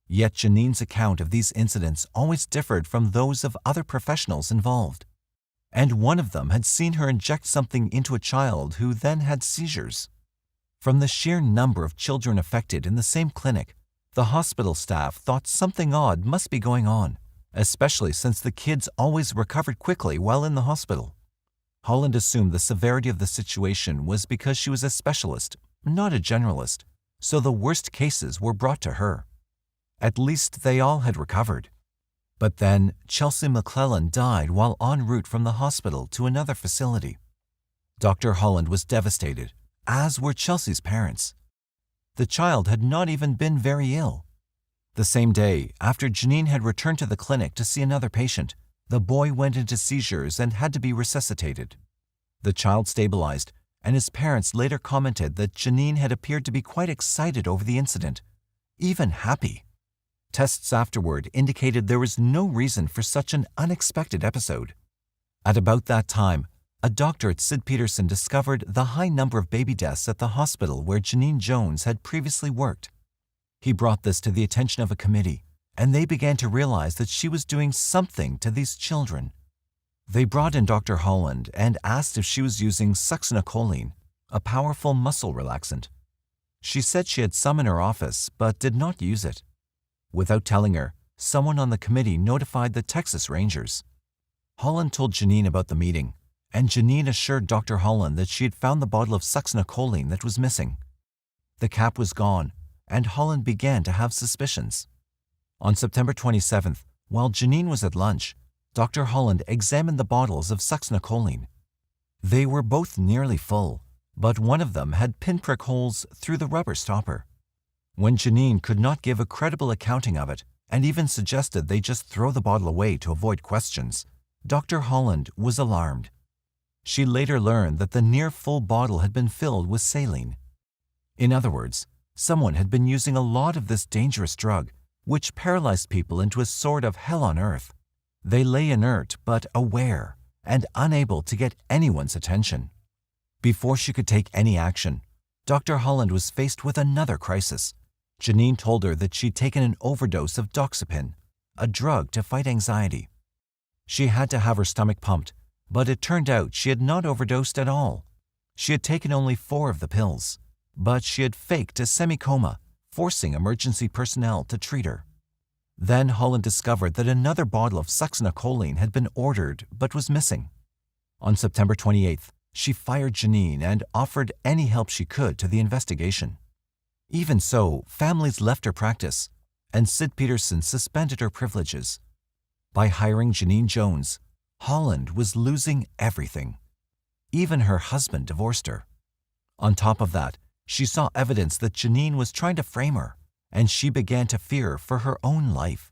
Yet Janine's account of these incidents always differed from those of other professionals involved. And one of them had seen her inject something into a child who then had seizures. From the sheer number of children affected in the same clinic, the hospital staff thought something odd must be going on, especially since the kids always recovered quickly while in the hospital. Holland assumed the severity of the situation was because she was a specialist, not a generalist, so the worst cases were brought to her. At least they all had recovered. But then Chelsea McClellan died while en route from the hospital to another facility. Dr. Holland was devastated, as were Chelsea's parents. The child had not even been very ill. The same day, after Janine had returned to the clinic to see another patient, the boy went into seizures and had to be resuscitated. The child stabilized, and his parents later commented that Janine had appeared to be quite excited over the incident, even happy. Tests afterward indicated there was no reason for such an unexpected episode. At about that time, a doctor at Sid Peterson discovered the high number of baby deaths at the hospital where Janine Jones had previously worked. He brought this to the attention of a committee, and they began to realize that she was doing something to these children. They brought in Dr. Holland and asked if she was using succinylcholine, a powerful muscle relaxant. She said she had some in her office but did not use it. Without telling her, someone on the committee notified the Texas Rangers. Holland told Janine about the meeting, and Janine assured Dr. Holland that she had found the bottle of succinylcholine that was missing. The cap was gone, and Holland began to have suspicions. On September 27th, while Janine was at lunch, Dr. Holland examined the bottles of succinylcholine. They were both nearly full, but one of them had pinprick holes through the rubber stopper. When Janine could not give a credible accounting of it, and even suggested they just throw the bottle away to avoid questions, Dr. Holland was alarmed. She later learned that the near-full bottle had been filled with saline. In other words, someone had been using a lot of this dangerous drug, which paralyzed people into a sort of hell on earth. They lay inert but aware and unable to get anyone's attention. Before she could take any action, Dr. Holland was faced with another crisis. Janine told her that she'd taken an overdose of doxepin, a drug to fight anxiety. She had to have her stomach pumped, but it turned out she had not overdosed at all. She had taken only 4 of the pills, but she had faked a semi-coma, forcing emergency personnel to treat her. Then Holland discovered that another bottle of succinylcholine had been ordered but was missing. On September 28th, she fired Janine and offered any help she could to the investigation. Even so, families left her practice, and Sid Peterson suspended her privileges. By hiring Janine Jones, Holland was losing everything. Even her husband divorced her. On top of that, she saw evidence that Janine was trying to frame her, and she began to fear for her own life.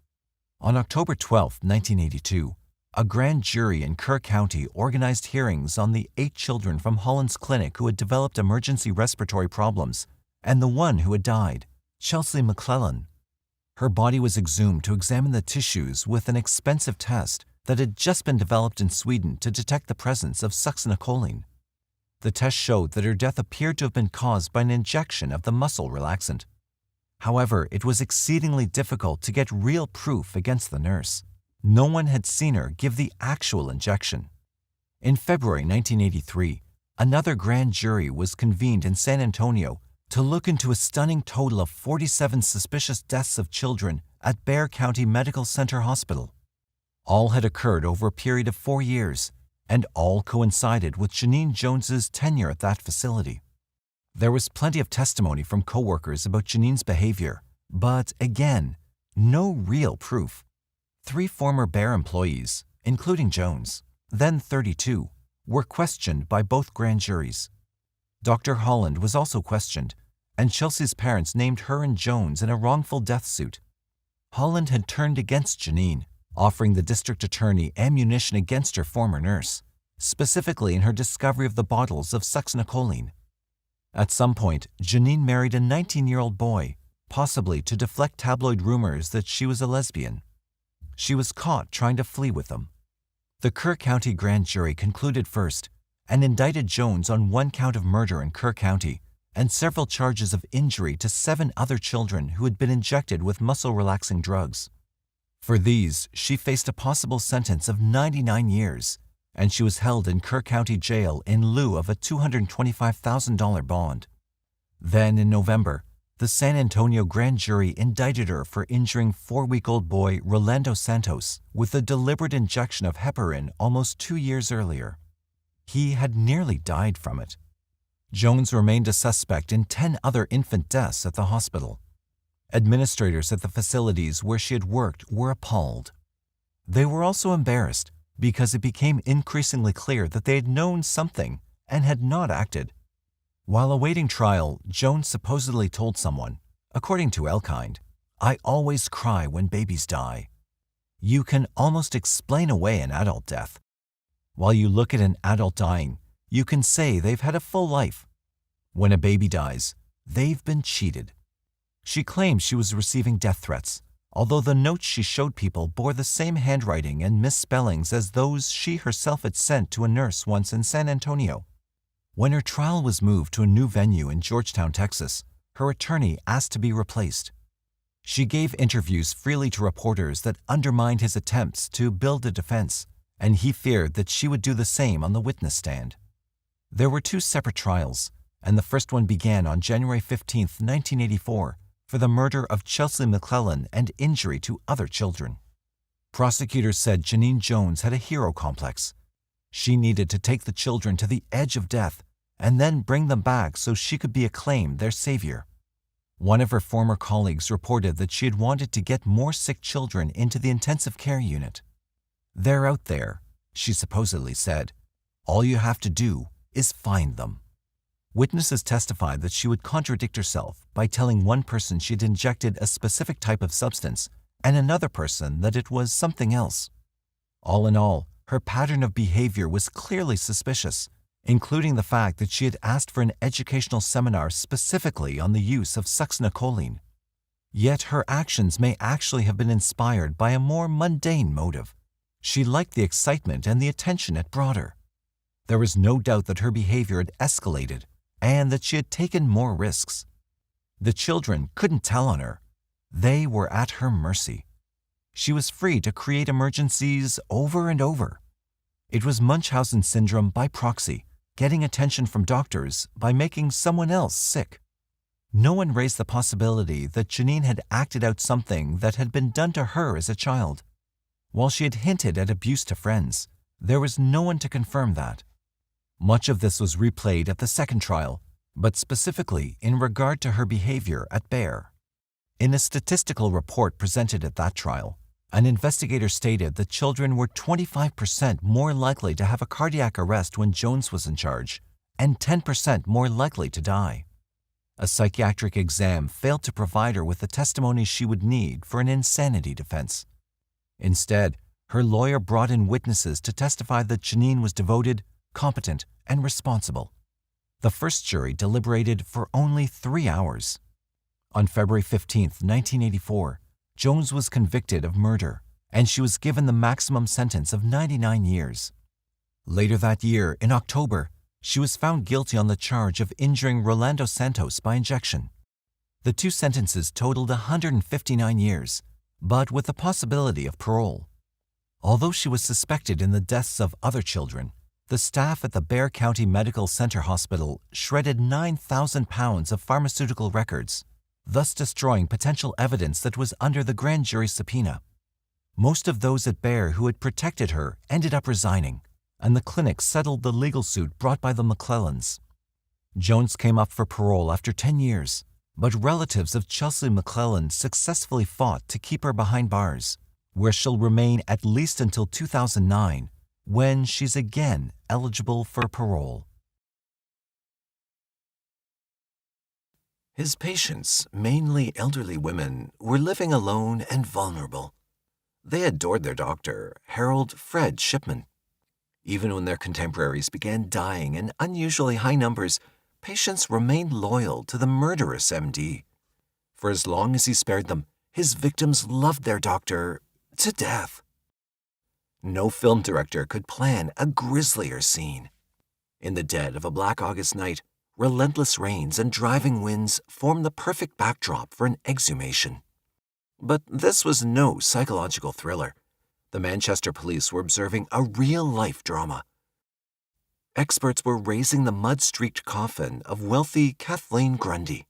On October 12, 1982, a grand jury in Kerr County organized hearings on the 8 children from Holland's clinic who had developed emergency respiratory problems, and the one who had died, Chelsea McClellan. Her body was exhumed to examine the tissues with an expensive test that had just been developed in Sweden to detect the presence of succinylcholine. The test showed that her death appeared to have been caused by an injection of the muscle relaxant. However, it was exceedingly difficult to get real proof against the nurse. No one had seen her give the actual injection. In February 1983, another grand jury was convened in San Antonio to look into a stunning total of 47 suspicious deaths of children at Bexar County Medical Center Hospital. All had occurred over a period of 4 years, and all coincided with Janine Jones's tenure at that facility. There was plenty of testimony from coworkers about Janine's behavior, but again, no real proof. 3 former Bexar employees, including Jones, then 32, were questioned by both grand juries. Dr. Holland was also questioned, and Chelsea's parents named her and Jones in a wrongful death suit. Holland had turned against Janine, offering the district attorney ammunition against her former nurse, specifically in her discovery of the bottles of succinylcholine. At some point, Janine married a 19-year-old boy, possibly to deflect tabloid rumors that she was a lesbian. She was caught trying to flee with them. The Kerr County grand jury concluded first and indicted Jones on 1 count of murder in Kerr County and several charges of injury to 7 other children who had been injected with muscle-relaxing drugs. For these, she faced a possible sentence of 99 years, and she was held in Kerr County Jail in lieu of a $225,000 bond. Then, in November, the San Antonio grand jury indicted her for injuring 4-week-old boy Rolando Santos with a deliberate injection of heparin almost 2 years earlier. He had nearly died from it. Jones remained a suspect in 10 other infant deaths at the hospital. Administrators at the facilities where she had worked were appalled. They were also embarrassed because it became increasingly clear that they had known something and had not acted. While awaiting trial, Jones supposedly told someone, according to Elkind, "I always cry when babies die." You can almost explain away an adult death. While you look at an adult dying, you can say they've had a full life. When a baby dies, they've been cheated. She claimed she was receiving death threats, although the notes she showed people bore the same handwriting and misspellings as those she herself had sent to a nurse once in San Antonio. When her trial was moved to a new venue in Georgetown, Texas, her attorney asked to be replaced. She gave interviews freely to reporters that undermined his attempts to build a defense, and he feared that she would do the same on the witness stand. There were 2 separate trials, and the first one began on January 15, 1984, for the murder of Chelsea McClellan and injury to other children. Prosecutors said Janine Jones had a hero complex. She needed to take the children to the edge of death and then bring them back so she could be acclaimed their savior. One of her former colleagues reported that she had wanted to get more sick children into the intensive care unit. "They're out there," she supposedly said. "All you have to do is find them." Witnesses testified that she would contradict herself by telling one person she had injected a specific type of substance and another person that it was something else. All in all, her pattern of behavior was clearly suspicious, including the fact that she had asked for an educational seminar specifically on the use of succinylcholine. Yet her actions may actually have been inspired by a more mundane motive. She liked the excitement and the attention it brought her. There was no doubt that her behavior had escalated and that she had taken more risks. The children couldn't tell on her. They were at her mercy. She was free to create emergencies over and over. It was Munchausen syndrome by proxy, getting attention from doctors by making someone else sick. No one raised the possibility that Janine had acted out something that had been done to her as a child. While she had hinted at abuse to friends, there was no one to confirm that. Much of this was replayed at the second trial, but specifically in regard to her behavior at Bayer. In a statistical report presented at that trial, an investigator stated that children were 25% more likely to have a cardiac arrest when Jones was in charge, and 10% more likely to die. A psychiatric exam failed to provide her with the testimony she would need for an insanity defense. Instead, her lawyer brought in witnesses to testify that Janine was devoted, competent, and responsible. The first jury deliberated for only 3 hours. On February 15, 1984, Jones was convicted of murder, and she was given the maximum sentence of 99 years. Later that year, in October, she was found guilty on the charge of injuring Rolando Santos by injection. The 2 sentences totaled 159 years, but with the possibility of parole. Although she was suspected in the deaths of other children, the staff at the Bexar County Medical Center Hospital shredded 9,000 pounds of pharmaceutical records, thus destroying potential evidence that was under the grand jury subpoena. Most of those at Bexar who had protected her ended up resigning, and the clinic settled the legal suit brought by the McClellans. Jones came up for parole after 10 years, but relatives of Chelsea McClellan successfully fought to keep her behind bars, where she'll remain at least until 2009, when she's again eligible for parole. His patients, mainly elderly women, were living alone and vulnerable. They adored their doctor, Harold Fred Shipman. Even when their contemporaries began dying in unusually high numbers, patients remained loyal to the murderous MD. For as long as he spared them, his victims loved their doctor to death. No film director could plan a grislier scene. In the dead of a black August night, relentless rains and driving winds formed the perfect backdrop for an exhumation. But this was no psychological thriller. The Manchester police were observing a real-life drama. Experts were raising the mud-streaked coffin of wealthy Kathleen Grundy.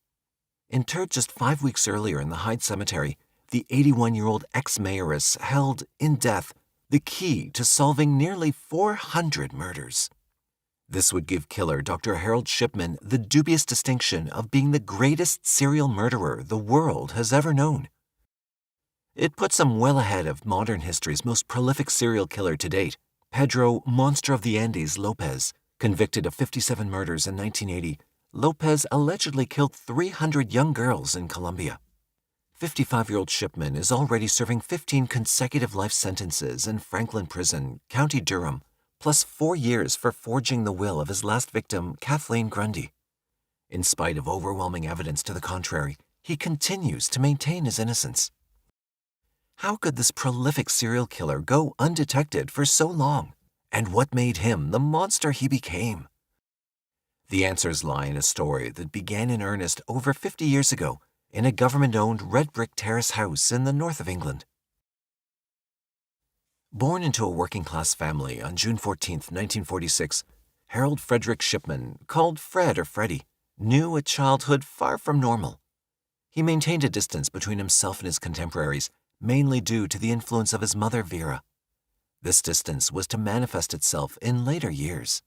Interred just 5 weeks earlier in the Hyde Cemetery, the 81-year-old ex-mayoress held, in death, the key to solving nearly 400 murders. This would give killer Dr. Harold Shipman the dubious distinction of being the greatest serial murderer the world has ever known. It puts him well ahead of modern history's most prolific serial killer to date, Pedro Monster of the Andes Lopez. Convicted of 57 murders in 1980, Lopez allegedly killed 300 young girls in Colombia. 55-year-old Shipman is already serving 15 consecutive life sentences in Franklin Prison, County Durham, plus 4 years for forging the will of his last victim, Kathleen Grundy. In spite of overwhelming evidence to the contrary, he continues to maintain his innocence. How could this prolific serial killer go undetected for so long? And what made him the monster he became? The answers lie in a story that began in earnest over 50 years ago in a government-owned red brick terrace house in the north of England. Born into a working-class family on June 14, 1946, Harold Frederick Shipman, called Fred or Freddie, knew a childhood far from normal. He maintained a distance between himself and his contemporaries, mainly due to the influence of his mother, Vera. This distance was to manifest itself in later years.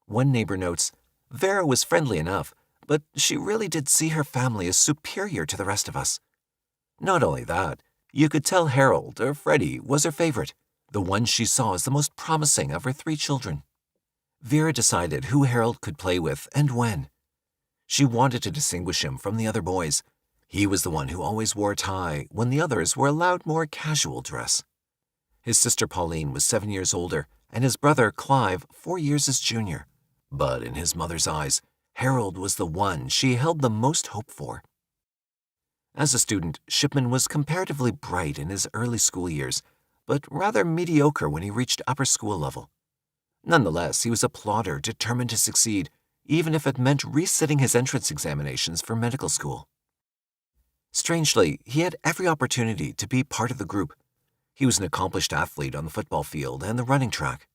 One neighbor notes, Vera was friendly enough, but she really did see her family as superior to the rest of us. Not only that, you could tell Harold or Freddie was her favorite, the one she saw as the most promising of her 3 children. Vera decided who Harold could play with and when. She wanted to distinguish him from the other boys. He was the one who always wore a tie when the others were allowed more casual dress. His sister Pauline was 7 years older, and his brother Clive 4 years his junior. But in his mother's eyes, Harold was the one she held the most hope for. As a student, Shipman was comparatively bright in his early school years, but rather mediocre when he reached upper school level. Nonetheless, he was a plodder determined to succeed, even if it meant resitting his entrance examinations for medical school. Strangely, he had every opportunity to be part of the group. He was an accomplished athlete on the football field and the running track.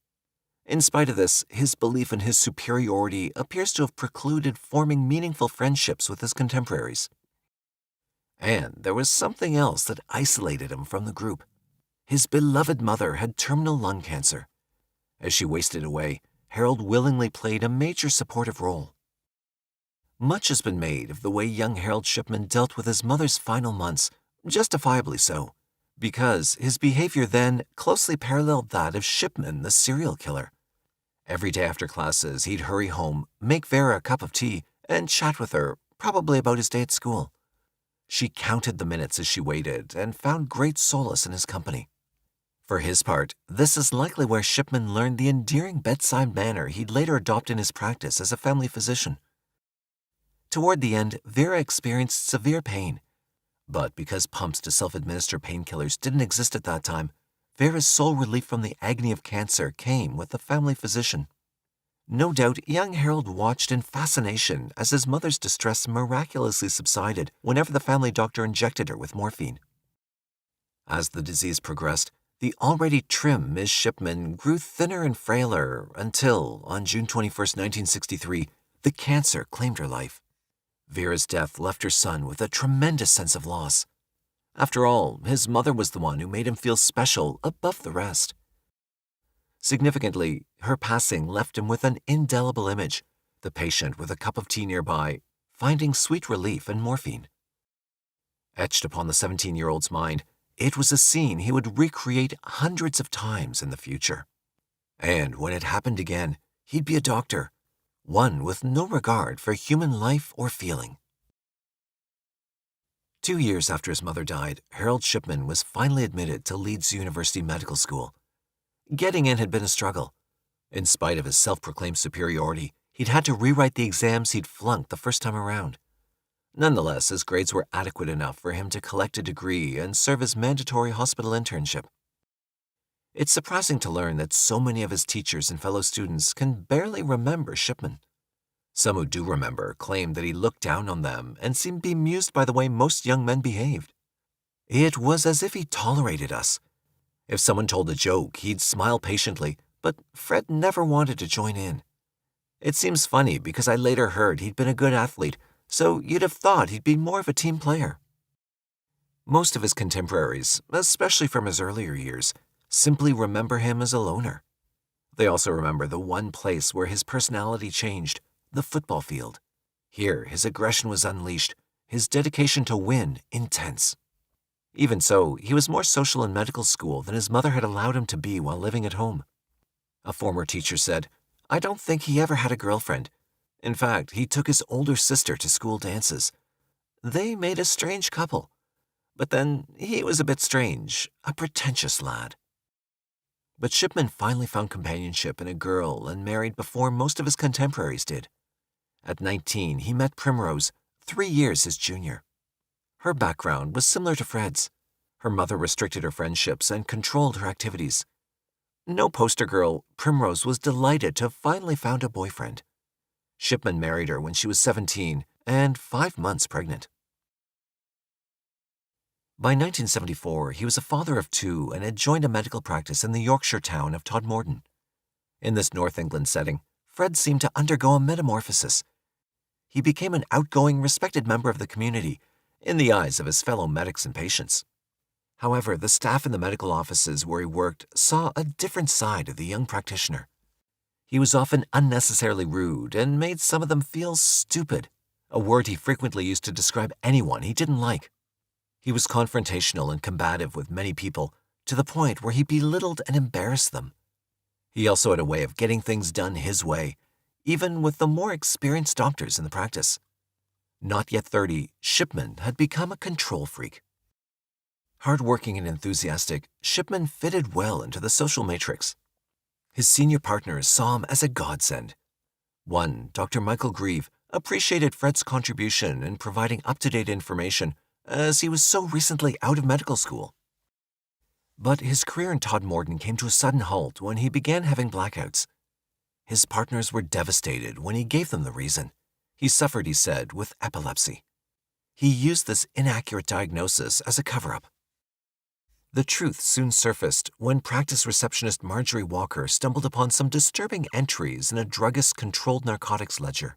In spite of this, his belief in his superiority appears to have precluded forming meaningful friendships with his contemporaries. And there was something else that isolated him from the group. His beloved mother had terminal lung cancer. As she wasted away, Harold willingly played a major supportive role. Much has been made of the way young Harold Shipman dealt with his mother's final months, justifiably so, because his behavior then closely paralleled that of Shipman, the serial killer. Every day after classes, he'd hurry home, make Vera a cup of tea, and chat with her, probably about his day at school. She counted the minutes as she waited and found great solace in his company. For his part, this is likely where Shipman learned the endearing bedside manner he'd later adopt in his practice as a family physician. Toward the end, Vera experienced severe pain. But because pumps to self-administer painkillers didn't exist at that time, Vera's sole relief from the agony of cancer came with the family physician. No doubt, young Harold watched in fascination as his mother's distress miraculously subsided whenever the family doctor injected her with morphine. As the disease progressed, the already trim Miss Shipman grew thinner and frailer until, on June 21, 1963, the cancer claimed her life. Vera's death left her son with a tremendous sense of loss. After all, his mother was the one who made him feel special above the rest. Significantly, her passing left him with an indelible image, the patient with a cup of tea nearby, finding sweet relief in morphine. Etched upon the 17-year-old's mind, it was a scene he would recreate hundreds of times in the future. And when it happened again, he'd be a doctor, one with no regard for human life or feeling. 2 years after his mother died, Harold Shipman was finally admitted to Leeds University Medical School. Getting in had been a struggle. In spite of his self-proclaimed superiority, he'd had to rewrite the exams he'd flunked the first time around. Nonetheless, his grades were adequate enough for him to collect a degree and serve his mandatory hospital internship. It's surprising to learn that so many of his teachers and fellow students can barely remember Shipman. Some who do remember claim that he looked down on them and seemed bemused by the way most young men behaved. It was as if he tolerated us. If someone told a joke, he'd smile patiently, but Fred never wanted to join in. It seems funny because I later heard he'd been a good athlete, so you'd have thought he'd be more of a team player. Most of his contemporaries, especially from his earlier years, simply remember him as a loner. They also remember the one place where his personality changed, the football field. Here, his aggression was unleashed, his dedication to win intense. Even so, he was more social in medical school than his mother had allowed him to be while living at home. A former teacher said, "I don't think he ever had a girlfriend. In fact, he took his older sister to school dances. They made a strange couple. But then he was a bit strange, a pretentious lad." But Shipman finally found companionship in a girl and married before most of his contemporaries did. At 19, he met Primrose, 3 years his junior. Her background was similar to Fred's. Her mother restricted her friendships and controlled her activities. No poster girl, Primrose was delighted to have finally found a boyfriend. Shipman married her when she was 17 and 5 months pregnant. By 1974, he was a father of 2 and had joined a medical practice in the Yorkshire town of Todmorden. In this North England setting, Fred seemed to undergo a metamorphosis. He became an outgoing, respected member of the community in the eyes of his fellow medics and patients. However, the staff in the medical offices where he worked saw a different side of the young practitioner. He was often unnecessarily rude and made some of them feel stupid, a word he frequently used to describe anyone he didn't like. He was confrontational and combative with many people, to the point where he belittled and embarrassed them. He also had a way of getting things done his way, even with the more experienced doctors in the practice. Not yet 30, Shipman had become a control freak. Hardworking and enthusiastic, Shipman fitted well into the social matrix. His senior partners saw him as a godsend. One, Dr. Michael Grieve, appreciated Fred's contribution in providing up-to-date information as he was so recently out of medical school. But his career in Todmorden came to a sudden halt when he began having blackouts. His partners were devastated when he gave them the reason. He suffered, he said, with epilepsy. He used this inaccurate diagnosis as a cover-up. The truth soon surfaced when practice receptionist Marjorie Walker stumbled upon some disturbing entries in a druggist's controlled narcotics ledger.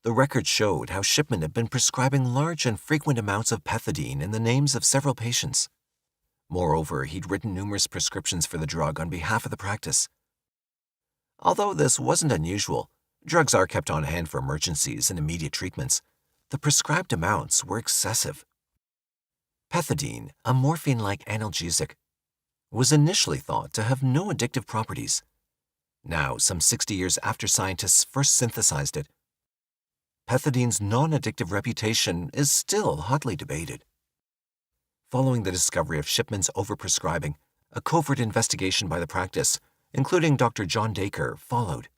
The record showed how Shipman had been prescribing large and frequent amounts of pethidine in the names of several patients. Moreover, he'd written numerous prescriptions for the drug on behalf of the practice. Although this wasn't unusual, drugs are kept on hand for emergencies and immediate treatments. The prescribed amounts were excessive. Pethidine, a morphine-like analgesic, was initially thought to have no addictive properties. Now, some 60 years after scientists first synthesized it, pethidine's non-addictive reputation is still hotly debated. Following the discovery of Shipman's overprescribing, a covert investigation by the practice, including Dr. John Dacre, followed.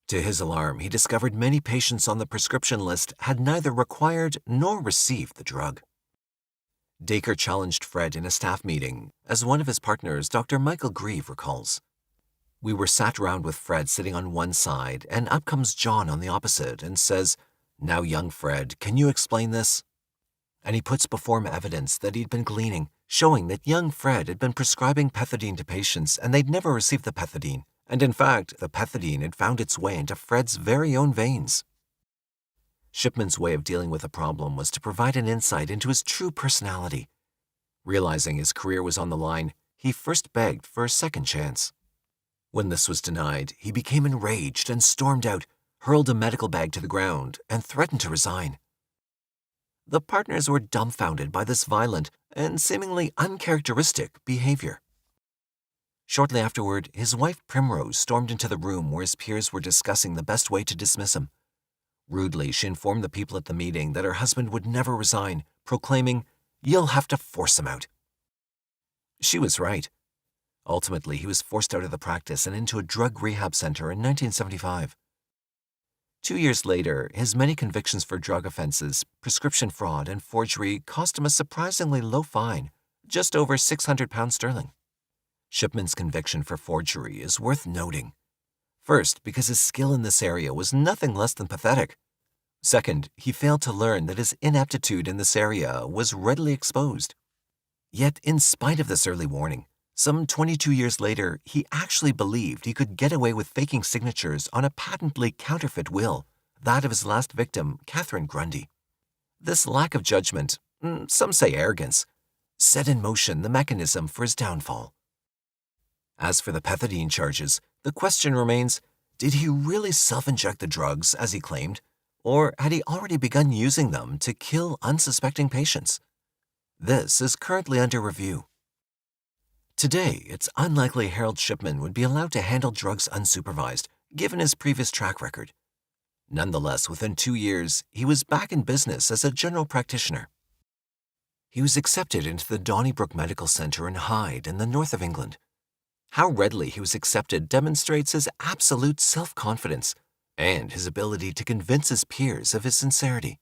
To his alarm, he discovered many patients on the prescription list had neither required nor received the drug. Dacre challenged Fred in a staff meeting, as one of his partners, Dr. Michael Grieve, recalls. "We were sat around with Fred sitting on one side, and up comes John on the opposite and says, 'Now, young Fred, can you explain this?' And he puts before him evidence that he'd been gleaning, showing that young Fred had been prescribing pethidine to patients and they'd never received the pethidine, and in fact, the pethidine had found its way into Fred's very own veins." Shipman's way of dealing with the problem was to provide an insight into his true personality. Realizing his career was on the line, he first begged for a second chance. When this was denied, he became enraged and stormed out, hurled a medical bag to the ground, and threatened to resign. The partners were dumbfounded by this violent and seemingly uncharacteristic behavior. Shortly afterward, his wife Primrose stormed into the room where his peers were discussing the best way to dismiss him. Rudely, she informed the people at the meeting that her husband would never resign, proclaiming, "You'll have to force him out." She was right. Ultimately, he was forced out of the practice and into a drug rehab center in 1975. 2 years later, his many convictions for drug offenses, prescription fraud, and forgery cost him a surprisingly low fine, just over £600. Shipman's conviction for forgery is worth noting. First, because his skill in this area was nothing less than pathetic. Second, he failed to learn that his ineptitude in this area was readily exposed. Yet, in spite of this early warning, some 22 years later, he actually believed he could get away with faking signatures on a patently counterfeit will, that of his last victim, Catherine Grundy. This lack of judgment, some say arrogance, set in motion the mechanism for his downfall. As for the pethidine charges, the question remains, did he really self-inject the drugs as he claimed, or had he already begun using them to kill unsuspecting patients? This is currently under review. Today, it's unlikely Harold Shipman would be allowed to handle drugs unsupervised, given his previous track record. Nonetheless, within 2 years, he was back in business as a general practitioner. He was accepted into the Donnybrook Medical Center in Hyde in the north of England. How readily he was accepted demonstrates his absolute self-confidence and his ability to convince his peers of his sincerity.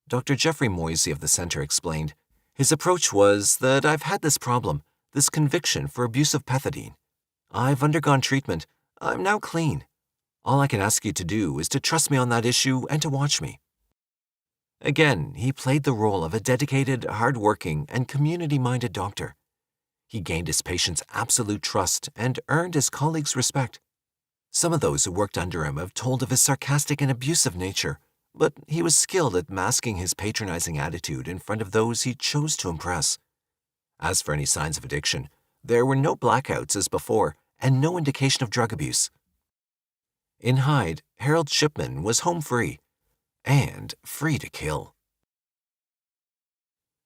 Dr. Jeffrey Moisey of the center explained, "His approach was that I've had this problem, this conviction for abuse of pethidine. I've undergone treatment. I'm now clean. All I can ask you to do is to trust me on that issue and to watch me." Again, he played the role of a dedicated, hard-working, and community-minded doctor. He gained his patients' absolute trust and earned his colleagues' respect. Some of those who worked under him have told of his sarcastic and abusive nature, but he was skilled at masking his patronizing attitude in front of those he chose to impress. As for any signs of addiction, there were no blackouts as before and no indication of drug abuse. In Hyde, Harold Shipman was home free and free to kill.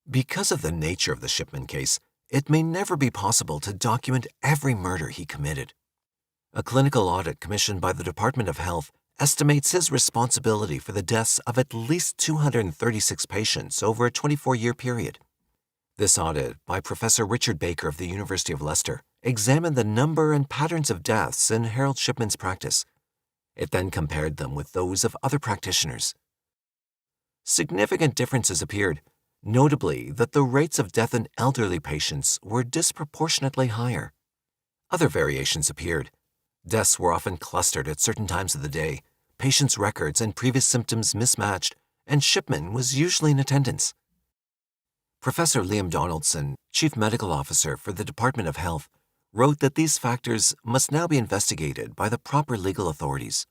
Because of the nature of the Shipman case, it may never be possible to document every murder he committed. A clinical audit commissioned by the Department of Health estimates his responsibility for the deaths of at least 236 patients over a 24-year period. This audit, by Professor Richard Baker of the University of Leicester, examined the number and patterns of deaths in Harold Shipman's practice. It then compared them with those of other practitioners. Significant differences appeared, notably that the rates of death in elderly patients were disproportionately higher. Other variations appeared. Deaths were often clustered at certain times of the day, patients' records and previous symptoms mismatched, and Shipman was usually in attendance. Professor Liam Donaldson, Chief Medical Officer for the Department of Health, wrote that these factors must now be investigated by the proper legal authorities.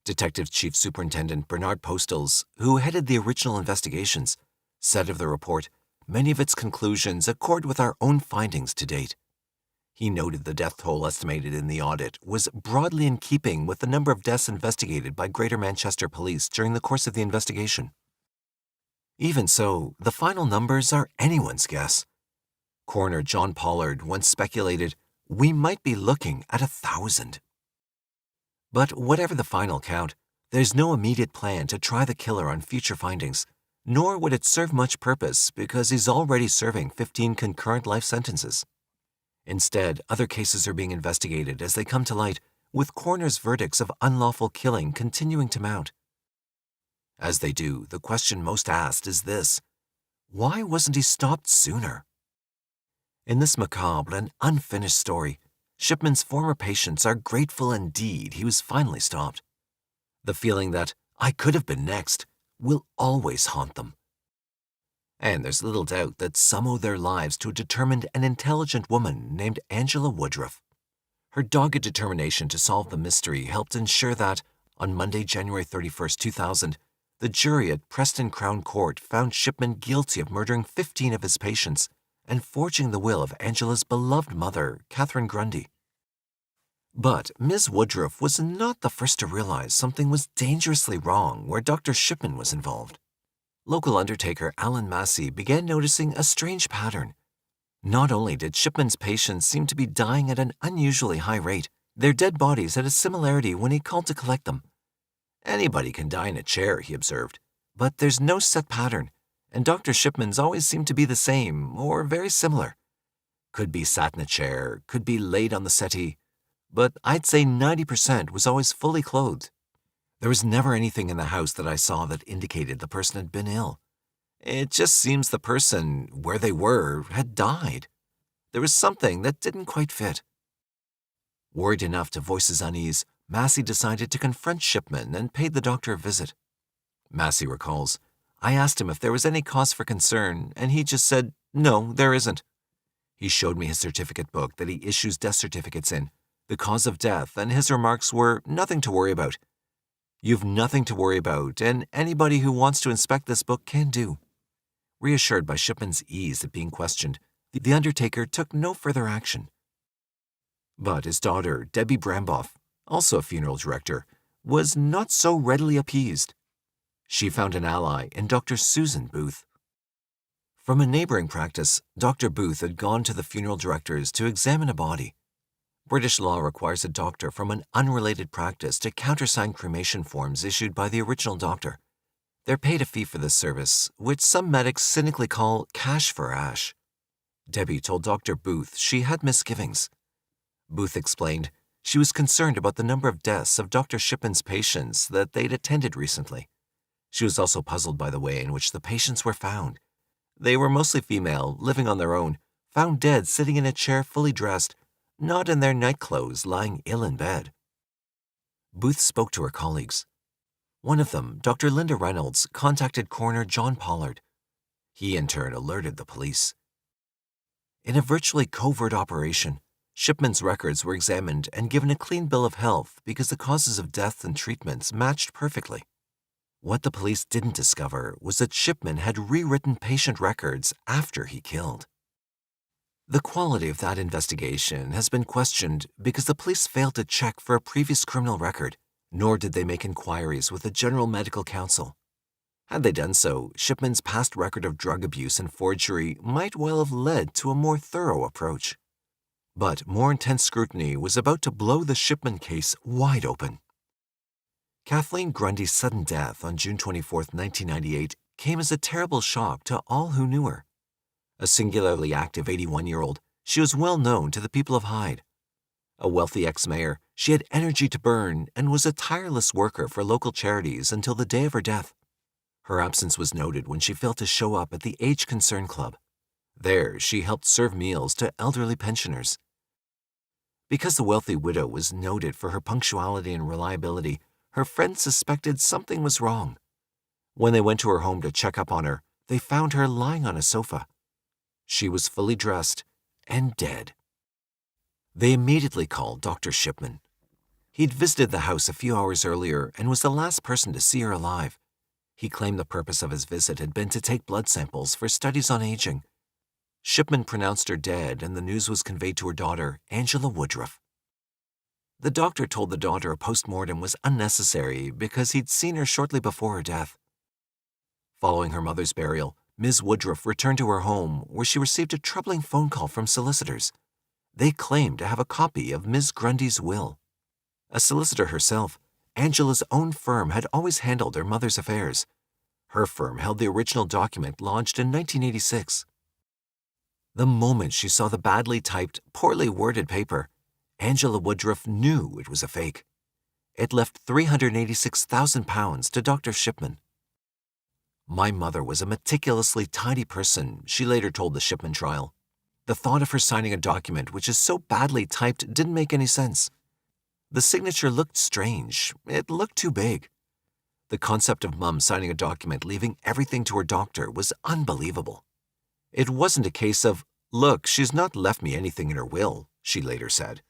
Detective Chief Superintendent Bernard Postles, who headed the original investigations, said of the report, "Many of its conclusions accord with our own findings to date." He noted the death toll estimated in the audit was broadly in keeping with the number of deaths investigated by Greater Manchester Police during the course of the investigation. Even so, the final numbers are anyone's guess. Coroner John Pollard once speculated, "We might be looking at 1,000. But whatever the final count, there's no immediate plan to try the killer on future findings, nor would it serve much purpose because he's already serving 15 concurrent life sentences. Instead, other cases are being investigated as they come to light, with coroners' verdicts of unlawful killing continuing to mount. As they do, the question most asked is this: why wasn't he stopped sooner? In this macabre and unfinished story, Shipman's former patients are grateful indeed he was finally stopped. The feeling that "I could have been next" will always haunt them. And there's little doubt that some owe their lives to a determined and intelligent woman named Angela Woodruff. Her dogged determination to solve the mystery helped ensure that, on Monday, January 31st, 2000, the jury at Preston Crown Court found Shipman guilty of murdering 15 of his patients and forging the will of Angela's beloved mother, Catherine Grundy. But Ms. Woodruff was not the first to realize something was dangerously wrong where Dr. Shipman was involved. Local undertaker Alan Massey began noticing a strange pattern. Not only did Shipman's patients seem to be dying at an unusually high rate, their dead bodies had a similarity when he called to collect them. "Anybody can die in a chair," he observed, "but there's no set pattern, and Dr. Shipman's always seemed to be the same or very similar. Could be sat in a chair, could be laid on the settee, but I'd say 90% was always fully clothed. There was never anything in the house that I saw that indicated the person had been ill. It just seems the person, where they were, had died. There was something that didn't quite fit. Worried enough to voice his unease, Massey decided to confront Shipman and paid the doctor a visit. Massey recalls, I asked him if there was any cause for concern, and he just said, no, there isn't. He showed me his certificate book that he issues death certificates in, the cause of death, and his remarks were nothing to worry about. You've nothing to worry about, and anybody who wants to inspect this book can do. Reassured by Shipman's ease at being questioned, the undertaker took no further action. But his daughter, Debbie Bramboff, also a funeral director, was not so readily appeased. She found an ally in Dr. Susan Booth. From a neighboring practice, Dr. Booth had gone to the funeral directors to examine a body. British law requires a doctor from an unrelated practice to countersign cremation forms issued by the original doctor. They're paid a fee for this service, which some medics cynically call cash for ash. Debbie told Dr. Booth she had misgivings. Booth explained she was concerned about the number of deaths of Dr. Shipman's patients that they'd attended recently. She was also puzzled by the way in which the patients were found. They were mostly female, living on their own, found dead sitting in a chair fully dressed, not in their nightclothes, lying ill in bed. Booth spoke to her colleagues. One of them, Dr. Linda Reynolds, contacted coroner John Pollard. He in turn alerted the police. In a virtually covert operation, Shipman's records were examined and given a clean bill of health because the causes of death and treatments matched perfectly. What the police didn't discover was that Shipman had rewritten patient records after he killed. The quality of that investigation has been questioned because the police failed to check for a previous criminal record, nor did they make inquiries with the General Medical Council. Had they done so, Shipman's past record of drug abuse and forgery might well have led to a more thorough approach. But more intense scrutiny was about to blow the Shipman case wide open. Kathleen Grundy's sudden death on June 24, 1998, came as a terrible shock to all who knew her. A singularly active 81-year-old, she was well known to the people of Hyde. A wealthy ex-mayor, she had energy to burn and was a tireless worker for local charities until the day of her death. Her absence was noted when she failed to show up at the Age Concern Club. There, she helped serve meals to elderly pensioners. Because the wealthy widow was noted for her punctuality and reliability, her friends suspected something was wrong. When they went to her home to check up on her, they found her lying on a sofa. She was fully dressed and dead. They immediately called Dr. Shipman. He'd visited the house a few hours earlier and was the last person to see her alive. He claimed the purpose of his visit had been to take blood samples for studies on aging. Shipman pronounced her dead, and the news was conveyed to her daughter, Angela Woodruff. The doctor told the daughter a post-mortem was unnecessary because he'd seen her shortly before her death. Following her mother's burial, Ms. Woodruff returned to her home, where she received a troubling phone call from solicitors. They claimed to have a copy of Ms. Grundy's will. A solicitor herself, Angela's own firm had always handled her mother's affairs. Her firm held the original document lodged in 1986. The moment she saw the badly typed, poorly worded paper, Angela Woodruff knew it was a fake. It left £386,000 to Dr. Shipman. My mother was a meticulously tidy person, she later told the Shipman trial. The thought of her signing a document which is so badly typed didn't make any sense. The signature looked strange. It looked too big. The concept of Mum signing a document leaving everything to her doctor was unbelievable. It wasn't a case of, look, she's not left me anything in her will, she later said.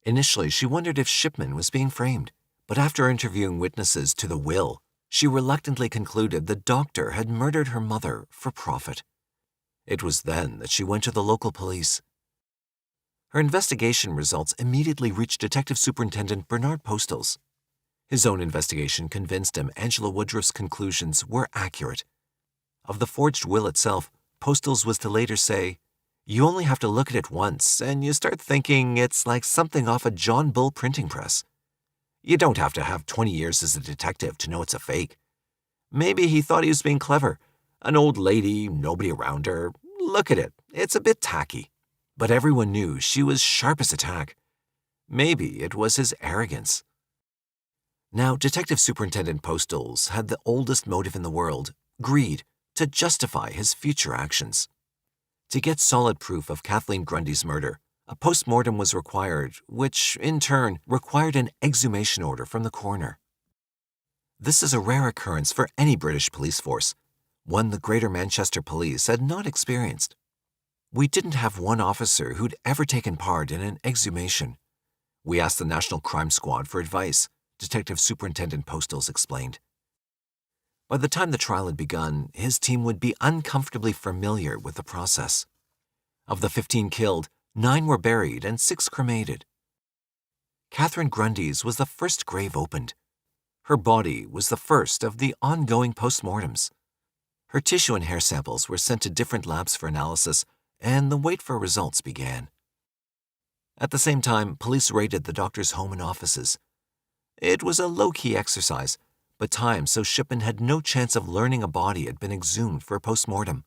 Initially, she wondered if Shipman was being framed, but after interviewing witnesses to the will, she reluctantly concluded the doctor had murdered her mother for profit. It was then that she went to the local police. Her investigation results immediately reached Detective Superintendent Bernard Postles. His own investigation convinced him Angela Woodruff's conclusions were accurate. Of the forged will itself, Postles was to later say, "You only have to look at it once, and you start thinking it's like something off a John Bull printing press. You don't have to have 20 years as a detective to know it's a fake. Maybe he thought he was being clever. An old lady, nobody around her. Look at it, it's a bit tacky. But everyone knew she was sharp as a tack. Maybe it was his arrogance. Now, Detective Superintendent Postles had the oldest motive in the world, greed, to justify his future actions. To get solid proof of Kathleen Grundy's murder, a post-mortem was required, which, in turn, required an exhumation order from the coroner. This is a rare occurrence for any British police force, one the Greater Manchester Police had not experienced. We didn't have one officer who'd ever taken part in an exhumation. We asked the National Crime Squad for advice, Detective Superintendent Postles explained. By the time the trial had begun, his team would be uncomfortably familiar with the process. Of the 15 killed, 9 were buried and 6 cremated. Catherine Grundy's was the first grave opened. Her body was the first of the ongoing postmortems. Her tissue and hair samples were sent to different labs for analysis, and the wait for results began. At the same time, police raided the doctor's home and offices. It was a low-key exercise, but time so Shipman had no chance of learning a body had been exhumed for a postmortem.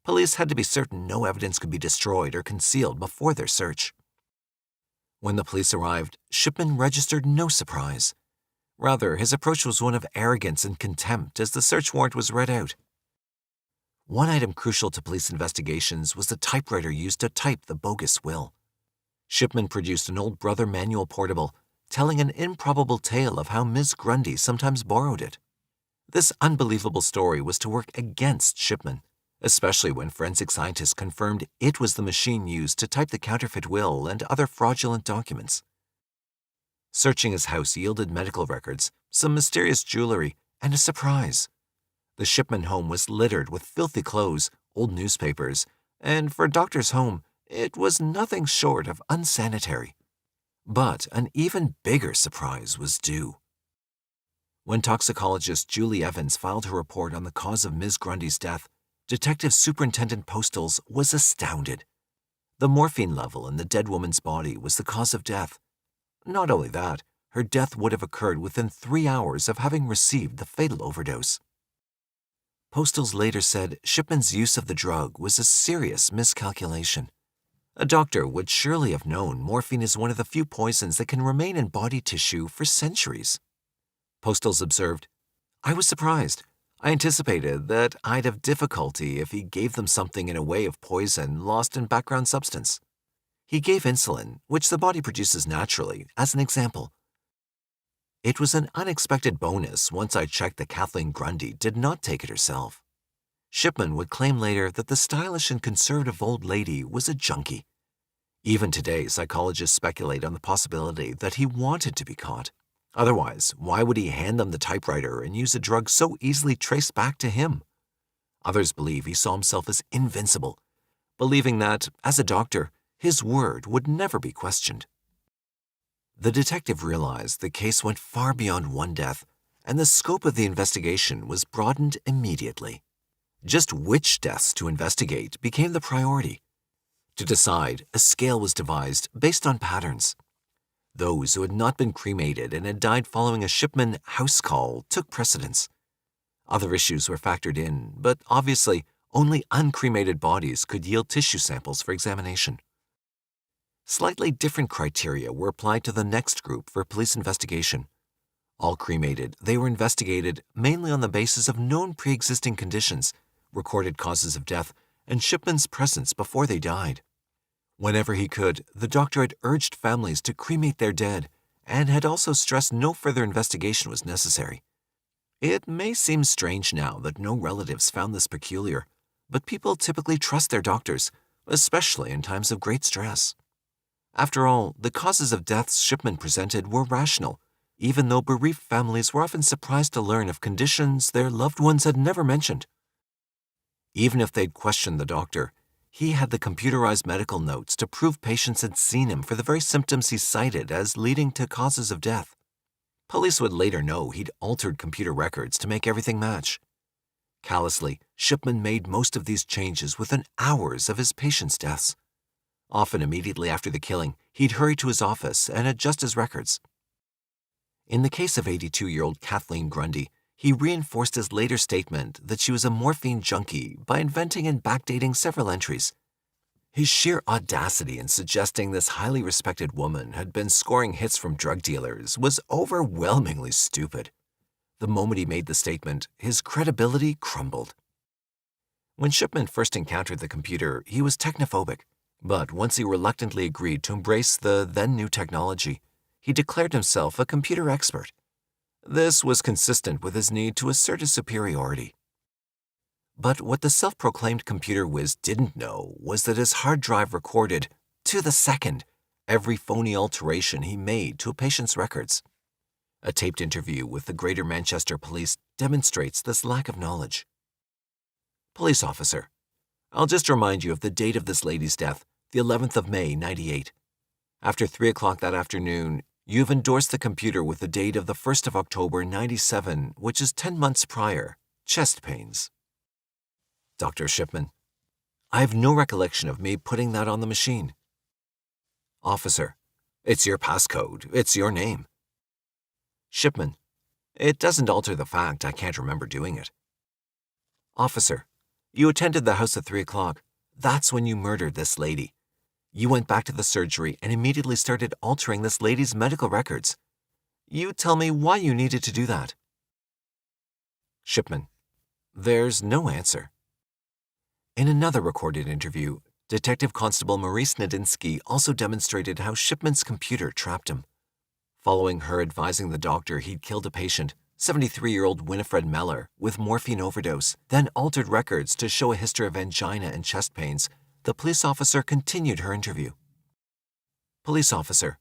Police had to be certain no evidence could be destroyed or concealed before their search. When the police arrived, Shipman registered no surprise. Rather, his approach was one of arrogance and contempt as the search warrant was read out. One item crucial to police investigations was the typewriter used to type the bogus will. Shipman produced an old Brother manual portable, telling an improbable tale of how Ms. Grundy sometimes borrowed it. This unbelievable story was to work against Shipman, especially when forensic scientists confirmed it was the machine used to type the counterfeit will and other fraudulent documents. Searching his house yielded medical records, some mysterious jewelry, and a surprise. The Shipman home was littered with filthy clothes, old newspapers, and for a doctor's home, it was nothing short of unsanitary. But an even bigger surprise was due. When toxicologist Julie Evans filed her report on the cause of Ms. Grundy's death, Detective Superintendent Postles was astounded. The morphine level in the dead woman's body was the cause of death. Not only that, her death would have occurred within 3 hours of having received the fatal overdose. Postles later said Shipman's use of the drug was a serious miscalculation. A doctor would surely have known morphine is one of the few poisons that can remain in body tissue for centuries. Postles observed, "I was surprised. I anticipated that I'd have difficulty if he gave them something in a way of poison lost in background substance. He gave insulin, which the body produces naturally, as an example. It was an unexpected bonus once I checked that Kathleen Grundy did not take it herself." Shipman would claim later that the stylish and conservative old lady was a junkie. Even today, psychologists speculate on the possibility that he wanted to be caught. Otherwise, why would he hand them the typewriter and use a drug so easily traced back to him? Others believe he saw himself as invincible, believing that, as a doctor, his word would never be questioned. The detective realized the case went far beyond one death, and the scope of the investigation was broadened immediately. Just which deaths to investigate became the priority. To decide, a scale was devised based on patterns. Those who had not been cremated and had died following a Shipman house call took precedence. Other issues were factored in, but obviously only uncremated bodies could yield tissue samples for examination. Slightly different criteria were applied to the next group for police investigation. All cremated, they were investigated mainly on the basis of known pre-existing conditions, recorded causes of death, and Shipman's presence before they died. Whenever he could, the doctor had urged families to cremate their dead and had also stressed no further investigation was necessary. It may seem strange now that no relatives found this peculiar, but people typically trust their doctors, especially in times of great stress. After all, the causes of deaths Shipman presented were rational, even though bereaved families were often surprised to learn of conditions their loved ones had never mentioned. Even if they'd questioned the doctor, he had the computerized medical notes to prove patients had seen him for the very symptoms he cited as leading to causes of death. Police would later know he'd altered computer records to make everything match. Callously, Shipman made most of these changes within hours of his patients' deaths. Often immediately after the killing, he'd hurry to his office and adjust his records. In the case of 82-year-old Kathleen Grundy, He reinforced his later statement that she was a morphine junkie by inventing and backdating several entries. His sheer audacity in suggesting this highly respected woman had been scoring hits from drug dealers was overwhelmingly stupid. The moment he made the statement, his credibility crumbled. When Shipman first encountered the computer, he was technophobic, but once he reluctantly agreed to embrace the then-new technology, he declared himself a computer expert. This was consistent with his need to assert his superiority. But what the self-proclaimed computer whiz didn't know was that his hard drive recorded, to the second, every phony alteration he made to a patient's records. A taped interview with the Greater Manchester Police demonstrates this lack of knowledge. Police officer, I'll just remind you of the date of this lady's death, the 11th of May, 98. After 3 o'clock that afternoon, you've endorsed the computer with the date of the 1st of October, 97, which is 10 months prior, chest pains. Dr. Shipman, I have no recollection of me putting that on the machine. Officer, it's your passcode, it's your name. Shipman, it doesn't alter the fact I can't remember doing it. Officer, you attended the house at 3 o'clock. That's when you murdered this lady. You went back to the surgery and immediately started altering this lady's medical records. You tell me why you needed to do that. Shipman, there's no answer. In another recorded interview, Detective Constable Maurice Nadinsky also demonstrated how Shipman's computer trapped him. Following her advising the doctor he'd killed a patient, 73-year-old Winifred Meller, with morphine overdose, then altered records to show a history of angina and chest pains, the police officer continued her interview. Police officer,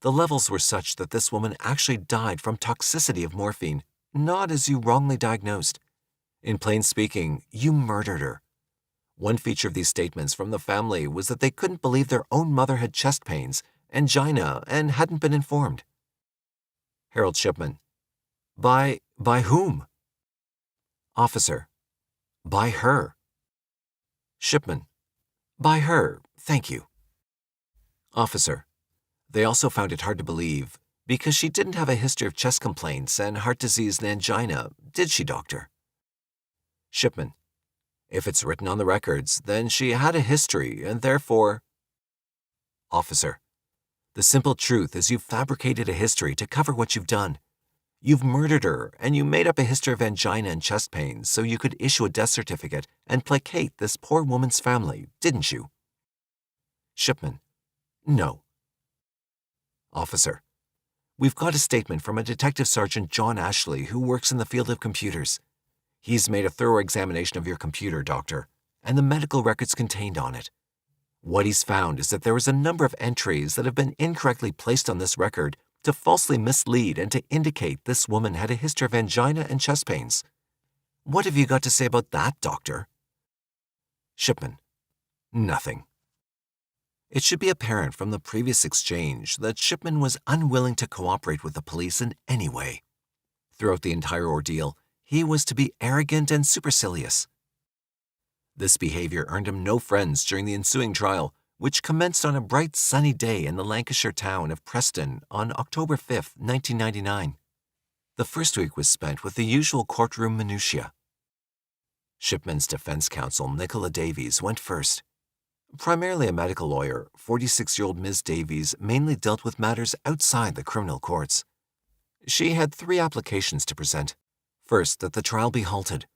the levels were such that this woman actually died from toxicity of morphine, not as you wrongly diagnosed. In plain speaking, you murdered her. One feature of these statements from the family was that they couldn't believe their own mother had chest pains, angina, and hadn't been informed. Harold Shipman, By whom? Officer, by her. Shipman, by her, thank you. Officer, they also found it hard to believe because she didn't have a history of chest complaints and heart disease and angina, did she, doctor? Shipman, if it's written on the records, then she had a history and therefore... Officer, the simple truth is you've fabricated a history to cover what you've done. You've murdered her, and you made up a history of angina and chest pains so you could issue a death certificate and placate this poor woman's family, didn't you? Shipman, no. Officer, we've got a statement from a Detective Sergeant John Ashley who works in the field of computers. He's made a thorough examination of your computer, doctor, and the medical records contained on it. What he's found is that there is a number of entries that have been incorrectly placed on this record to falsely mislead and to indicate this woman had a history of angina and chest pains. What have you got to say about that, doctor? Shipman, nothing. It should be apparent from the previous exchange that Shipman was unwilling to cooperate with the police in any way. Throughout the entire ordeal, he was to be arrogant and supercilious. This behavior earned him no friends during the ensuing trial, which commenced on a bright sunny day in the Lancashire town of Preston on October 5, 1999. The first week was spent with the usual courtroom minutiae. Shipman's defense counsel, Nicola Davies, went first. Primarily a medical lawyer, 46-year-old Ms. Davies mainly dealt with matters outside the criminal courts. She had 3 applications to present. First, that the trial be halted.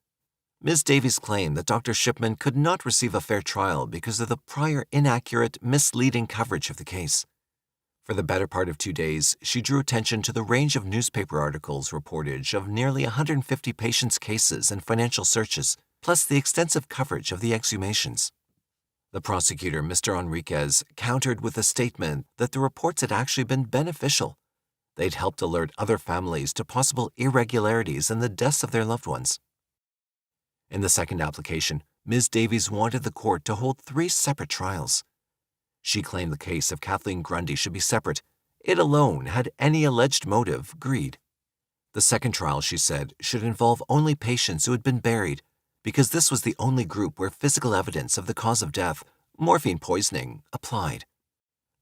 Ms. Davies claimed that Dr. Shipman could not receive a fair trial because of the prior inaccurate, misleading coverage of the case. For the better part of 2 days, she drew attention to the range of newspaper articles reportage of nearly 150 patients' cases and financial searches, plus the extensive coverage of the exhumations. The prosecutor, Mr. Enriquez, countered with a statement that the reports had actually been beneficial. They'd helped alert other families to possible irregularities in the deaths of their loved ones. In the second application, Ms. Davies wanted the court to hold 3 separate trials. She claimed the case of Kathleen Grundy should be separate. It alone had any alleged motive, greed. The second trial, she said, should involve only patients who had been buried, because this was the only group where physical evidence of the cause of death, morphine poisoning, applied.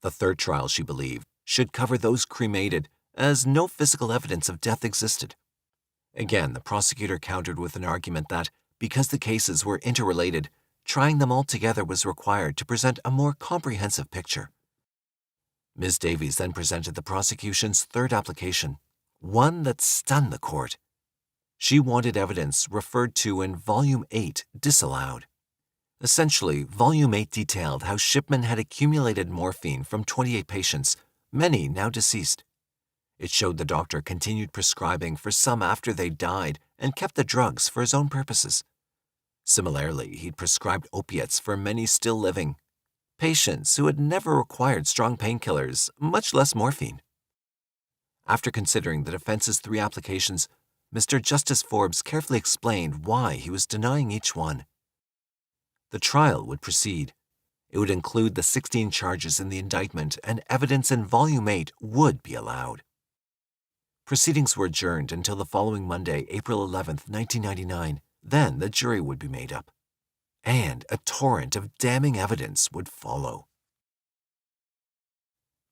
The third trial, she believed, should cover those cremated, as no physical evidence of death existed. Again, the prosecutor countered with an argument that, because the cases were interrelated, trying them all together was required to present a more comprehensive picture. Ms. Davies then presented the prosecution's third application, one that stunned the court. She wanted evidence referred to in Volume 8 disallowed. Essentially, Volume 8 detailed how Shipman had accumulated morphine from 28 patients, many now deceased. It showed the doctor continued prescribing for some after they died and kept the drugs for his own purposes. Similarly, he'd prescribed opiates for many still living, patients who had never required strong painkillers, much less morphine. After considering the defense's three applications, Mr. Justice Forbes carefully explained why he was denying each one. The trial would proceed. It would include the 16 charges in the indictment, and evidence in Volume 8 would be allowed. Proceedings were adjourned until the following Monday, April 11, 1999. Then the jury would be made up. And a torrent of damning evidence would follow.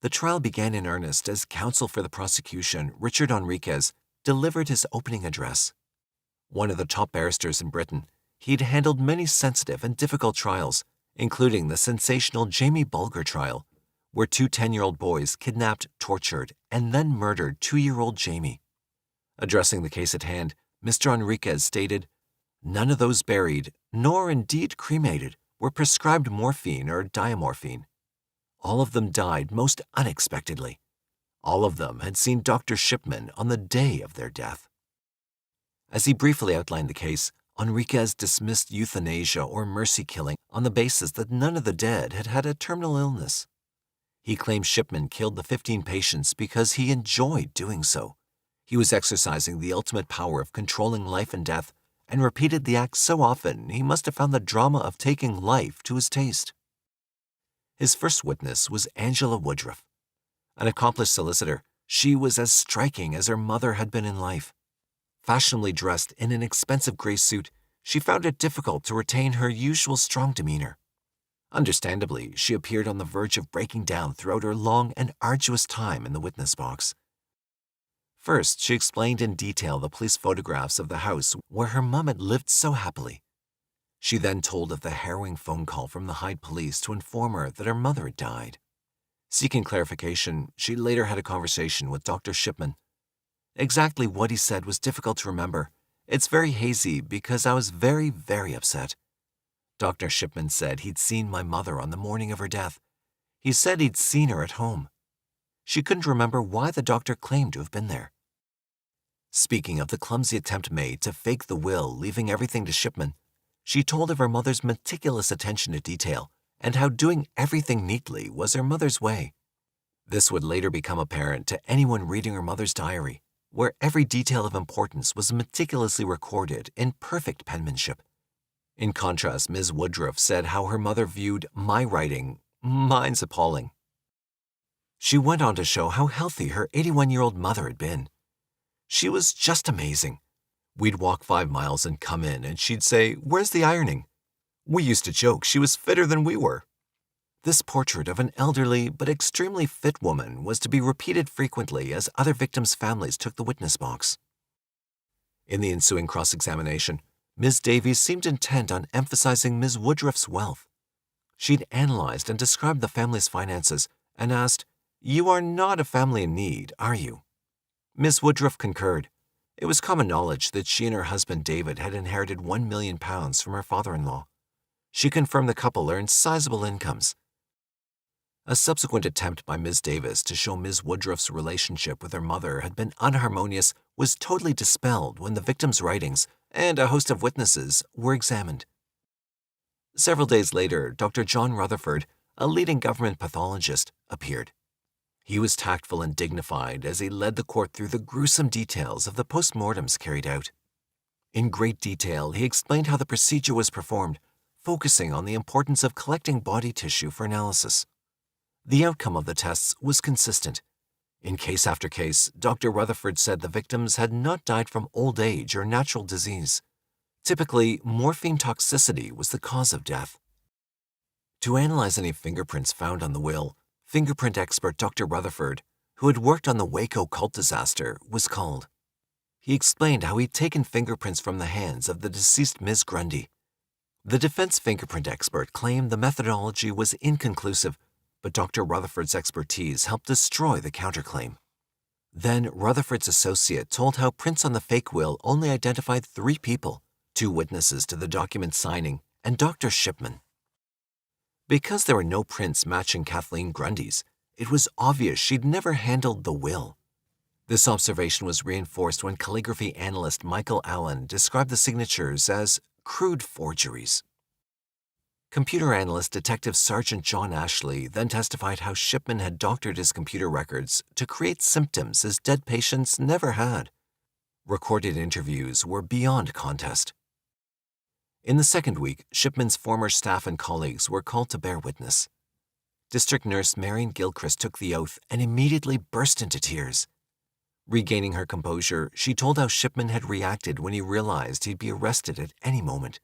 The trial began in earnest as counsel for the prosecution, Richard Enriquez, delivered his opening address. One of the top barristers in Britain, he'd handled many sensitive and difficult trials, including the sensational Jamie Bulger trial, where two 10-year-old boys kidnapped, tortured, and then murdered 2-year-old Jamie. Addressing the case at hand, Mr. Enriquez stated, "None of those buried, nor indeed cremated, were prescribed morphine or diamorphine. All of them died most unexpectedly. All of them had seen Dr. Shipman on the day of their death." As he briefly outlined the case, Enriquez dismissed euthanasia or mercy killing on the basis that none of the dead had had a terminal illness. He claimed Shipman killed the 15 patients because he enjoyed doing so. He was exercising the ultimate power of controlling life and death, and repeated the act so often he must have found the drama of taking life to his taste. His first witness was Angela Woodruff. An accomplished solicitor, she was as striking as her mother had been in life. Fashionably dressed in an expensive gray suit, she found it difficult to retain her usual strong demeanor. Understandably, she appeared on the verge of breaking down throughout her long and arduous time in the witness box. First, she explained in detail the police photographs of the house where her mom had lived so happily. She then told of the harrowing phone call from the Hyde police to inform her that her mother had died. Seeking clarification, she later had a conversation with Dr. Shipman. Exactly what he said was difficult to remember. It's very hazy because I was very, very upset. Dr. Shipman said he'd seen my mother on the morning of her death. He said he'd seen her at home. She couldn't remember why the doctor claimed to have been there. Speaking of the clumsy attempt made to fake the will, leaving everything to Shipman, she told of her mother's meticulous attention to detail and how doing everything neatly was her mother's way. This would later become apparent to anyone reading her mother's diary, where every detail of importance was meticulously recorded in perfect penmanship. In contrast, Ms. Woodruff said how her mother viewed my writing, "Mine's appalling." She went on to show how healthy her 81-year-old mother had been. She was just amazing. We'd walk 5 miles and come in, and she'd say, "Where's the ironing?" We used to joke she was fitter than we were. This portrait of an elderly but extremely fit woman was to be repeated frequently as other victims' families took the witness box. In the ensuing cross-examination, Ms. Davies seemed intent on emphasizing Ms. Woodruff's wealth. She'd analyzed and described the family's finances and asked, "You are not a family in need, are you?" Ms. Woodruff concurred. It was common knowledge that she and her husband David had inherited £1 million from her father-in-law. She confirmed the couple earned sizable incomes. A subsequent attempt by Ms. Davis to show Ms. Woodruff's relationship with her mother had been unharmonious was totally dispelled when the victim's writings and a host of witnesses were examined. Several days later, Dr. John Rutherford, a leading government pathologist, appeared. He was tactful and dignified as he led the court through the gruesome details of the postmortems carried out. In great detail, he explained how the procedure was performed, focusing on the importance of collecting body tissue for analysis. The outcome of the tests was consistent. In case after case, Dr. Rutherford said the victims had not died from old age or natural disease. Typically, morphine toxicity was the cause of death. To analyze any fingerprints found on the will, fingerprint expert Dr. Rutherford, who had worked on the Waco cult disaster, was called. He explained how he'd taken fingerprints from the hands of the deceased Ms. Grundy. The defense fingerprint expert claimed the methodology was inconclusive, but Dr. Rutherford's expertise helped destroy the counterclaim. Then Rutherford's associate told how prints on the fake will only identified 3 people, 2 witnesses to the document signing, and Dr. Shipman. Because there were no prints matching Kathleen Grundy's, it was obvious she'd never handled the will. This observation was reinforced when calligraphy analyst Michael Allen described the signatures as crude forgeries. Computer analyst Detective Sergeant John Ashley then testified how Shipman had doctored his computer records to create symptoms his dead patients never had. Recorded interviews were beyond contest. In the second week, Shipman's former staff and colleagues were called to bear witness. District Nurse Marion Gilchrist took the oath and immediately burst into tears. Regaining her composure, she told how Shipman had reacted when he realized he'd be arrested at any moment.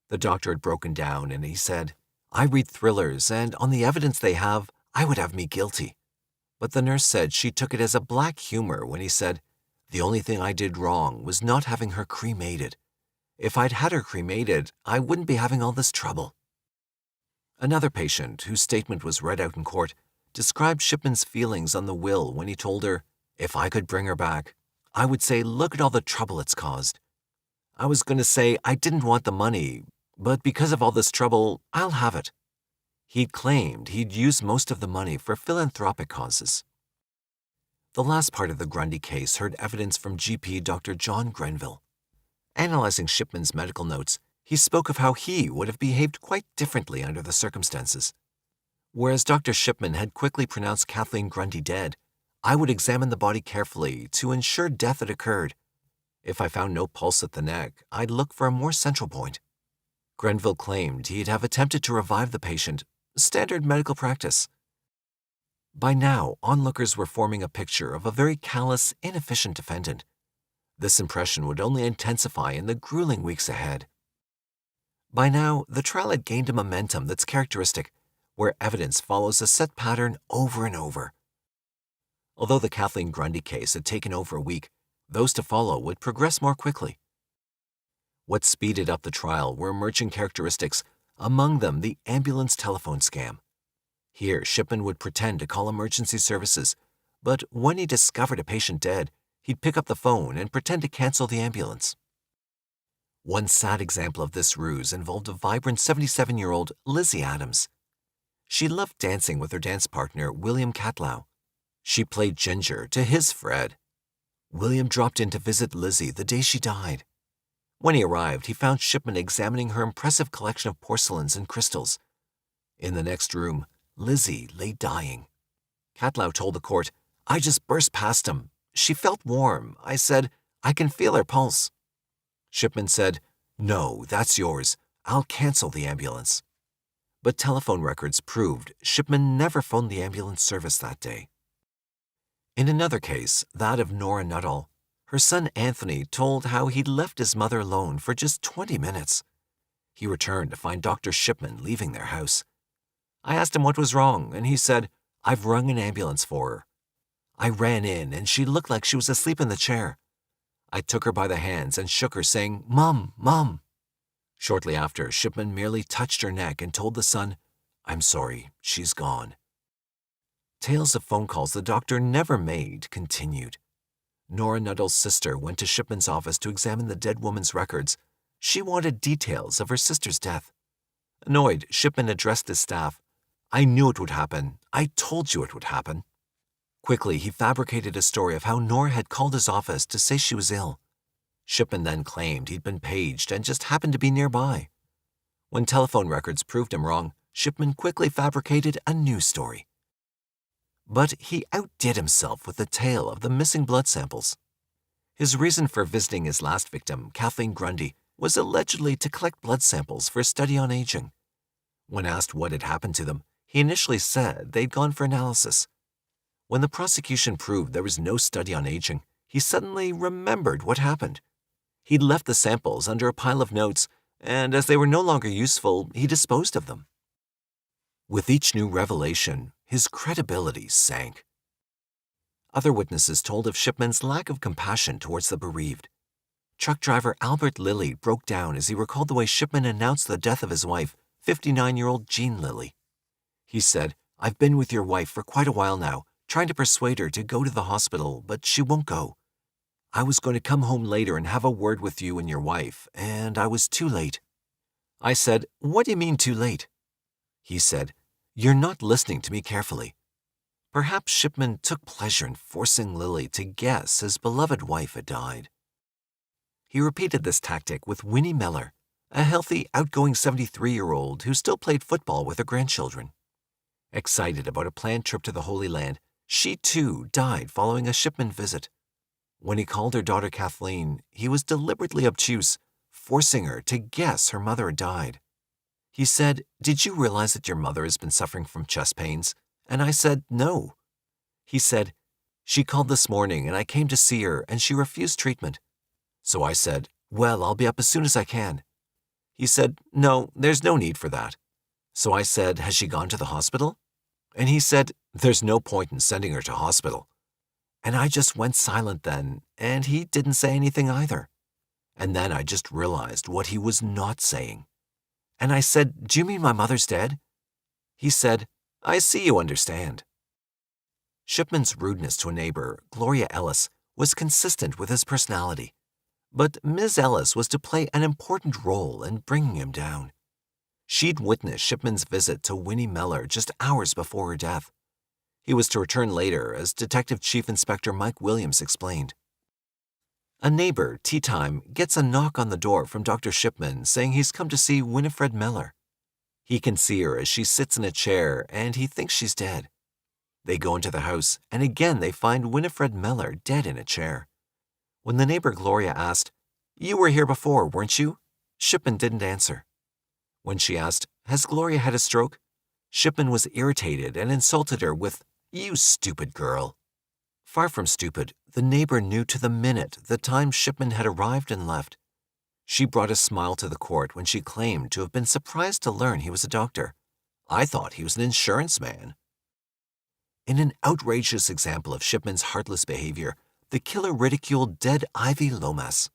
The doctor had broken down and he said, "I read thrillers, and on the evidence they have, I would have me guilty." But the nurse said she took it as a black humor when he said, "The only thing I did wrong was not having her cremated. If I'd had her cremated, I wouldn't be having all this trouble." Another patient, whose statement was read out in court, described Shipman's feelings on the will when he told her, "If I could bring her back, I would say, look at all the trouble it's caused. I was going to say I didn't want the money, but because of all this trouble, I'll have it." He'd claimed he'd used most of the money for philanthropic causes. The last part of the Grundy case heard evidence from GP Dr. John Grenville. Analyzing Shipman's medical notes, he spoke of how he would have behaved quite differently under the circumstances. Whereas Dr. Shipman had quickly pronounced Kathleen Grundy dead, I would examine the body carefully to ensure death had occurred. If I found no pulse at the neck, I'd look for a more central point. Grenville claimed he'd have attempted to revive the patient, standard medical practice. By now, onlookers were forming a picture of a very callous, inefficient defendant. This impression would only intensify in the grueling weeks ahead. By now, the trial had gained a momentum that's characteristic, where evidence follows a set pattern over and over. Although the Kathleen Grundy case had taken over a week, those to follow would progress more quickly. What speeded up the trial were emerging characteristics, among them the ambulance telephone scam. Here, Shipman would pretend to call emergency services, but when he discovered a patient dead, he'd pick up the phone and pretend to cancel the ambulance. One sad example of this ruse involved a vibrant 77-year-old Lizzie Adams. She loved dancing with her dance partner, William Catlow. She played Ginger to his Fred. William dropped in to visit Lizzie the day she died. When he arrived, he found Shipman examining her impressive collection of porcelains and crystals. In the next room, Lizzie lay dying. Catlow told the court, "I just burst past him. She felt warm. I said, I can feel her pulse." Shipman said, "No, that's yours. I'll cancel the ambulance." But telephone records proved Shipman never phoned the ambulance service that day. In another case, that of Nora Nuttall, her son Anthony told how he'd left his mother alone for just 20 minutes. He returned to find Dr. Shipman leaving their house. I asked him what was wrong, and he said, "I've rung an ambulance for her." I ran in, and she looked like she was asleep in the chair. I took her by the hands and shook her, saying, "Mom, Mom." Shortly after, Shipman merely touched her neck and told the son, "I'm sorry, she's gone." Tales of phone calls the doctor never made continued. Nora Nuttall's sister went to Shipman's office to examine the dead woman's records. She wanted details of her sister's death. Annoyed, Shipman addressed his staff. "I knew it would happen. I told you it would happen." Quickly, he fabricated a story of how Nora had called his office to say she was ill. Shipman then claimed he'd been paged and just happened to be nearby. When telephone records proved him wrong, Shipman quickly fabricated a new story. But he outdid himself with the tale of the missing blood samples. His reason for visiting his last victim, Kathleen Grundy, was allegedly to collect blood samples for a study on aging. When asked what had happened to them, he initially said they'd gone for analysis. When the prosecution proved there was no study on aging, he suddenly remembered what happened. He'd left the samples under a pile of notes, and as they were no longer useful, he disposed of them. With each new revelation, his credibility sank. Other witnesses told of Shipman's lack of compassion towards the bereaved. Truck driver Albert Lilly broke down as he recalled the way Shipman announced the death of his wife, 59-year-old Jean Lilly. He said, "I've been with your wife for quite a while now, trying to persuade her to go to the hospital, but she won't go. I was going to come home later and have a word with you and your wife, and I was too late." I said, "What do you mean too late?" He said, "You're not listening to me carefully." Perhaps Shipman took pleasure in forcing Lilly to guess his beloved wife had died. He repeated this tactic with Winnie Miller, a healthy, outgoing 73-year-old who still played football with her grandchildren. Excited about a planned trip to the Holy Land, she too died following a Shipman visit. When he called her daughter Kathleen, he was deliberately obtuse, forcing her to guess her mother had died. He said, "Did you realize that your mother has been suffering from chest pains?" And I said, "No." He said, "She called this morning and I came to see her and she refused treatment." So I said, "Well, I'll be up as soon as I can." He said, "No, there's no need for that." So I said, "Has she gone to the hospital?" And he said, "There's no point in sending her to hospital." And I just went silent then, and he didn't say anything either. And then I just realized what he was not saying. And I said, "Do you mean my mother's dead?" He said, "I see you understand." Shipman's rudeness to a neighbor, Gloria Ellis, was consistent with his personality. But Ms. Ellis was to play an important role in bringing him down. She'd witnessed Shipman's visit to Winnie Miller just hours before her death. He was to return later, as Detective Chief Inspector Mike Williams explained. A neighbor, tea time, gets a knock on the door from Dr. Shipman saying he's come to see Winifred Miller. He can see her as she sits in a chair and he thinks she's dead. They go into the house and again they find Winifred Miller dead in a chair. When the neighbor Gloria asked, "You were here before, weren't you?" Shipman didn't answer. When she asked, "Has Gloria had a stroke?" Shipman was irritated and insulted her with, "You stupid girl." Far from stupid, the neighbor knew to the minute the time Shipman had arrived and left. She brought a smile to the court when she claimed to have been surprised to learn he was a doctor. "I thought he was an insurance man." In an outrageous example of Shipman's heartless behavior, the killer ridiculed dead Ivy Lomas.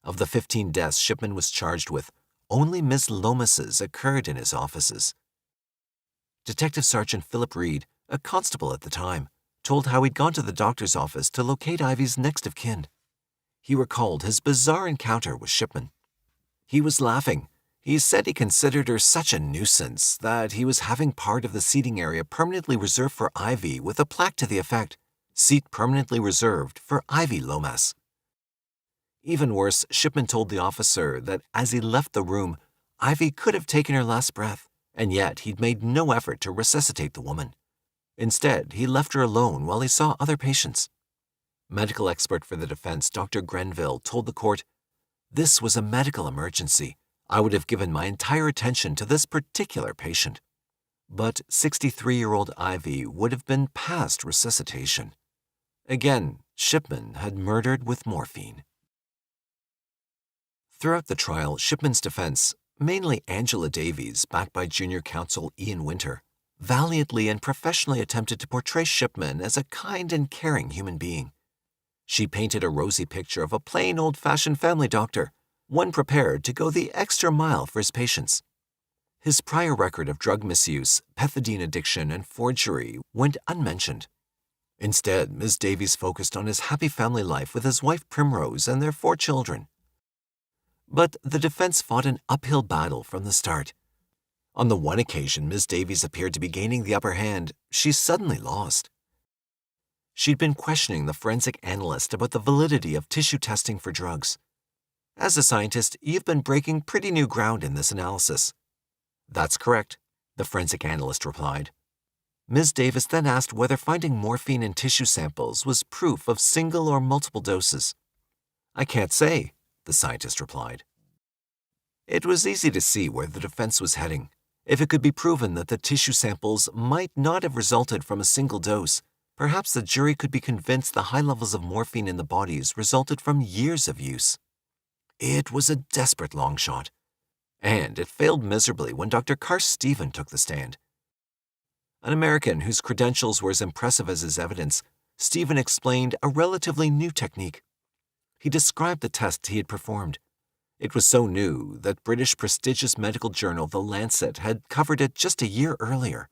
Of the 15 deaths Shipman was charged with, only Ms. Lomas's occurred in his offices. Detective Sergeant Philip Reed, a constable at the time, told how he'd gone to the doctor's office to locate Ivy's next of kin. He recalled his bizarre encounter with Shipman. He was laughing. He said he considered her such a nuisance that he was having part of the seating area permanently reserved for Ivy with a plaque to the effect, "Seat permanently reserved for Ivy Lomas." Even worse, Shipman told the officer that as he left the room, Ivy could have taken her last breath, and yet he'd made no effort to resuscitate the woman. Instead, he left her alone while he saw other patients. Medical expert for the defense, Dr. Grenville, told the court, "This was a medical emergency. I would have given my entire attention to this particular patient." But 63-year-old Ivy would have been past resuscitation. Again, Shipman had murdered with morphine. Throughout the trial, Shipman's defense, mainly Angela Davies, backed by junior counsel Ian Winter, valiantly and professionally attempted to portray Shipman as a kind and caring human being. She painted a rosy picture of a plain old-fashioned family doctor, one prepared to go the extra mile for his patients. His prior record of drug misuse, pethidine addiction, and forgery went unmentioned. Instead, Ms. Davies focused on his happy family life with his wife Primrose and their 4 children. But the defense fought an uphill battle from the start. On the one occasion Ms. Davies appeared to be gaining the upper hand, she suddenly lost. She'd been questioning the forensic analyst about the validity of tissue testing for drugs. "As a scientist, you've been breaking pretty new ground in this analysis." "That's correct," the forensic analyst replied. Ms. Davis then asked whether finding morphine in tissue samples was proof of single or multiple doses. "I can't say," the scientist replied. It was easy to see where the defense was heading. If it could be proven that the tissue samples might not have resulted from a single dose, perhaps the jury could be convinced the high levels of morphine in the bodies resulted from years of use. It was a desperate long shot. And it failed miserably when Dr. Carr Stephen took the stand. An American whose credentials were as impressive as his evidence, Stephen explained a relatively new technique. He described the test he had performed. It was so new that British prestigious medical journal The Lancet had covered it just a year earlier.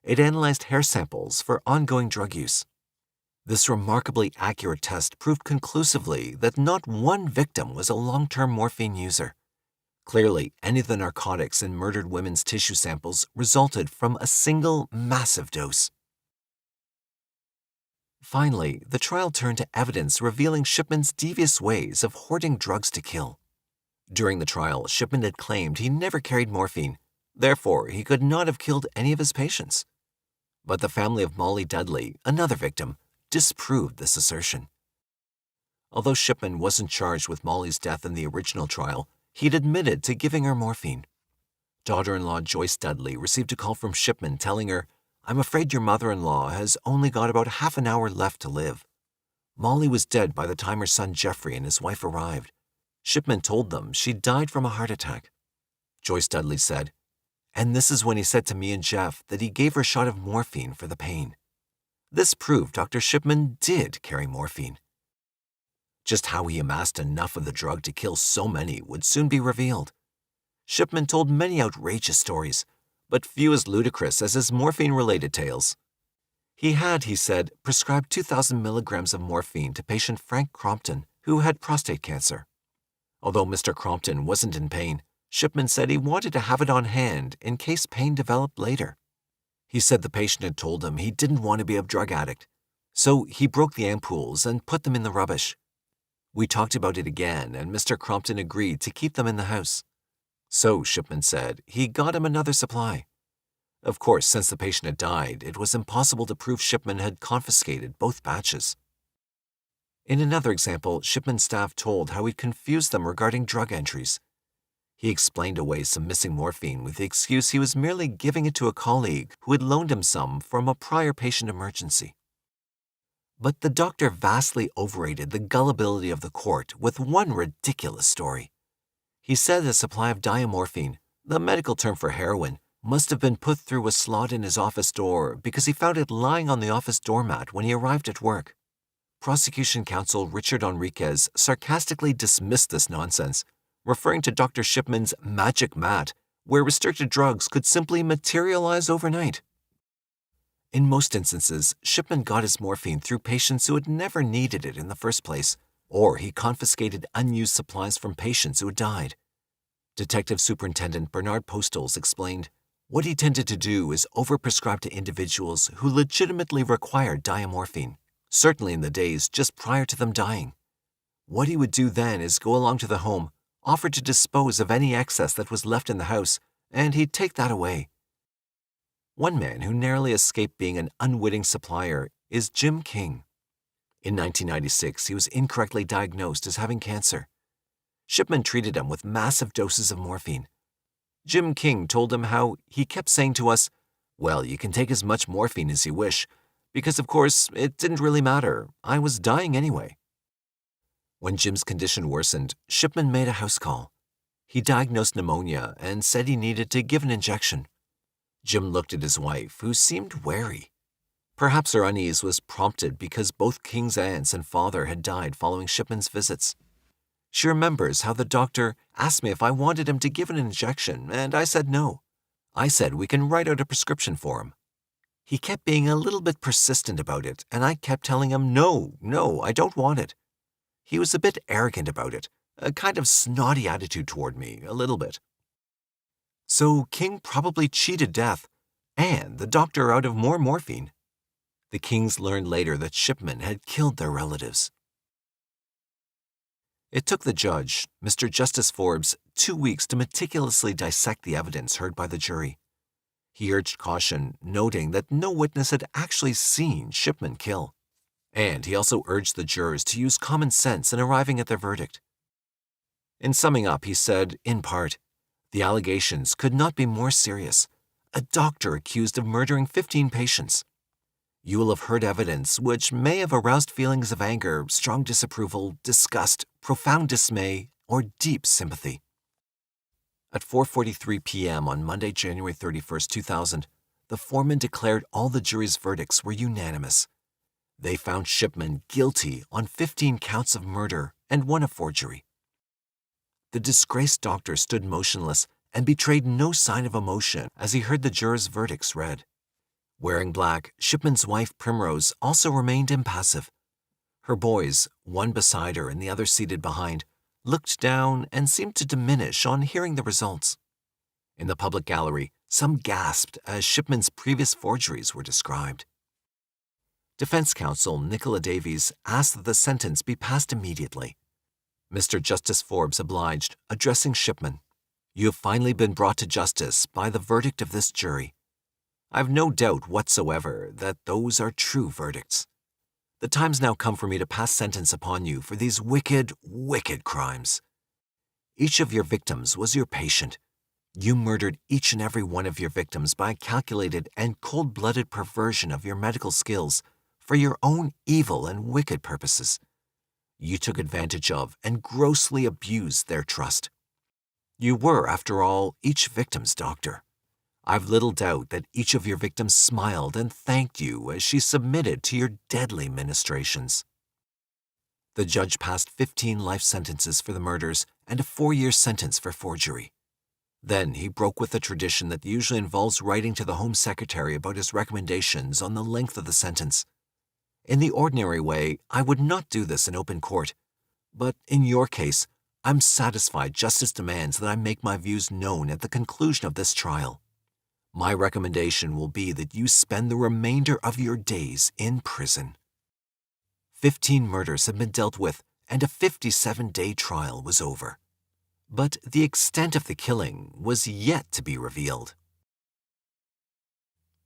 It analyzed hair samples for ongoing drug use. This remarkably accurate test proved conclusively that not one victim was a long-term morphine user. Clearly, any of the narcotics in murdered women's tissue samples resulted from a single massive dose. Finally, the trial turned to evidence revealing Shipman's devious ways of hoarding drugs to kill. During the trial, Shipman had claimed he never carried morphine. Therefore, he could not have killed any of his patients. But the family of Molly Dudley, another victim, disproved this assertion. Although Shipman wasn't charged with Molly's death in the original trial, he'd admitted to giving her morphine. Daughter-in-law Joyce Dudley received a call from Shipman telling her, "I'm afraid your mother-in-law has only got about half an hour left to live." Molly was dead by the time her son Jeffrey and his wife arrived. Shipman told them she died from a heart attack. Joyce Dudley said, "And this is when he said to me and Jeff that he gave her a shot of morphine for the pain." This proved Dr. Shipman did carry morphine. Just how he amassed enough of the drug to kill so many would soon be revealed. Shipman told many outrageous stories, but few as ludicrous as his morphine-related tales. He had, he said, prescribed 2,000 milligrams of morphine to patient Frank Crompton, who had prostate cancer. Although Mr. Crompton wasn't in pain, Shipman said he wanted to have it on hand in case pain developed later. He said the patient had told him he didn't want to be a drug addict, so he broke the ampoules and put them in the rubbish. We talked about it again, and Mr. Crompton agreed to keep them in the house. So, Shipman said, he got him another supply. Of course, since the patient had died, it was impossible to prove Shipman had confiscated both batches. In another example, Shipman's staff told how he'd confused them regarding drug entries. He explained away some missing morphine with the excuse he was merely giving it to a colleague who had loaned him some from a prior patient emergency. But the doctor vastly overrated the gullibility of the court with one ridiculous story. He said the supply of diamorphine, the medical term for heroin, must have been put through a slot in his office door because he found it lying on the office doormat when he arrived at work. Prosecution counsel Richard Enriquez sarcastically dismissed this nonsense, referring to Dr. Shipman's magic mat, where restricted drugs could simply materialize overnight. In most instances, Shipman got his morphine through patients who had never needed it in the first place, or he confiscated unused supplies from patients who had died. Detective Superintendent Bernard Postles explained, "What he tended to do is overprescribe to individuals who legitimately required diamorphine, certainly in the days just prior to them dying. What he would do then is go along to the home, offer to dispose of any excess that was left in the house, and he'd take that away." One man who narrowly escaped being an unwitting supplier is Jim King. In 1996, he was incorrectly diagnosed as having cancer. Shipman treated him with massive doses of morphine. Jim King told him how he kept saying to us, "Well, you can take as much morphine as you wish, because of course it didn't really matter. I was dying anyway." When Jim's condition worsened, Shipman made a house call. He diagnosed pneumonia and said he needed to give an injection. Jim looked at his wife, who seemed wary. Perhaps her unease was prompted because both King's aunts and father had died following Shipman's visits. She remembers how the doctor asked me if I wanted him to give an injection, and I said no. I said we can write out a prescription for him. He kept being a little bit persistent about it, and I kept telling him, no, I don't want it. He was a bit arrogant about it, a kind of snotty attitude toward me, a little bit. So King probably cheated death, and the doctor out of more morphine. The Kings learned later that Shipman had killed their relatives. It took the judge, Mr. Justice Forbes, 2 weeks to meticulously dissect the evidence heard by the jury. He urged caution, noting that no witness had actually seen Shipman kill. And he also urged the jurors to use common sense in arriving at their verdict. In summing up, he said, in part, "The allegations could not be more serious. A doctor accused of murdering 15 patients. You will have heard evidence which may have aroused feelings of anger, strong disapproval, disgust, profound dismay, or deep sympathy." At 4:43 p.m. on Monday, January 31, 2000, the foreman declared all the jury's verdicts were unanimous. They found Shipman guilty on 15 counts of murder and 1 of forgery. The disgraced doctor stood motionless and betrayed no sign of emotion as he heard the jurors' verdicts read. Wearing black, Shipman's wife Primrose also remained impassive. Her boys, one beside her and the other seated behind, looked down and seemed to diminish on hearing the results. In the public gallery, some gasped as Shipman's previous forgeries were described. Defense counsel Nicola Davies asked that the sentence be passed immediately. Mr. Justice Forbes obliged, addressing Shipman. "You have finally been brought to justice by the verdict of this jury. I have no doubt whatsoever that those are true verdicts. The time's now come for me to pass sentence upon you for these wicked, wicked crimes. Each of your victims was your patient. You murdered each and every one of your victims by a calculated and cold-blooded perversion of your medical skills for your own evil and wicked purposes. You took advantage of and grossly abused their trust. You were, after all, each victim's doctor. I've little doubt that each of your victims smiled and thanked you as she submitted to your deadly ministrations." The judge passed 15 life sentences for the murders and a 4-year sentence for forgery. Then he broke with the tradition that usually involves writing to the Home Secretary about his recommendations on the length of the sentence. In the ordinary way, I would not do this in open court, but in your case, I'm satisfied justice demands that I make my views known at the conclusion of this trial. My recommendation will be that you spend the remainder of your days in prison. 15 murders had been dealt with, and a 57-day trial was over. But the extent of the killing was yet to be revealed.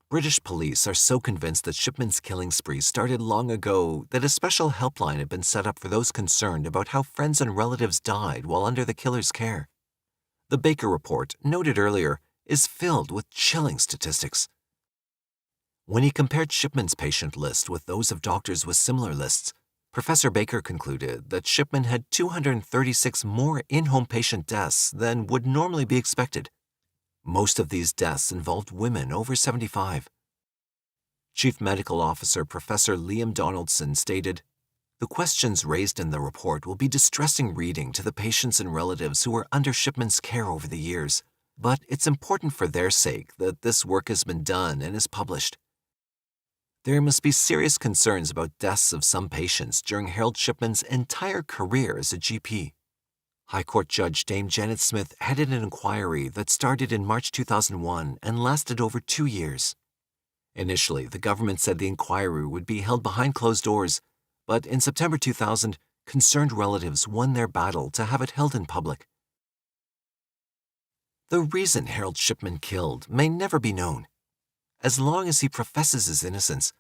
British police are so convinced that Shipman's killing spree started long ago that a special helpline had been set up for those concerned about how friends and relatives died while under the killer's care. The Baker Report, noted earlier, is filled with chilling statistics. When he compared Shipman's patient list with those of doctors with similar lists, Professor Baker concluded that Shipman had 236 more in-home patient deaths than would normally be expected. Most of these deaths involved women over 75. Chief Medical Officer Professor Liam Donaldson stated, "The questions raised in the report will be distressing reading to the patients and relatives who were under Shipman's care over the years, but it's important for their sake that this work has been done and is published. There must be serious concerns about deaths of some patients during Harold Shipman's entire career as a GP." High Court Judge Dame Janet Smith headed an inquiry that started in March 2001 and lasted over 2 years. Initially, the government said the inquiry would be held behind closed doors, but in September 2000, concerned relatives won their battle to have it held in public. The reason Harold Shipman killed may never be known. As long as he professes his innocence,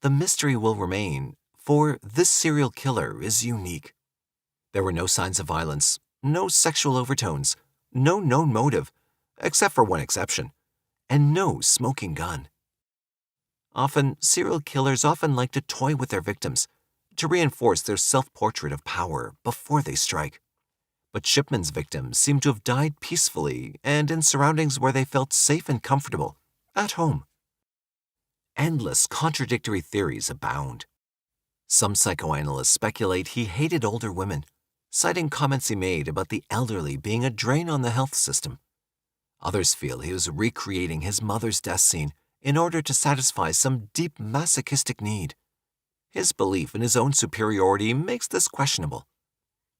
the mystery will remain, for this serial killer is unique. There were no signs of violence, no sexual overtones, no known motive, except for one exception, and no smoking gun. Serial killers often like to toy with their victims, to reinforce their self-portrait of power before they strike. But Shipman's victims seem to have died peacefully and in surroundings where they felt safe and comfortable, at home. Endless contradictory theories abound. Some psychoanalysts speculate he hated older women, citing comments he made about the elderly being a drain on the health system. Others feel he was recreating his mother's death scene in order to satisfy some deep masochistic need. His belief in his own superiority makes this questionable.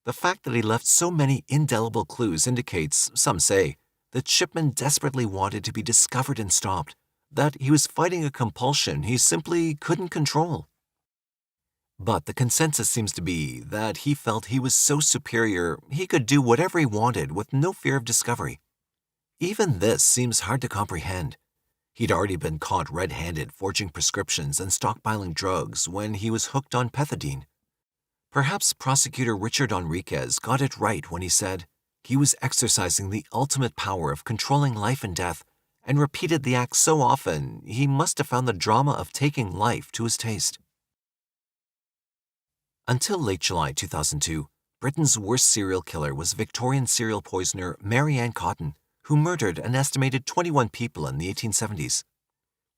The fact that he left so many indelible clues indicates, some say, that Shipman desperately wanted to be discovered and stopped, that he was fighting a compulsion he simply couldn't control. But the consensus seems to be that he felt he was so superior he could do whatever he wanted with no fear of discovery. Even this seems hard to comprehend. He'd already been caught red-handed forging prescriptions and stockpiling drugs when he was hooked on pethidine. Perhaps prosecutor Richard Enriquez got it right when he said he was exercising the ultimate power of controlling life and death and repeated the act so often he must have found the drama of taking life to his taste. Until late July 2002, Britain's worst serial killer was Victorian serial poisoner Mary Ann Cotton, who murdered an estimated 21 people in the 1870s.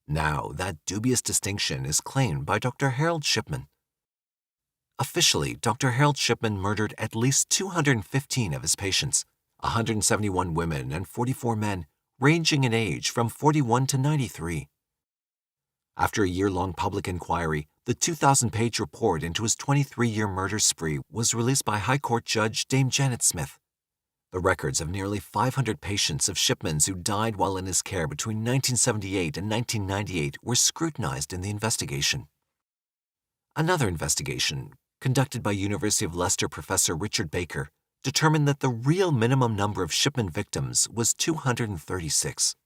Now, that dubious distinction is claimed by Dr. Harold Shipman. Officially, Dr. Harold Shipman murdered at least 215 of his patients, 171 women and 44 men, ranging in age from 41 to 93. After a year-long public inquiry, the 2,000-page report into his 23-year murder spree was released by High Court Judge Dame Janet Smith. The records of nearly 500 patients of Shipman's who died while in his care between 1978 and 1998 were scrutinized in the investigation. Another investigation, conducted by University of Leicester professor Richard Baker, determined that the real minimum number of Shipman victims was 236.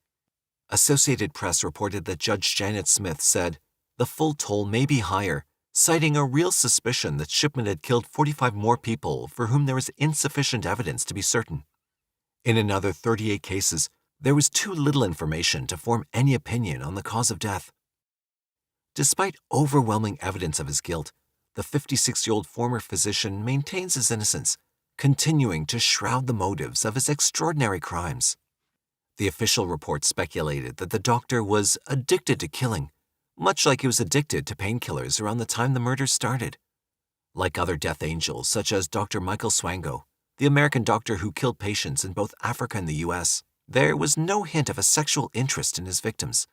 Associated Press reported that Judge Janet Smith said, "The full toll may be higher," citing a real suspicion that Shipman had killed 45 more people for whom there was insufficient evidence to be certain. In another 38 cases, there was too little information to form any opinion on the cause of death. Despite overwhelming evidence of his guilt, the 56-year-old former physician maintains his innocence, continuing to shroud the motives of his extraordinary crimes. The official report speculated that the doctor was addicted to killing, much like he was addicted to painkillers around the time the murders started. Like other death angels such as Dr. Michael Swango, the American doctor who killed patients in both Africa and the U.S., there was no hint of a sexual interest in his victims.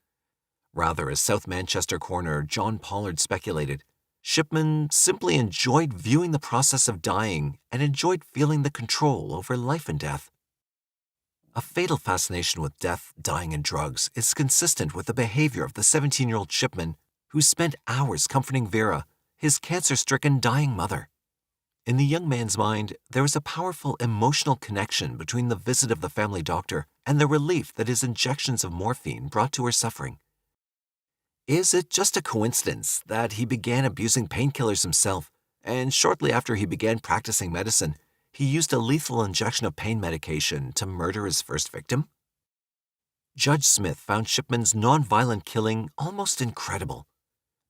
Rather, as South Manchester coroner John Pollard speculated, Shipman simply enjoyed viewing the process of dying and enjoyed feeling the control over life and death. A fatal fascination with death, dying, and drugs is consistent with the behavior of the 17-year-old Shipman who spent hours comforting Vera, his cancer-stricken dying mother. In the young man's mind, there was a powerful emotional connection between the visit of the family doctor and the relief that his injections of morphine brought to her suffering. Is it just a coincidence that he began abusing painkillers himself, and shortly after he began practicing medicine, he used a lethal injection of pain medication to murder his first victim? Judge Smith found Shipman's nonviolent killing almost incredible.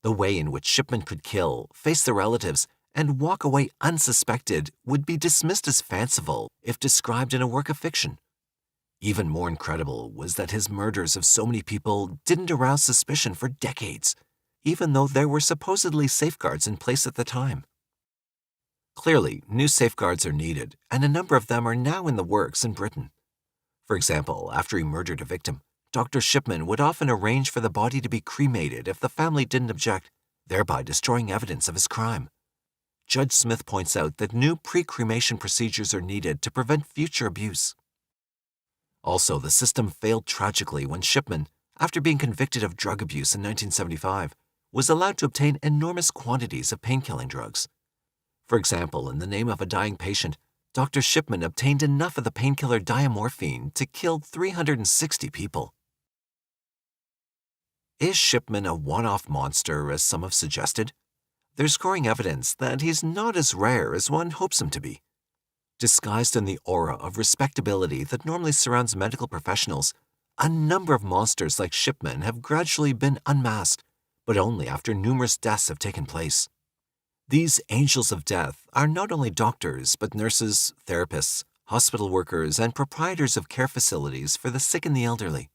The way in which Shipman could kill, face the relatives, and walk away unsuspected would be dismissed as fanciful if described in a work of fiction. Even more incredible was that his murders of so many people didn't arouse suspicion for decades, even though there were supposedly safeguards in place at the time. Clearly, new safeguards are needed, and a number of them are now in the works in Britain. For example, after he murdered a victim, Dr. Shipman would often arrange for the body to be cremated if the family didn't object, thereby destroying evidence of his crime. Judge Smith points out that new pre-cremation procedures are needed to prevent future abuse. Also, the system failed tragically when Shipman, after being convicted of drug abuse in 1975, was allowed to obtain enormous quantities of painkilling drugs. For example, in the name of a dying patient, Dr. Shipman obtained enough of the painkiller diamorphine to kill 360 people. Is Shipman a one-off monster, as some have suggested? There's growing evidence that he's not as rare as one hopes him to be. Disguised in the aura of respectability that normally surrounds medical professionals, a number of monsters like Shipman have gradually been unmasked, but only after numerous deaths have taken place. These angels of death are not only doctors, but nurses, therapists, hospital workers, and proprietors of care facilities for the sick and the elderly.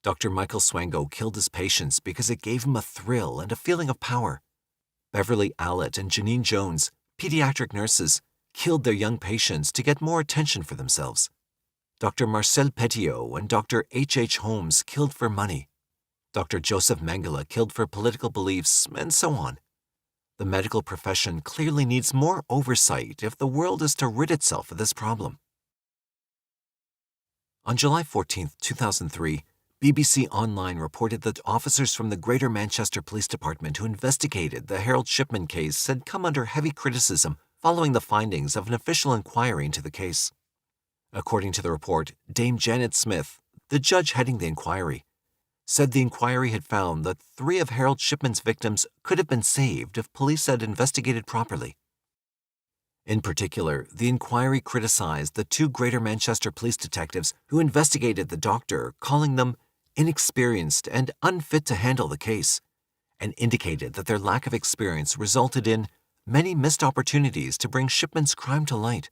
Dr. Michael Swango killed his patients because it gave him a thrill and a feeling of power. Beverly Allett and Janine Jones, pediatric nurses, killed their young patients to get more attention for themselves. Dr. Marcel Petiot and Dr. H. Holmes killed for money. Dr. Joseph Mengele killed for political beliefs, and so on. The medical profession clearly needs more oversight if the world is to rid itself of this problem. On July 14, 2003, BBC Online reported that officers from the Greater Manchester Police Department who investigated the Harold Shipman case had come under heavy criticism following the findings of an official inquiry into the case. According to the report, Dame Janet Smith, the judge heading the inquiry, said the inquiry had found that 3 of Harold Shipman's victims could have been saved if police had investigated properly. In particular, the inquiry criticized the 2 Greater Manchester police detectives who investigated the doctor, calling them inexperienced and unfit to handle the case, and indicated that their lack of experience resulted in many missed opportunities to bring Shipman's crime to light.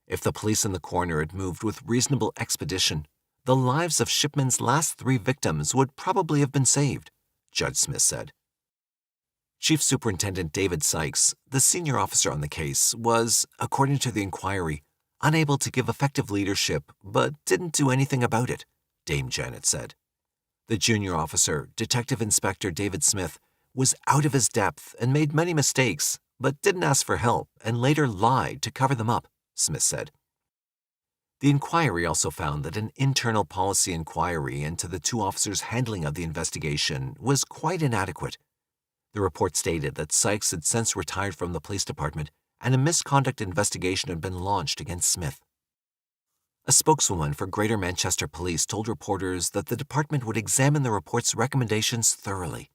If the police and the coroner had moved with reasonable expedition, the lives of Shipman's last 3 victims would probably have been saved, Judge Smith said. Chief Superintendent David Sykes, the senior officer on the case, was, according to the inquiry, unable to give effective leadership but didn't do anything about it, Dame Janet said. The junior officer, Detective Inspector David Smith, was out of his depth and made many mistakes, but didn't ask for help and later lied to cover them up, Smith said. The inquiry also found that an internal policy inquiry into the 2 officers' handling of the investigation was quite inadequate. The report stated that Sykes had since retired from the police department and a misconduct investigation had been launched against Smith. A spokeswoman for Greater Manchester Police told reporters that the department would examine the report's recommendations thoroughly.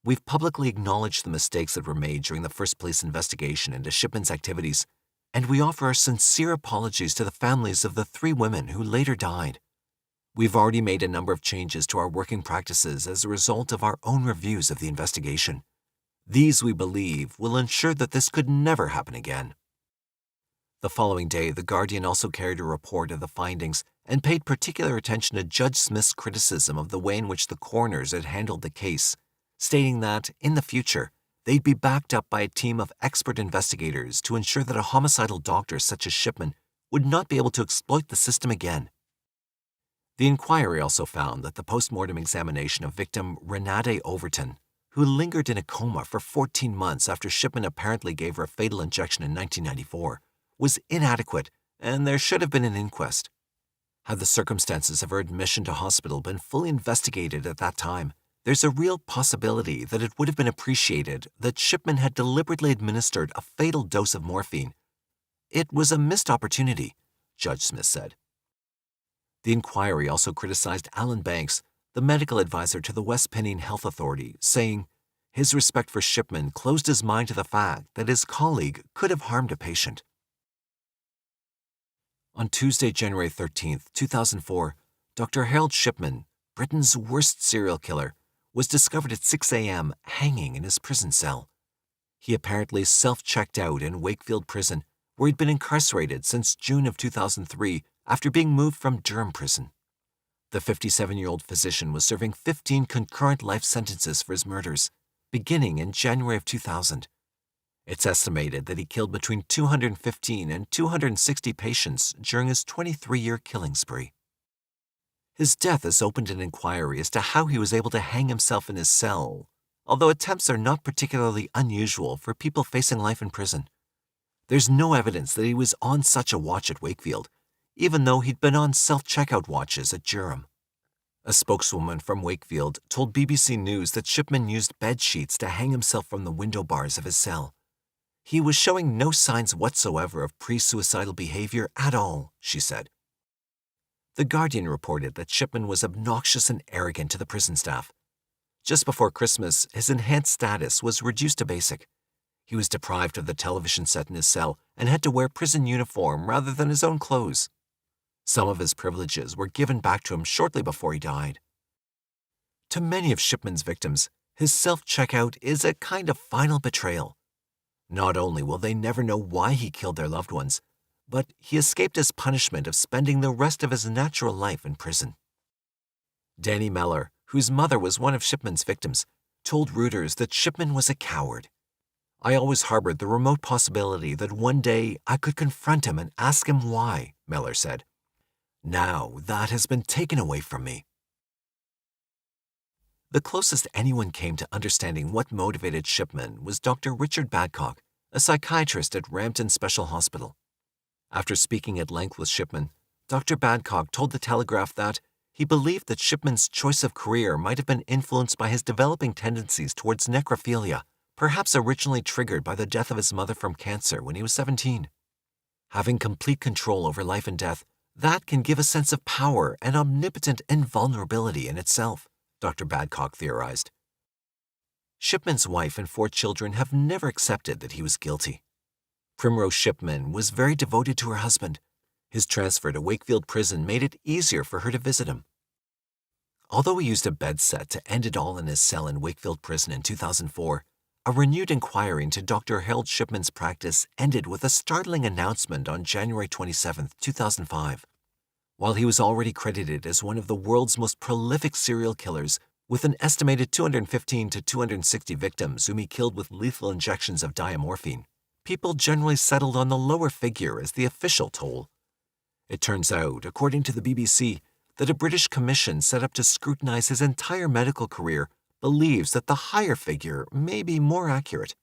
We've publicly acknowledged the mistakes that were made during the first police investigation into Shipman's activities, and we offer our sincere apologies to the families of the 3 women who later died. We've already made a number of changes to our working practices as a result of our own reviews of the investigation. These, we believe, will ensure that this could never happen again. The following day, The Guardian also carried a report of the findings and paid particular attention to Judge Smith's criticism of the way in which the coroners had handled the case, stating that, in the future, they'd be backed up by a team of expert investigators to ensure that a homicidal doctor such as Shipman would not be able to exploit the system again. The inquiry also found that the post-mortem examination of victim Renate Overton, who lingered in a coma for 14 months after Shipman apparently gave her a fatal injection in 1994, was inadequate and there should have been an inquest. Had the circumstances of her admission to hospital been fully investigated at that time, there's a real possibility that it would have been appreciated that Shipman had deliberately administered a fatal dose of morphine. It was a missed opportunity, Judge Smith said. The inquiry also criticized Alan Banks, the medical advisor to the West Pennine Health Authority, saying his respect for Shipman closed his mind to the fact that his colleague could have harmed a patient. On Tuesday, January 13, 2004, Dr. Harold Shipman, Britain's worst serial killer, was discovered at 6 a.m. hanging in his prison cell. He apparently self-checked out in Wakefield Prison, where he'd been incarcerated since June of 2003 after being moved from Durham Prison. The 57-year-old physician was serving 15 concurrent life sentences for his murders, beginning in January of 2000. It's estimated that he killed between 215 and 260 patients during his 23-year killing spree. His death has opened an inquiry as to how he was able to hang himself in his cell, although attempts are not particularly unusual for people facing life in prison. There's no evidence that he was on such a watch at Wakefield, even though he'd been on self-checkout watches at Durham. A spokeswoman from Wakefield told BBC News that Shipman used bed sheets to hang himself from the window bars of his cell. He was showing no signs whatsoever of pre-suicidal behavior at all, she said. The Guardian reported that Shipman was obnoxious and arrogant to the prison staff. Just before Christmas, his enhanced status was reduced to basic. He was deprived of the television set in his cell and had to wear prison uniform rather than his own clothes. Some of his privileges were given back to him shortly before he died. To many of Shipman's victims, his self-checkout is a kind of final betrayal. Not only will they never know why he killed their loved ones, but he escaped his punishment of spending the rest of his natural life in prison. Danny Mellor, whose mother was one of Shipman's victims, told Reuters that Shipman was a coward. I always harbored the remote possibility that one day I could confront him and ask him why, Mellor said. Now that has been taken away from me. The closest anyone came to understanding what motivated Shipman was Dr. Richard Badcock, a psychiatrist at Rampton Special Hospital. After speaking at length with Shipman, Dr. Badcock told the Telegraph that he believed that Shipman's choice of career might have been influenced by his developing tendencies towards necrophilia, perhaps originally triggered by the death of his mother from cancer when he was 17. Having complete control over life and death, that can give a sense of power and omnipotent invulnerability in itself, Dr. Badcock theorized. Shipman's wife and 4 children have never accepted that he was guilty. Primrose Shipman was very devoted to her husband. His transfer to Wakefield Prison made it easier for her to visit him. Although he used a bed set to end it all in his cell in Wakefield Prison in 2004, a renewed inquiry into Dr. Harold Shipman's practice ended with a startling announcement on January 27, 2005. While he was already credited as one of the world's most prolific serial killers, with an estimated 215 to 260 victims whom he killed with lethal injections of diamorphine, people generally settled on the lower figure as the official toll. It turns out, according to the BBC, that a British commission set up to scrutinize his entire medical career believes that the higher figure may be more accurate.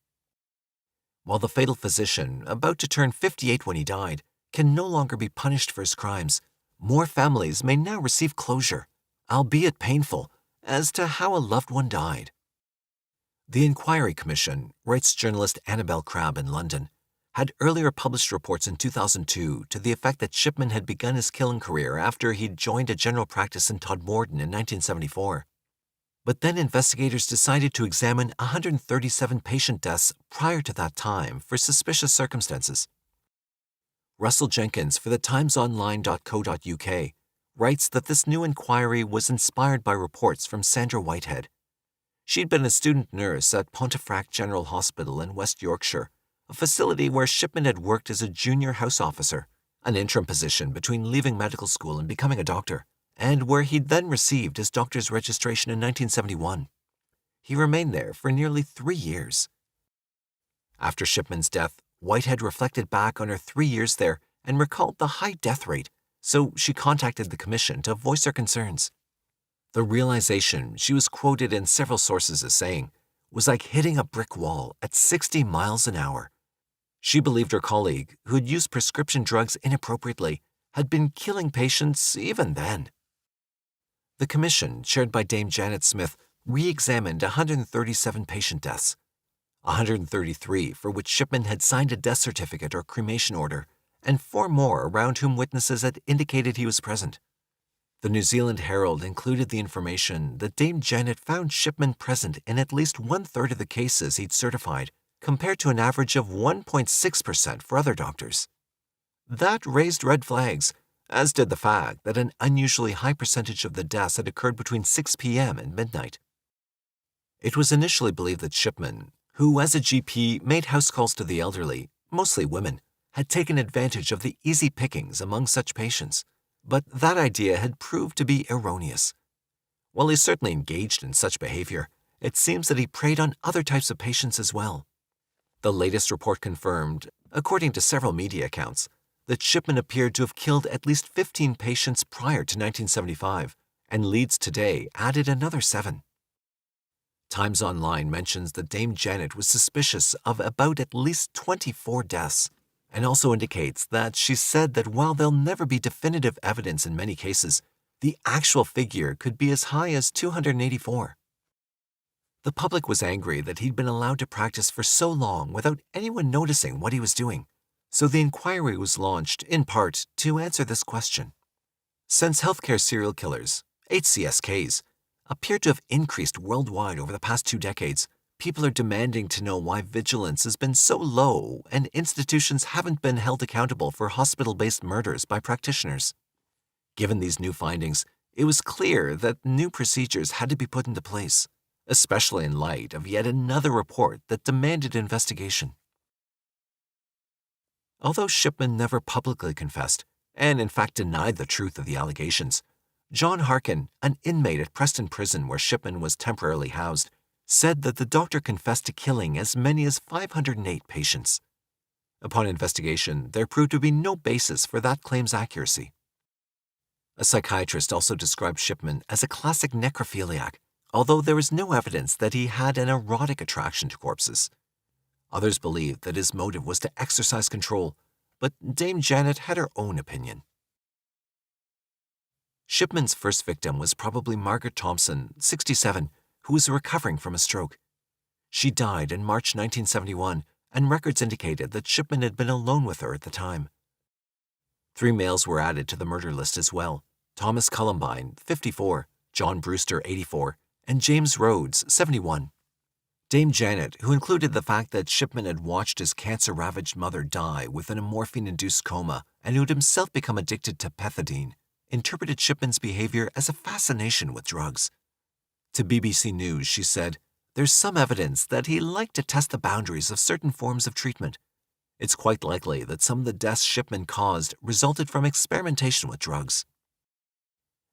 While the fatal physician, about to turn 58 when he died, can no longer be punished for his crimes, more families may now receive closure, albeit painful, as to how a loved one died. The Inquiry Commission, writes journalist Annabel Crabb in London, had earlier published reports in 2002 to the effect that Shipman had begun his killing career after he'd joined a general practice in Todmorden in 1974. But then investigators decided to examine 137 patient deaths prior to that time for suspicious circumstances. Russell Jenkins for the timesonline.co.uk writes that this new inquiry was inspired by reports from Sandra Whitehead. She'd been a student nurse at Pontefract General Hospital in West Yorkshire, a facility where Shipman had worked as a junior house officer, an interim position between leaving medical school and becoming a doctor, and where he'd then received his doctor's registration in 1971. He remained there for nearly 3 years. After Shipman's death, Whitehead reflected back on her 3 years there and recalled the high death rate, so she contacted the commission to voice her concerns. The realization, she was quoted in several sources as saying, was like hitting a brick wall at 60 miles an hour. She believed her colleague, who had used prescription drugs inappropriately, had been killing patients even then. The commission, chaired by Dame Janet Smith, re-examined 137 patient deaths, 133 for which Shipman had signed a death certificate or cremation order, and 4 more around whom witnesses had indicated he was present. The New Zealand Herald included the information that Dame Janet found Shipman present in at least 1/3 of the cases he'd certified, compared to an average of 1.6% for other doctors. That raised red flags, as did the fact that an unusually high percentage of the deaths had occurred between 6 p.m. and midnight. It was initially believed that Shipman, who as a GP made house calls to the elderly, mostly women, had taken advantage of the easy pickings among such patients, but that idea had proved to be erroneous. While he certainly engaged in such behavior, it seems that he preyed on other types of patients as well. The latest report confirmed, according to several media accounts, that Shipman appeared to have killed at least 15 patients prior to 1975, and Leeds Today added another 7. Times Online mentions that Dame Janet was suspicious of about at least 24 deaths, and also indicates that she said that while there'll never be definitive evidence in many cases, the actual figure could be as high as 284. The public was angry that he'd been allowed to practice for so long without anyone noticing what he was doing, so the inquiry was launched, in part, to answer this question. Since healthcare serial killers, HCSKs, appear to have increased worldwide over the past 2 decades, people are demanding to know why vigilance has been so low and institutions haven't been held accountable for hospital-based murders by practitioners. Given these new findings, it was clear that new procedures had to be put into place, especially in light of yet another report that demanded investigation. Although Shipman never publicly confessed, and in fact denied the truth of the allegations, John Harkin, an inmate at Preston Prison where Shipman was temporarily housed, said that the doctor confessed to killing as many as 508 patients. Upon investigation, there proved to be no basis for that claim's accuracy. A psychiatrist also described Shipman as a classic necrophiliac, although there was no evidence that he had an erotic attraction to corpses. Others believed that his motive was to exercise control, but Dame Janet had her own opinion. Shipman's first victim was probably Margaret Thompson, 67, who was recovering from a stroke. She died in March 1971, and records indicated that Shipman had been alone with her at the time. 3 males were added to the murder list as well: Thomas Columbine, 54, John Brewster, 84, and James Rhodes, 71. Dame Janet, who included the fact that Shipman had watched his cancer-ravaged mother die within a morphine-induced coma and who had himself become addicted to pethidine, interpreted Shipman's behavior as a fascination with drugs. To BBC News, she said, "There's some evidence that he liked to test the boundaries of certain forms of treatment. It's quite likely that some of the deaths Shipman caused resulted from experimentation with drugs."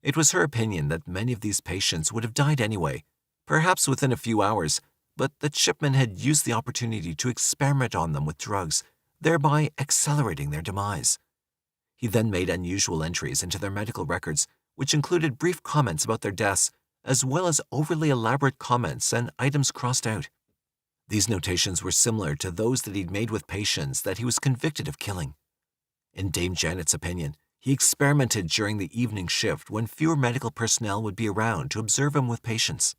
It was her opinion that many of these patients would have died anyway, perhaps within a few hours, but that Shipman had used the opportunity to experiment on them with drugs, thereby accelerating their demise. He then made unusual entries into their medical records, which included brief comments about their deaths, as well as overly elaborate comments and items crossed out. These notations were similar to those that he'd made with patients that he was convicted of killing. In Dame Janet's opinion, he experimented during the evening shift when fewer medical personnel would be around to observe him with patients.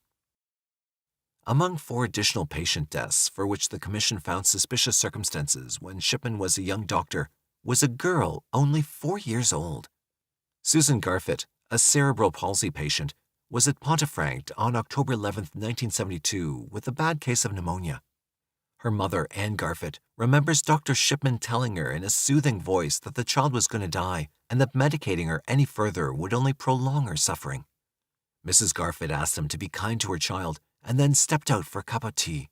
Among 4 additional patient deaths for which the commission found suspicious circumstances when Shipman was a young doctor was a girl only 4 years old. Susan Garfit, a cerebral palsy patient, was at Pontefract on October 11, 1972, with a bad case of pneumonia. Her mother, Anne Garfit, remembers Dr. Shipman telling her in a soothing voice that the child was going to die and that medicating her any further would only prolong her suffering. Mrs. Garfit asked him to be kind to her child and then stepped out for a cup of tea.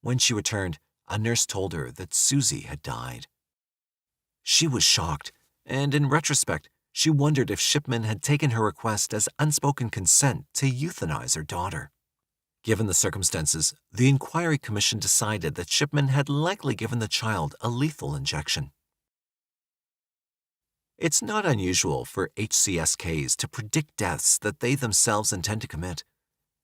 When she returned, a nurse told her that Susie had died. She was shocked, and in retrospect, she wondered if Shipman had taken her request as unspoken consent to euthanize her daughter. Given the circumstances, the inquiry commission decided that Shipman had likely given the child a lethal injection. It's not unusual for HCSKs to predict deaths that they themselves intend to commit.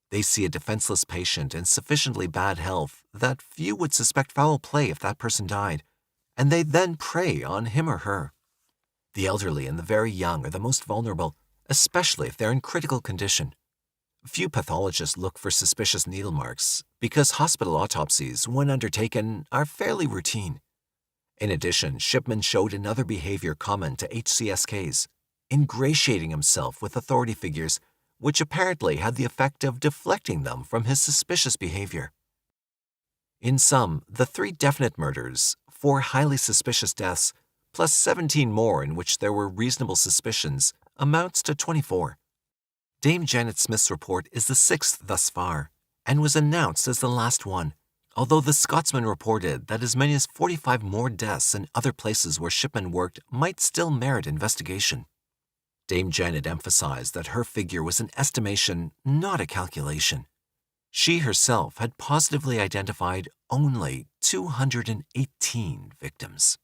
They see a defenseless patient in sufficiently bad health that few would suspect foul play if that person died, and they then prey on him or her. The elderly and the very young are the most vulnerable, especially if they're in critical condition. Few pathologists look for suspicious needle marks because hospital autopsies, when undertaken, are fairly routine. In addition, Shipman showed another behavior common to HCSKs, ingratiating himself with authority figures, which apparently had the effect of deflecting them from his suspicious behavior. In sum, the 3 definite murders, 4 highly suspicious deaths, plus 17 more in which there were reasonable suspicions, amounts to 24. Dame Janet Smith's report is the 6th thus far, and was announced as the last one, although the Scotsman reported that as many as 45 more deaths in other places where Shipman worked might still merit investigation. Dame Janet emphasized that her figure was an estimation, not a calculation. She herself had positively identified only 218 victims.